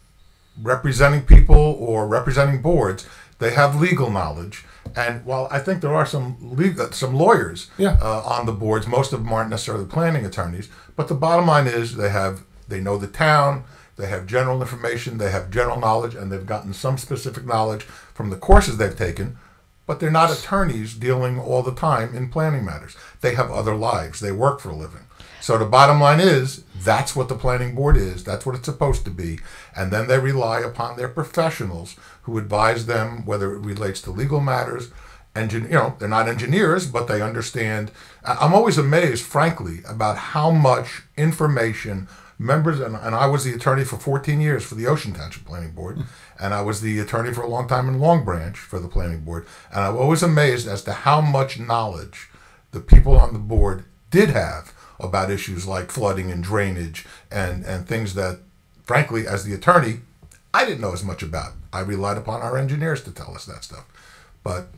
S12: representing people or representing boards. They have legal knowledge. And while I think there are some lawyers on the boards, most of them aren't necessarily planning attorneys. But the bottom line is they know the town, they have general information, they have general knowledge, and they've gotten some specific knowledge from the courses they've taken. But they're not attorneys dealing all the time in planning matters. They have other lives. They work for a living. So the bottom line is that's what the planning board is. That's what it's supposed to be. And then they rely upon their professionals who advise them whether it relates to legal matters. They're not engineers, but they understand. I'm always amazed, frankly, about how much information members, and I was the attorney for 14 years for the Ocean Township Planning Board, and I was the attorney for a long time in Long Branch for the Planning Board, and I'm always amazed as to how much knowledge the people on the board did have about issues like flooding and drainage and things that, frankly, as the attorney, I didn't know as much about. I relied upon our engineers to tell us that stuff. But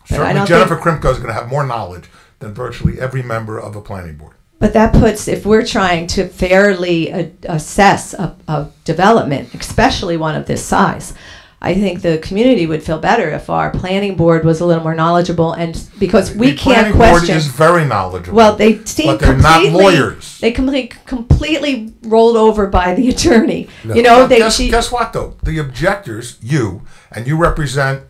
S12: certainly Jennifer Krimko is going to have more knowledge than virtually every member of a planning board.
S13: But that puts, if we're trying to fairly assess a development, especially one of this size, I think the community would feel better if our planning board was a little more knowledgeable, and because we can't question. The planning board is
S12: very knowledgeable.
S13: Well, they seem
S12: but they're not lawyers.
S13: They completely rolled over by the attorney.
S12: No.
S13: You know,
S12: guess what though? The objectors, you represent.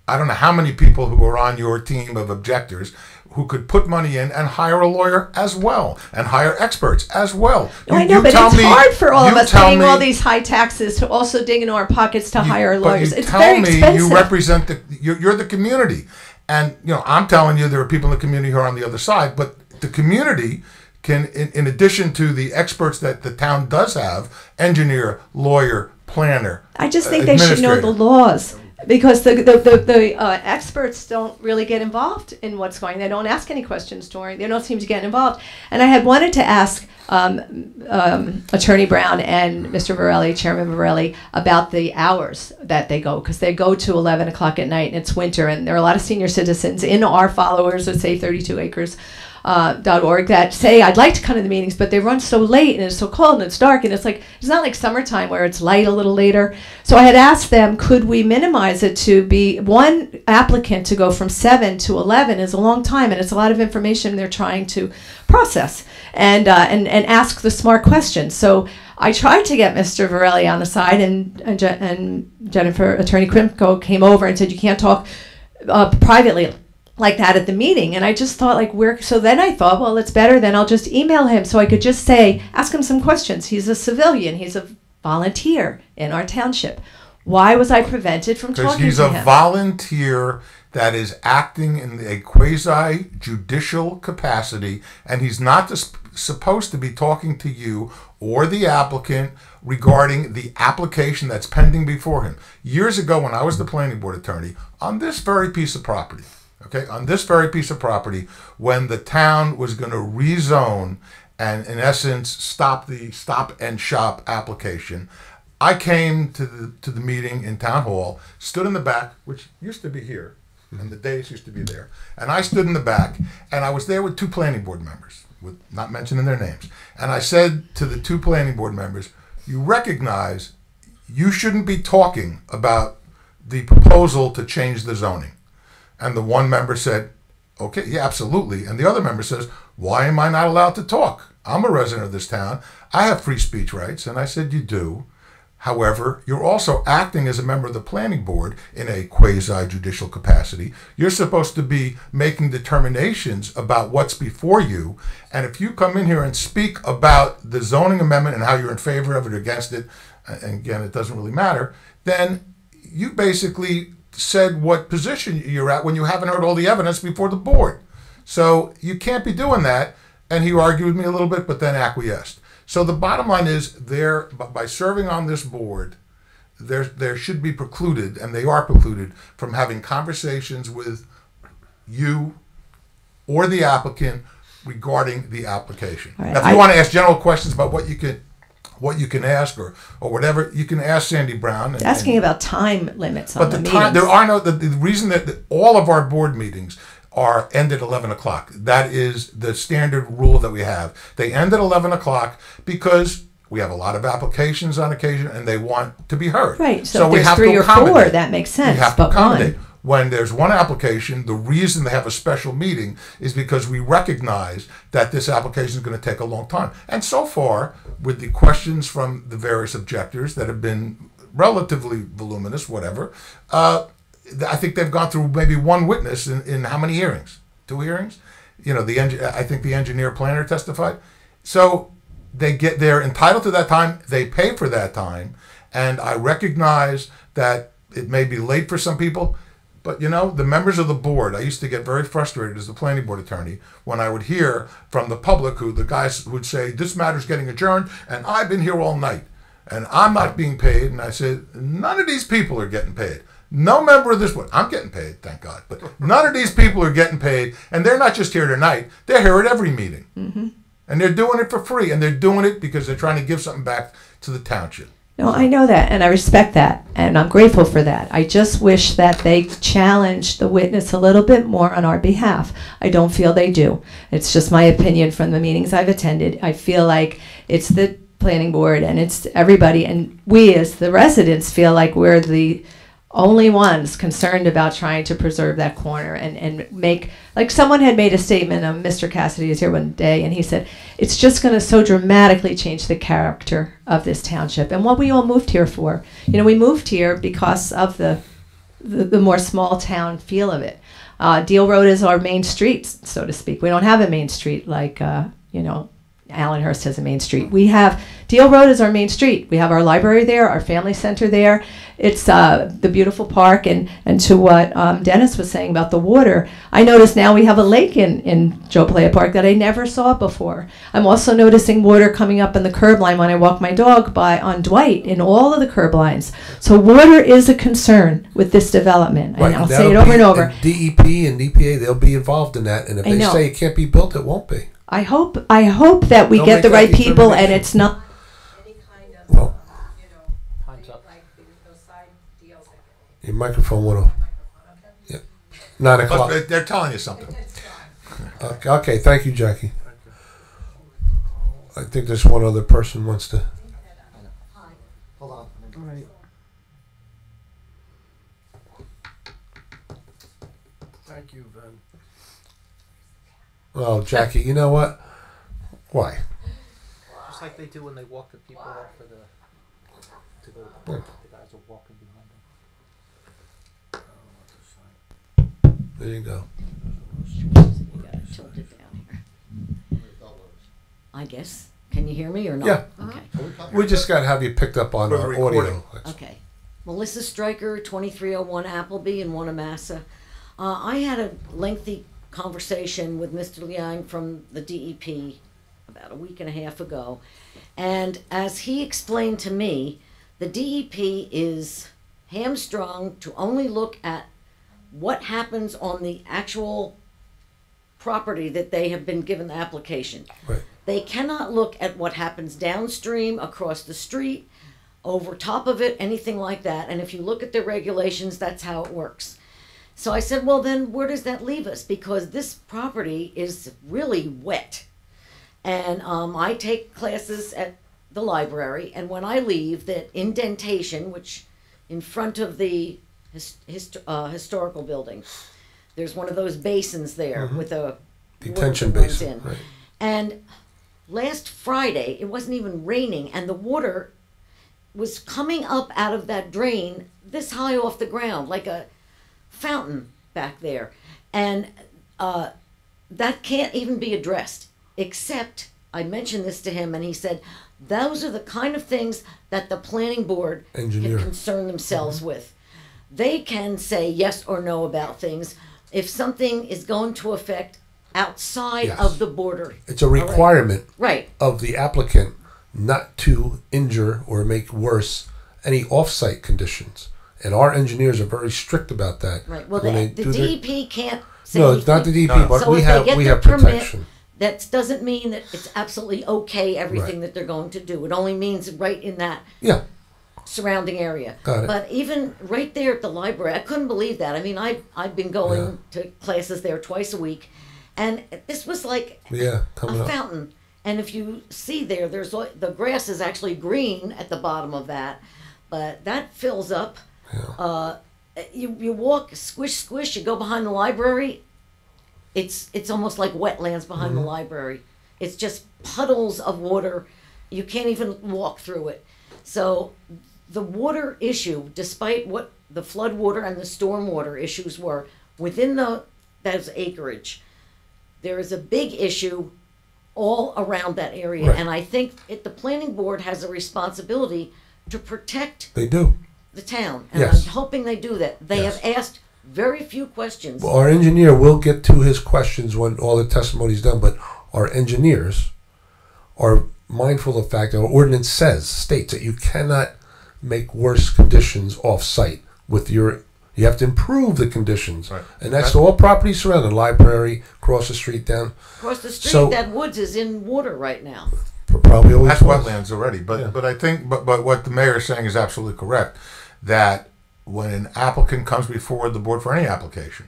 S12: I don't know how many people who are on your team of objectors who could put money in and hire a lawyer as well and hire experts as well.
S13: I know, but it's hard for all of us paying all these high taxes to also dig into our pockets to hire lawyers. It's very expensive.
S12: You represent you're the community, and I'm telling you there are people in the community who are on the other side, but the community can, in addition to the experts that the town does have, engineer, lawyer, planner.
S13: I just think they should know the laws. Because the experts don't really get involved in what's going on. They don't ask any questions during. They don't seem to get involved. And I had wanted to ask Attorney Brown and Mr. Varelli, Chairman Varelli, about the hours that they go. Because they go to 11 o'clock at night and it's winter. And there are a lot of senior citizens in our followers of Save 32 Acres. .org that say I'd like to come to the meetings, but they run so late and it's so cold and it's dark and it's not like summertime where it's light a little later. So I had asked them, could we minimize it to be one applicant to go from 7 to 11 is a long time, and it's a lot of information they're trying to process and ask the smart questions. So I tried to get Mr. Varelli on the side, and Jennifer, Attorney Krimko, came over and said you can't talk privately like that at the meeting. And I just thought so then I thought, well, it's better, then I'll just email him so I could just ask him some questions. He's a civilian, he's a volunteer in our township. Why was I prevented from talking to him?
S12: Because he's a volunteer that is acting in a quasi-judicial capacity, and he's not supposed to be talking to you or the applicant regarding the application that's pending before him. Years ago, when I was the planning board attorney, on this very piece of property, when the town was going to rezone and, in essence, stop the Stop and Shop application, I came to the meeting in Town Hall, stood in the back, which used to be here, and the days used to be there, and I stood in the back, and I was there with two planning board members, with not mentioning their names, and I said to the two planning board members, you recognize you shouldn't be talking about the proposal to change the zoning. And the one member said, okay, yeah, absolutely. And the other member says, why am I not allowed to talk? I'm a resident of this town. I have free speech rights. And I said, you do. However, you're also acting as a member of the planning board in a quasi-judicial capacity. You're supposed to be making determinations about what's before you. And if you come in here and speak about the zoning amendment and how you're in favor of it or against it, and again, it doesn't really matter, then you basically said what position you're at when you haven't heard all the evidence before the board. So you can't be doing that. And he argued with me a little bit, but then acquiesced. So the bottom line is, by serving on this board, there should be precluded, and they are precluded, from having conversations with you or the applicant regarding the application. Right. Now, if you want to ask general questions about what you could what you can ask or whatever, you can ask Sandy Brown.
S13: It's asking about time limits on the meetings.
S12: But there are no, the reason that all of our board meetings end at 11 o'clock. That is the standard rule that we have. They end at 11 o'clock because we have a lot of applications on occasion and they want to be heard.
S13: Right, so if
S12: we
S13: there's
S12: have
S13: 3
S12: to
S13: or 4,
S12: accommodate.
S13: that makes sense,
S12: We have
S13: but
S12: to accommodate.
S13: one.
S12: When there's one application, the reason they have a special meeting is because we recognize that this application is going to take a long time. And so far, with the questions from the various objectors that have been relatively voluminous, whatever, I think they've gone through maybe one witness in how many hearings? 2 hearings? You know, I think the engineer planner testified. So they're entitled to that time. They pay for that time. And I recognize that it may be late for some people. But, you know, the members of the board, I used to get very frustrated as the planning board attorney when I would hear from the public the guys would say, this matter's getting adjourned, and I've been here all night, and I'm not being paid. And I said, none of these people are getting paid. No member of this board, I'm getting paid, thank God, but none of these people are getting paid, and they're not just here tonight, they're here at every meeting.
S13: Mm-hmm.
S12: And they're doing it for free, and they're doing it because they're trying to give something back to the township.
S13: No, I know that, and I respect that, and I'm grateful for that. I just wish that they challenged the witness a little bit more on our behalf. I don't feel they do. It's just my opinion from the meetings I've attended. I feel like it's the planning board and it's everybody, and we as the residents feel like we're the only ones concerned about trying to preserve that corner and make, like someone had made a statement, Mr. Cassidy was here one day, and he said, it's just going to so dramatically change the character of this township and what we all moved here for. You know, we moved here because of the more small town feel of it. Deal Road is our main street, so to speak. We don't have a main street like, you know, Allenhurst has a main street. We have, Deal Road is our main street. We have our library there, our family center there. It's the beautiful park, and to what Dennis was saying about the water, I notice now we have a lake in Joe Playa Park that I never saw before. I'm also noticing water coming up in the curb line when I walk my dog by on Dwight in all of the curb lines. So water is a concern with this development, and I'll say it over and over.
S1: DEP and EPA, they'll be involved in that, and if they say it can't be built, it won't be.
S13: I hope that we get the right people, and it's not any kind of,
S1: well,
S13: you know,
S11: time's up.
S13: Like those side deals.
S1: Your microphone went off. Yeah. 9 o'clock.
S12: But they're telling you something.
S1: Okay, thank you, Jackie. I think there's one other person wants to.
S2: Hold on.
S10: All right. Thank you, Ben.
S1: Well, Jackie, you know what? Why?
S11: Just like they do when they walk the people up for the
S1: Yeah.
S11: the guys are walking behind them.
S1: There you go.
S3: I guess. Can you hear me or not?
S1: Yeah.
S3: Okay.
S1: We just got to have you picked up on
S12: For the
S1: our
S12: recording.
S1: audio.
S3: Okay. Melissa Stryker, 2301 Appleby in Wanamassa. I had a lengthy conversation with Mr. Liang from the DEP about a week and a half ago. And as he explained to me, the DEP is hamstrung to only look at what happens on the actual property that they have been given the application.
S1: Right.
S3: They cannot look at what happens downstream, across the street, over top of it, anything like that. And if you look at the regulations, that's how it works. So I said, well, then where does that leave us? Because this property is really wet. And I take classes at the library, and when I leave, that indentation, which in front of the historical building, there's one of those basins there with a
S1: detention
S3: water that runs
S1: basin.
S3: in.
S1: Right.
S3: And last Friday, it wasn't even raining, and the water was coming up out of that drain this high off the ground, like a fountain back there. And that can't even be addressed, except I mentioned this to him, and he said, those are the kind of things that the planning board
S1: Engineer.
S3: can concern themselves with. They can say yes or no about things if something is going to affect outside
S1: Yes.
S3: of the border.
S1: It's a requirement
S3: Right.
S1: of the applicant not to injure or make worse any off-site conditions. And our engineers are very strict about that.
S3: Right. Well,
S1: when
S3: the
S1: they do their-
S3: DEP can't say
S1: No, it's not the
S3: anything.
S1: DEP, but
S3: So
S1: we
S3: if they
S1: have
S3: get
S1: we
S3: their
S1: have
S3: permit,
S1: protection.
S3: That doesn't mean that it's absolutely okay, everything that they're going to do. It only means right in that surrounding area.
S1: Got it.
S3: But even right there at the library, I couldn't believe that. I mean, I've been going to classes there twice a week, and this was like a fountain. And if you see there, there's the grass is actually green at the bottom of that, but that fills up. You walk, squish, squish. You go behind the library. It's almost like wetlands behind the library. It's just puddles of water. You can't even walk through it. So the water issue, despite what the flood water and the storm water issues were within those acreage, there is a big issue all around that area.
S1: Right.
S3: And I think the planning board has a responsibility to protect
S1: They do.
S3: the town. And
S1: Yes.
S3: I'm hoping they do that. They have asked very few questions.
S1: Well, our engineer will get to his questions when all the testimony is done, but our engineers are mindful of the fact that our ordinance states that you cannot make worse conditions off-site with you have to improve the conditions.
S12: Right.
S1: And that's all properties surrounding the library, across the street down.
S3: Across the street,
S1: So-
S3: that woods is in water right now.
S1: Probably always
S12: That's
S1: was.
S12: wetlands already, but I think but what the mayor is saying is absolutely correct. That when an applicant comes before the board for any application,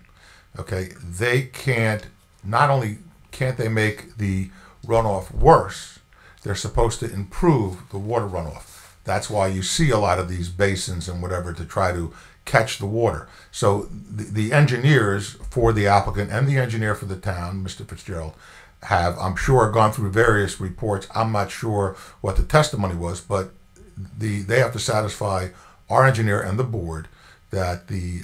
S12: okay, they can't. Not only can't they make the runoff worse, they're supposed to improve the water runoff. That's why you see a lot of these basins and whatever to try to catch the water. So the engineers for the applicant and the engineer for the town, Mr. Fitzgerald, have, I'm sure, gone through various reports. I'm not sure what the testimony was, but they have to satisfy our engineer and the board that the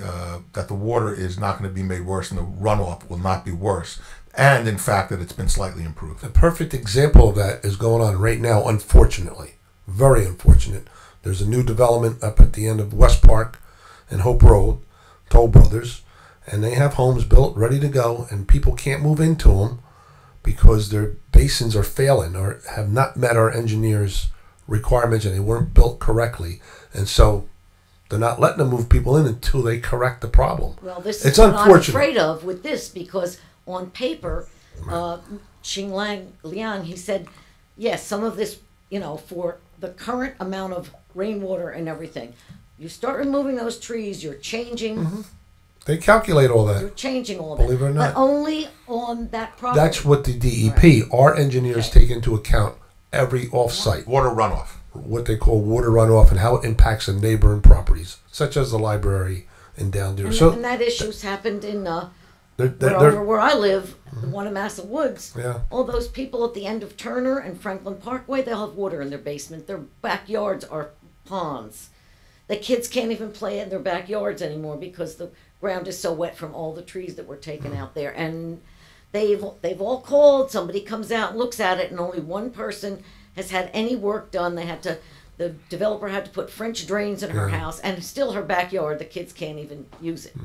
S12: water is not going to be made worse and the runoff will not be worse, and in fact that it's been slightly improved.
S1: A perfect example of that is going on right now, unfortunately. Very unfortunate. There's a new development up at the end of West Park and Hope Road, Toll Brothers, and they have homes built ready to go, and people can't move into them because their basins are failing or have not met our engineers' requirements and they weren't built correctly. And so they're not letting them move people in until they correct the problem.
S3: Well, this
S1: it's
S3: is what I'm
S1: unfortunate.
S3: afraid of with this, because on paper, Xing Liang, he said, yes, some of this, for the current amount of rainwater and everything, you start removing those trees, you're changing.
S1: They calculate all that.
S3: You're changing all that.
S1: Believe it or not.
S3: But only on that property.
S1: That's what the DEP, our engineers take into account every off-site.
S12: Water runoff.
S1: What they call water runoff and how it impacts the neighboring properties, such as the library and down there.
S3: And that issue's happened in where I live, the Wanamassa Woods.
S1: Yeah.
S3: All those people at the end of Turner and Franklin Parkway, they'll have water in their basement. Their backyards are ponds. The kids can't even play in their backyards anymore because the ground is so wet from all the trees that were taken out there. And they've all called. Somebody comes out and looks at it, and only one person has had any work done. The developer had to put French drains in her house, and still her backyard, the kids can't even use it.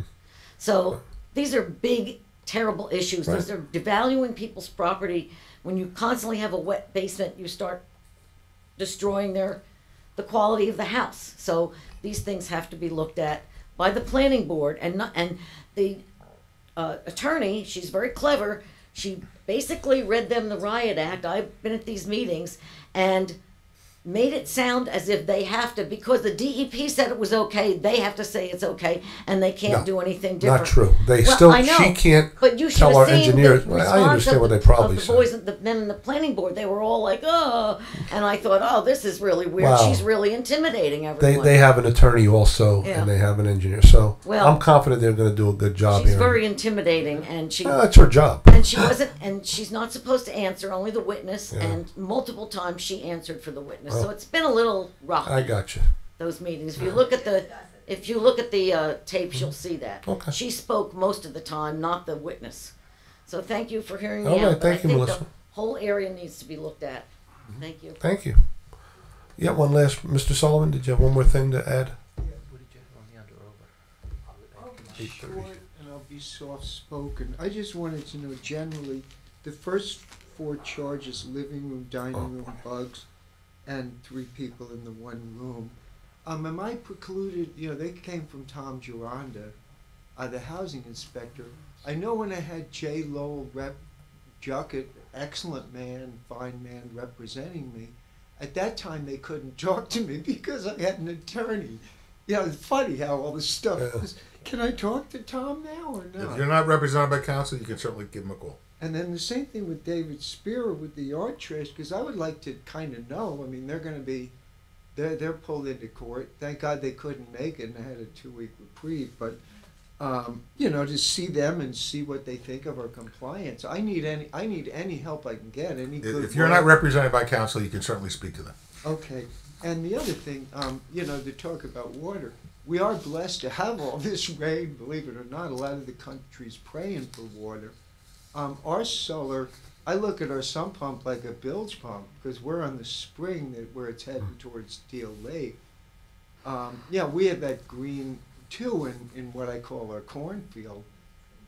S3: So these are big, terrible issues.
S1: Right.
S3: These are devaluing people's property. When you constantly have a wet basement, you start destroying the quality of the house. So these things have to be looked at by the planning board, and the attorney. She's very clever. She basically read them the Riot Act. I've been at these meetings and made it sound as if they have to, because the DEP said it was okay, they have to say it's okay, and they can't do anything different.
S1: Not true. They
S3: I know,
S1: she can't
S3: but you should
S1: tell
S3: have
S1: our
S3: seen
S1: engineers.
S3: the
S1: Well, I
S3: response
S1: understand
S3: of
S1: what
S3: the,
S1: they probably
S3: of the
S1: said.
S3: boys and the men in the planning board. They were all like, oh, and I thought, oh, this is really weird.
S1: Wow.
S3: She's really intimidating everyone.
S1: They have an attorney also,
S3: Yeah.
S1: and they have an engineer. So
S3: Well,
S1: I'm confident they're going to do a good job
S3: She's
S1: here.
S3: very intimidating, and
S1: That's her job.
S3: And she wasn't, and she's not supposed to answer, only the witness.
S1: Yeah.
S3: And multiple times she answered for the witness, so
S1: Well,
S3: it's been a little rough.
S1: I got you.
S3: Those meetings. If you look at the tapes, you'll see that.
S1: Okay.
S3: She spoke most of the time, not the witness. So thank you for hearing me
S1: All right,
S3: out. But
S1: thank
S3: I
S1: you,
S3: think
S1: Melissa.
S3: the whole area needs to be looked at. Thank you.
S1: Thank you. Yeah, one last, Mr. Sullivan. Did you have one more thing to add?
S16: I'll be short and I'll be soft-spoken. I just wanted to know generally, the first 4 charges, living room, dining room, bugs, and 3 people in the one room. Am I precluded, they came from Tom Gironda, the housing inspector. I know when I had J. Lowell Rep Juckett excellent man, fine man representing me. At that time, they couldn't talk to me because I had an attorney. Yeah, it's funny how all this stuff is. Can I talk to Tom now or not?
S12: If you're not represented by counsel, you can certainly give him a call.
S16: And then the same thing with David Spear with the yard trash, because I would like to kind of know. I mean, they're going to be, they're pulled into court. Thank God they couldn't make it and I had a 2-week reprieve. But, you know, to see them and see what they think of our compliance. I need any help I can get. Any good
S12: If you're not represented by counsel, you can certainly speak to them.
S16: Okay. And the other thing, you know, to talk about water, we are blessed to have all this rain, believe it or not. A lot of the country's praying for water. Our solar, I look at our sump pump like a bilge pump because we're on the spring where it's heading towards Deal Lake. Yeah, we have that green too in what I call our cornfield.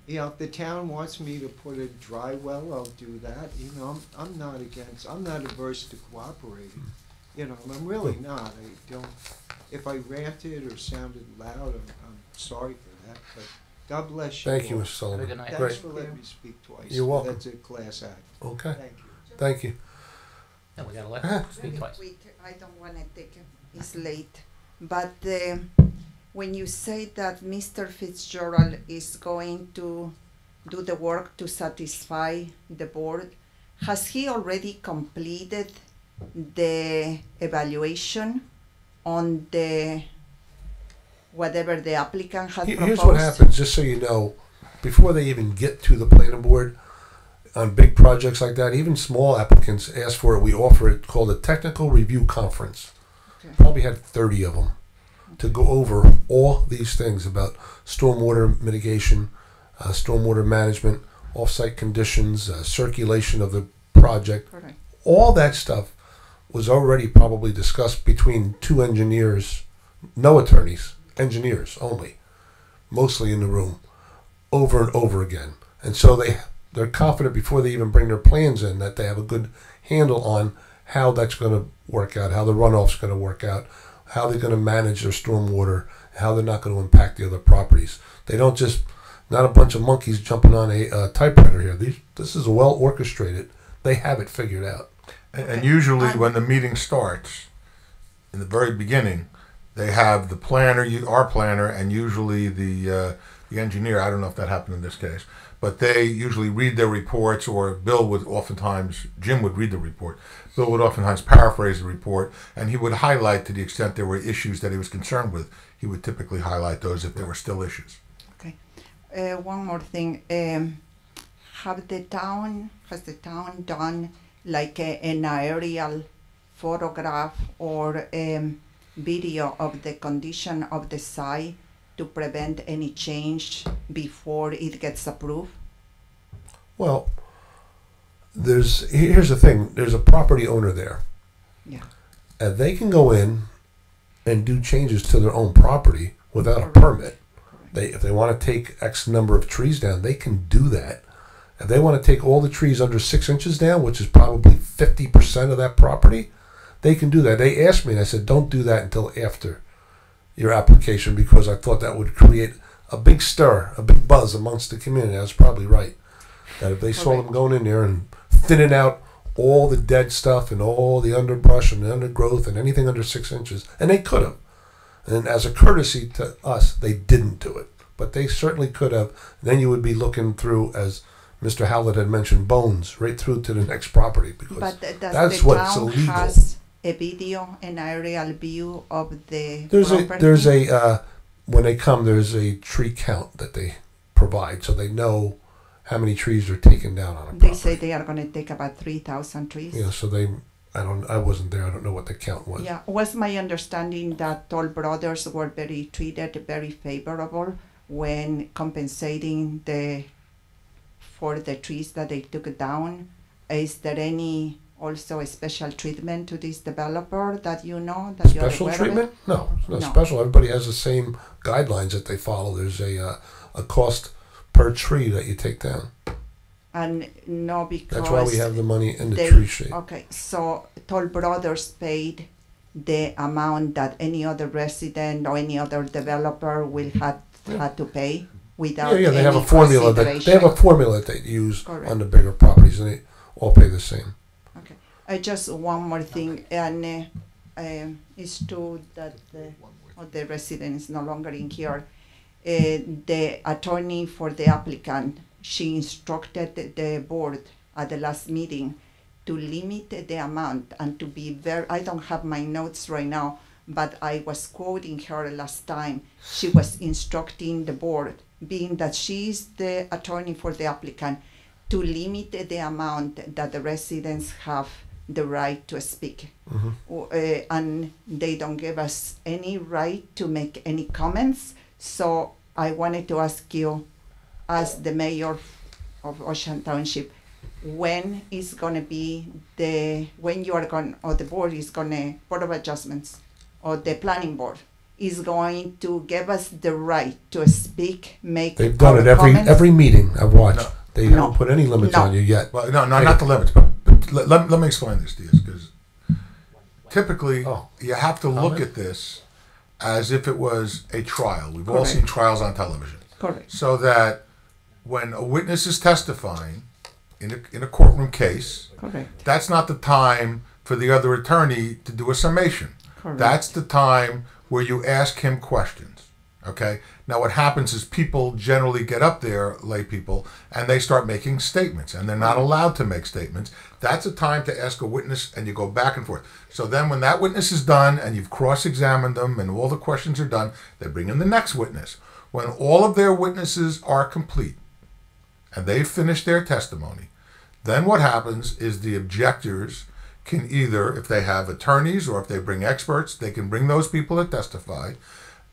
S16: You know, if the town wants me to put a dry well, I'll do that. You know, I'm not averse to cooperating. You know, I'm really not. I don't. If I ranted or sounded loud, I'm sorry for that. But God bless you.
S1: Thank you,
S16: all.
S1: Mr. Sullivan.
S16: Have a good night.
S1: Great.
S16: Thanks for letting me speak twice.
S1: You're welcome.
S16: That's a class act.
S1: Okay.
S16: Thank you.
S1: Thank you.
S11: Yeah, we got to let
S1: Uh-huh.
S11: her speak twice.
S14: Quick, I don't want to take it. It's late. But when you say that Mr. Fitzgerald is going to do the work to satisfy the board, has he already completed the evaluation on the whatever the applicant had proposed?
S1: Here's what happens, just so you know, before they even get to the planning board, on big projects like that, even small applicants ask for it. We offer it called a technical review conference.
S14: Okay.
S1: Probably had 30 of them to go over all these things about stormwater mitigation, stormwater management, off-site conditions, circulation of the project.
S14: Correct.
S1: All that stuff was already probably discussed between two engineers, no attorneys, engineers only, mostly in the room, over and over again. And so they're confident before they even bring their plans in that they have a good handle on how that's going to work out, how the runoff's going to work out, how they're going to manage their stormwater, how they're not going to impact the other properties. They don't just, not a bunch of monkeys jumping on a typewriter here. This is well orchestrated. They have it figured out.
S12: And usually when the meeting starts, in the very beginning, they have the planner, our planner, and usually the engineer. I don't know if that happened in this case, but they usually read their reports, or Bill would oftentimes, Jim would read the report. Bill would oftentimes paraphrase the report, and he would highlight, to the extent there were issues that he was concerned with, he would typically highlight those if there were still issues.
S14: Okay. One more thing. Has the town done like an aerial photograph or video of the condition of the site to prevent any change before it gets approved?
S1: Well, here's the thing. There's a property owner there.
S14: Yeah.
S1: And they can go in and do changes to their own property without a permit. If they want to take X number of trees down, they can do that. If they want to take all the trees under 6 inches down, which is probably 50% of that property, they can do that. They asked me, and I said, don't do that until after your application, because I thought that would create a big stir, a big buzz amongst the community. I was probably right. That if they saw them going in there and thinning out all the dead stuff and all the underbrush and the undergrowth and anything under 6 inches, and they could have. And as a courtesy to us, they didn't do it. But they certainly could have. Then you would be looking through, as Mr. Howlett had mentioned, bones right through to the next property, because that's what's illegal.
S14: Has a video, an aerial view of the property?
S1: There's a when they come, there's a tree count that they provide, so they know how many trees are taken down on a property.
S14: They say they are going to take about 3,000 trees.
S1: Yeah, so I wasn't there. I don't know what the count was.
S14: Yeah, was my understanding that Toll Brothers were treated very favorable when compensating for the trees that they took down. Is there any also a special treatment to this developer that you know? That
S1: Special
S14: you're aware
S1: treatment?
S14: of?
S1: No, it's not special. Everybody has the same guidelines that they follow. There's a cost per tree that you take down.
S14: And no, because
S1: that's why we have the money in the
S14: they,
S1: tree shape.
S14: Okay, so Toll Brothers paid the amount that any other resident or any other developer will have to pay without
S1: they have
S14: any
S1: a formula that they use
S14: Correct.
S1: on the bigger properties, and all pay the same.
S14: Okay. Just one more thing, and it's true that the resident is no longer in here. The attorney for the applicant, she instructed the board at the last meeting to limit the amount and to be very, I don't have my notes right now, but I was quoting her last time. She was instructing the board, being that she is the attorney for the applicant, to limit the amount that the residents have the right to speak. And they don't give us any right to make any comments. So I wanted to ask you, as the mayor of Ocean Township, when is going to be when you are going, or the board is going to, Board of Adjustments, or the planning board is going to give us the right to speak, make
S1: They've done it every meeting I've watched.
S12: No.
S1: They haven't put any limits on you yet.
S12: Well, no, not the limits, but let me explain this to you, because typically you have to look at this as if it was a trial. We've all seen trials on television.
S14: Correct.
S12: So that when a witness is testifying in a courtroom case, that's not the time for the other attorney to do a summation. That's the time where you ask him questions. Okay? Now what happens is people generally get up there, lay people, and they start making statements, and they're not allowed to make statements. That's a time to ask a witness, and you go back and forth. So then when that witness is done, and you've cross-examined them, and all the questions are done, they bring in the next witness. When all of their witnesses are complete, and they've finished their testimony, then what happens is the objectors can either, if they have attorneys or if they bring experts, they can bring those people to testify.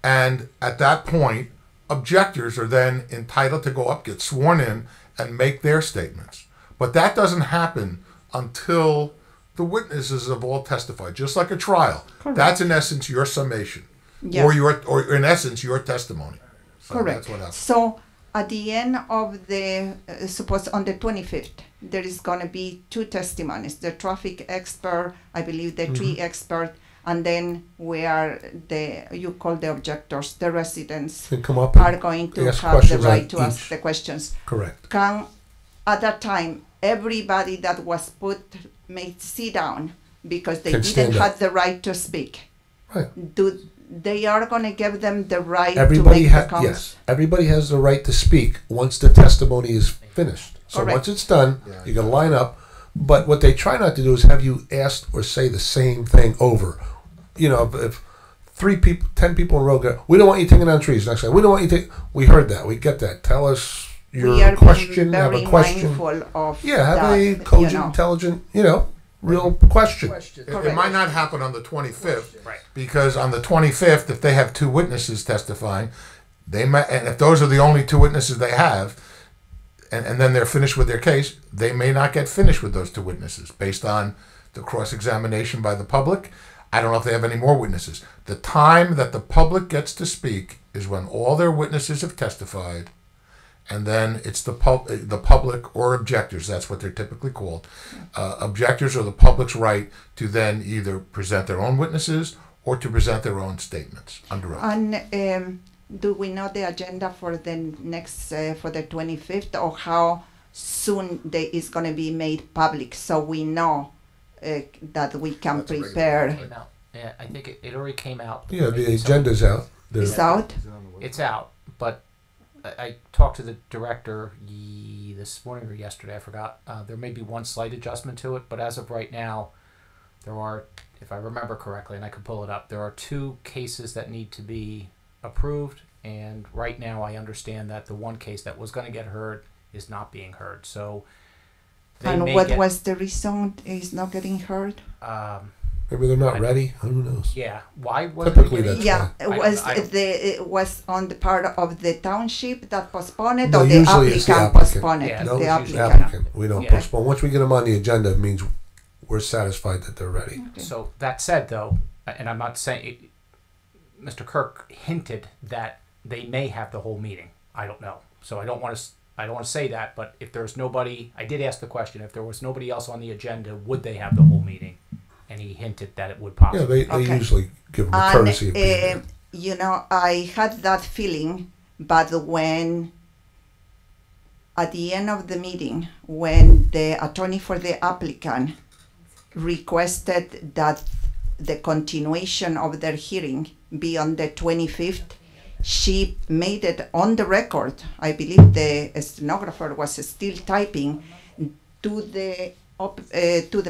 S12: And at that point, objectors are then entitled to go up, get sworn in, and make their statements. But that doesn't happen until the witnesses have all testified, just like a trial. That's in essence your summation, or in essence your testimony. So that's what happens.
S14: So at the end of the, suppose on the 25th, there is going to be two testimonies, the traffic expert, I believe the tree expert, and then you call the objectors, the residents
S1: come up
S14: are going to have the right to ask the questions.
S1: Correct.
S14: At that time, everybody that was put may sit down because they
S1: Can
S14: didn't
S1: stand up.
S14: have the right to speak.
S1: Right.
S14: They are going to give them the right
S1: Everybody
S14: to make the comments.
S1: yes, everybody has the right to speak once the testimony is finished. So once it's done, you can line up. But what they try not to do is have you ask or say the same thing over. You know, if 10 people in a row go, we don't want you taking down trees. Next time, we don't want you to. We heard that. We get that. Tell us your question. Have a question.
S14: Of
S1: have a cogent, intelligent, real question.
S12: It might not happen on the 25th, because on the 25th, if they have two witnesses testifying, they might, and if those are the only two witnesses they have, and then they're finished with their case, they may not get finished with those two witnesses based on the cross-examination by the public. I don't know if they have any more witnesses. The time that the public gets to speak is when all their witnesses have testified, and then it's the public or objectors, that's what they're typically called. Objectors are the public's right to then either present their own witnesses or to present their own statements under oath.
S14: And do we know the agenda for the next, for the 25th, or how soon it's going to be made public so we know that we can prepare?
S11: Yeah, I think it already came out.
S1: Yeah, the agenda's out.
S14: It's out?
S11: It's out, but I talked to the director this morning or yesterday, I forgot. There may be one slight adjustment to it, but as of right now, there are, if I remember correctly, and I could pull it up, there are 2 cases that need to be approved, and right now I understand that the one case that was going to get heard is not being heard. So,
S14: and what was the reason it's not getting heard?
S1: Maybe they're not ready. Who knows?
S11: Yeah. Why was
S1: Typically that's
S14: it was on the part of the township that postponed it,
S1: No,
S14: or the
S1: usually it's the
S14: applicant
S1: applicant.
S14: postponed it?
S11: Yeah,
S1: No,
S14: the
S1: it's the
S14: applicant.
S1: applicant. We don't postpone. Once we get them on the agenda, it means we're satisfied that they're ready.
S14: Okay.
S11: So that said, though, and I'm not saying Mr. Kirk hinted that they may have the whole meeting. I don't know. So I don't want to say that, but if there's nobody, I did ask the question, if there was nobody else on the agenda, would they have the whole meeting? And he hinted that it would possibly.
S1: Yeah, they usually give them a courtesy of being there.
S14: I had that feeling, but when at the end of the meeting, when the attorney for the applicant requested that the continuation of their hearing be on the 25th, she made it on the record. I believe the stenographer was still typing to the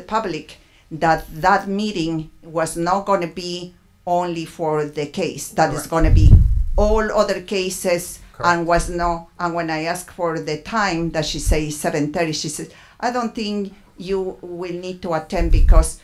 S14: public that meeting was not going to be only for the case. That is going to be all other cases. Correct. And was no. And when I asked for the time, that she says 7:30, she said, "I don't think you will need to attend because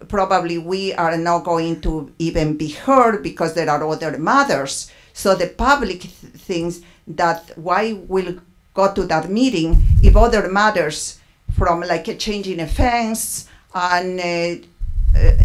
S14: probably we are not going to even be heard because there are other matters." So the public thinks that why will go to that meeting if other matters from like a changing a fence and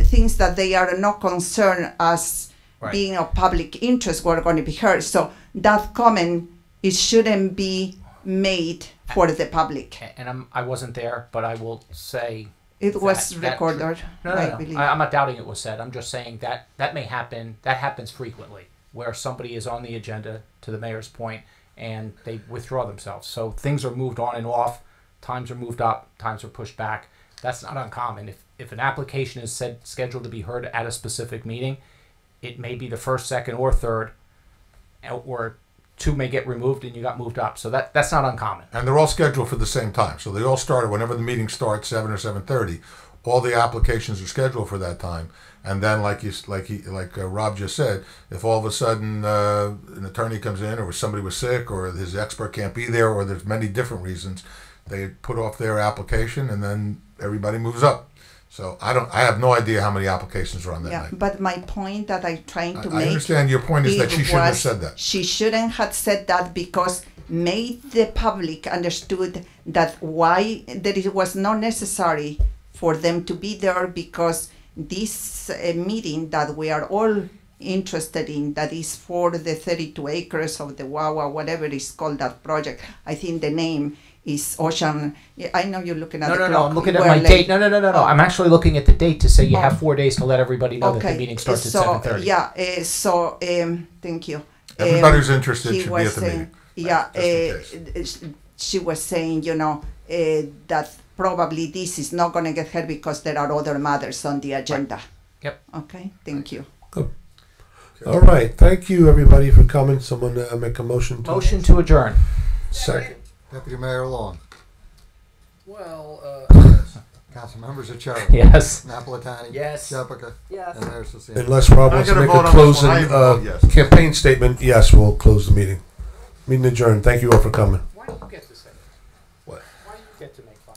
S14: things that they are not concerned as being of public interest were going to be heard. So that comment, it shouldn't be made for the public.
S11: And I wasn't there, but I will say
S14: it was recorded.
S11: No, I'm not doubting it was said. I'm just saying that may happen. That happens frequently, where somebody is on the agenda, to the mayor's point, and they withdraw themselves. So things are moved on and off. Times are moved up. Times are pushed back. That's not uncommon. If an application is scheduled to be heard at a specific meeting, it may be the first, second, or third, or two may get removed and you got moved up. So that's not uncommon.
S12: And they're all scheduled for the same time. So they all start whenever the meeting starts, 7 or 7:30. All the applications are scheduled for that time. And then, like Rob just said, if all of a sudden an attorney comes in, or somebody was sick, or his expert can't be there, or there's many different reasons, they put off their application, and then everybody moves up. So I have no idea how many applications are on that night.
S14: But my point that I'm trying to make.
S12: I understand your point is that she shouldn't have said that.
S14: She shouldn't have said that because made the public understood that that it was not necessary for them to be there, because this meeting that we are all interested in, that is for the 32 acres of the Wawa, whatever it is called, that project. I think the name is Ocean. I know you're looking at the clock.
S11: No, I'm looking at my date. No. I'm actually looking at the date to say you have 4 days to let everybody know that the meeting starts at 7:30.
S14: Yeah, thank you.
S12: Everybody who's interested should be at the meeting.
S14: Yeah, she was saying, that probably this is not going to get heard because there are other matters on the agenda.
S11: Right. Yep.
S14: Okay, thank you.
S1: Good. All right, thank you everybody for coming. Someone make a motion.
S11: Motion to adjourn.
S1: Second.
S2: Deputy Mayor Long.
S10: Well,
S2: Council members of Cherry.
S11: Yes.
S2: Napolitani.
S11: Yes.
S2: Jessica.
S17: Yes.
S2: And Mayor Cecile.
S1: Unless Rob wants to make a closing campaign statement, yes, we'll close the meeting. Meeting adjourned. Thank you all for coming.
S11: Why do you get to say?
S1: What?
S11: Why do you get to make fun?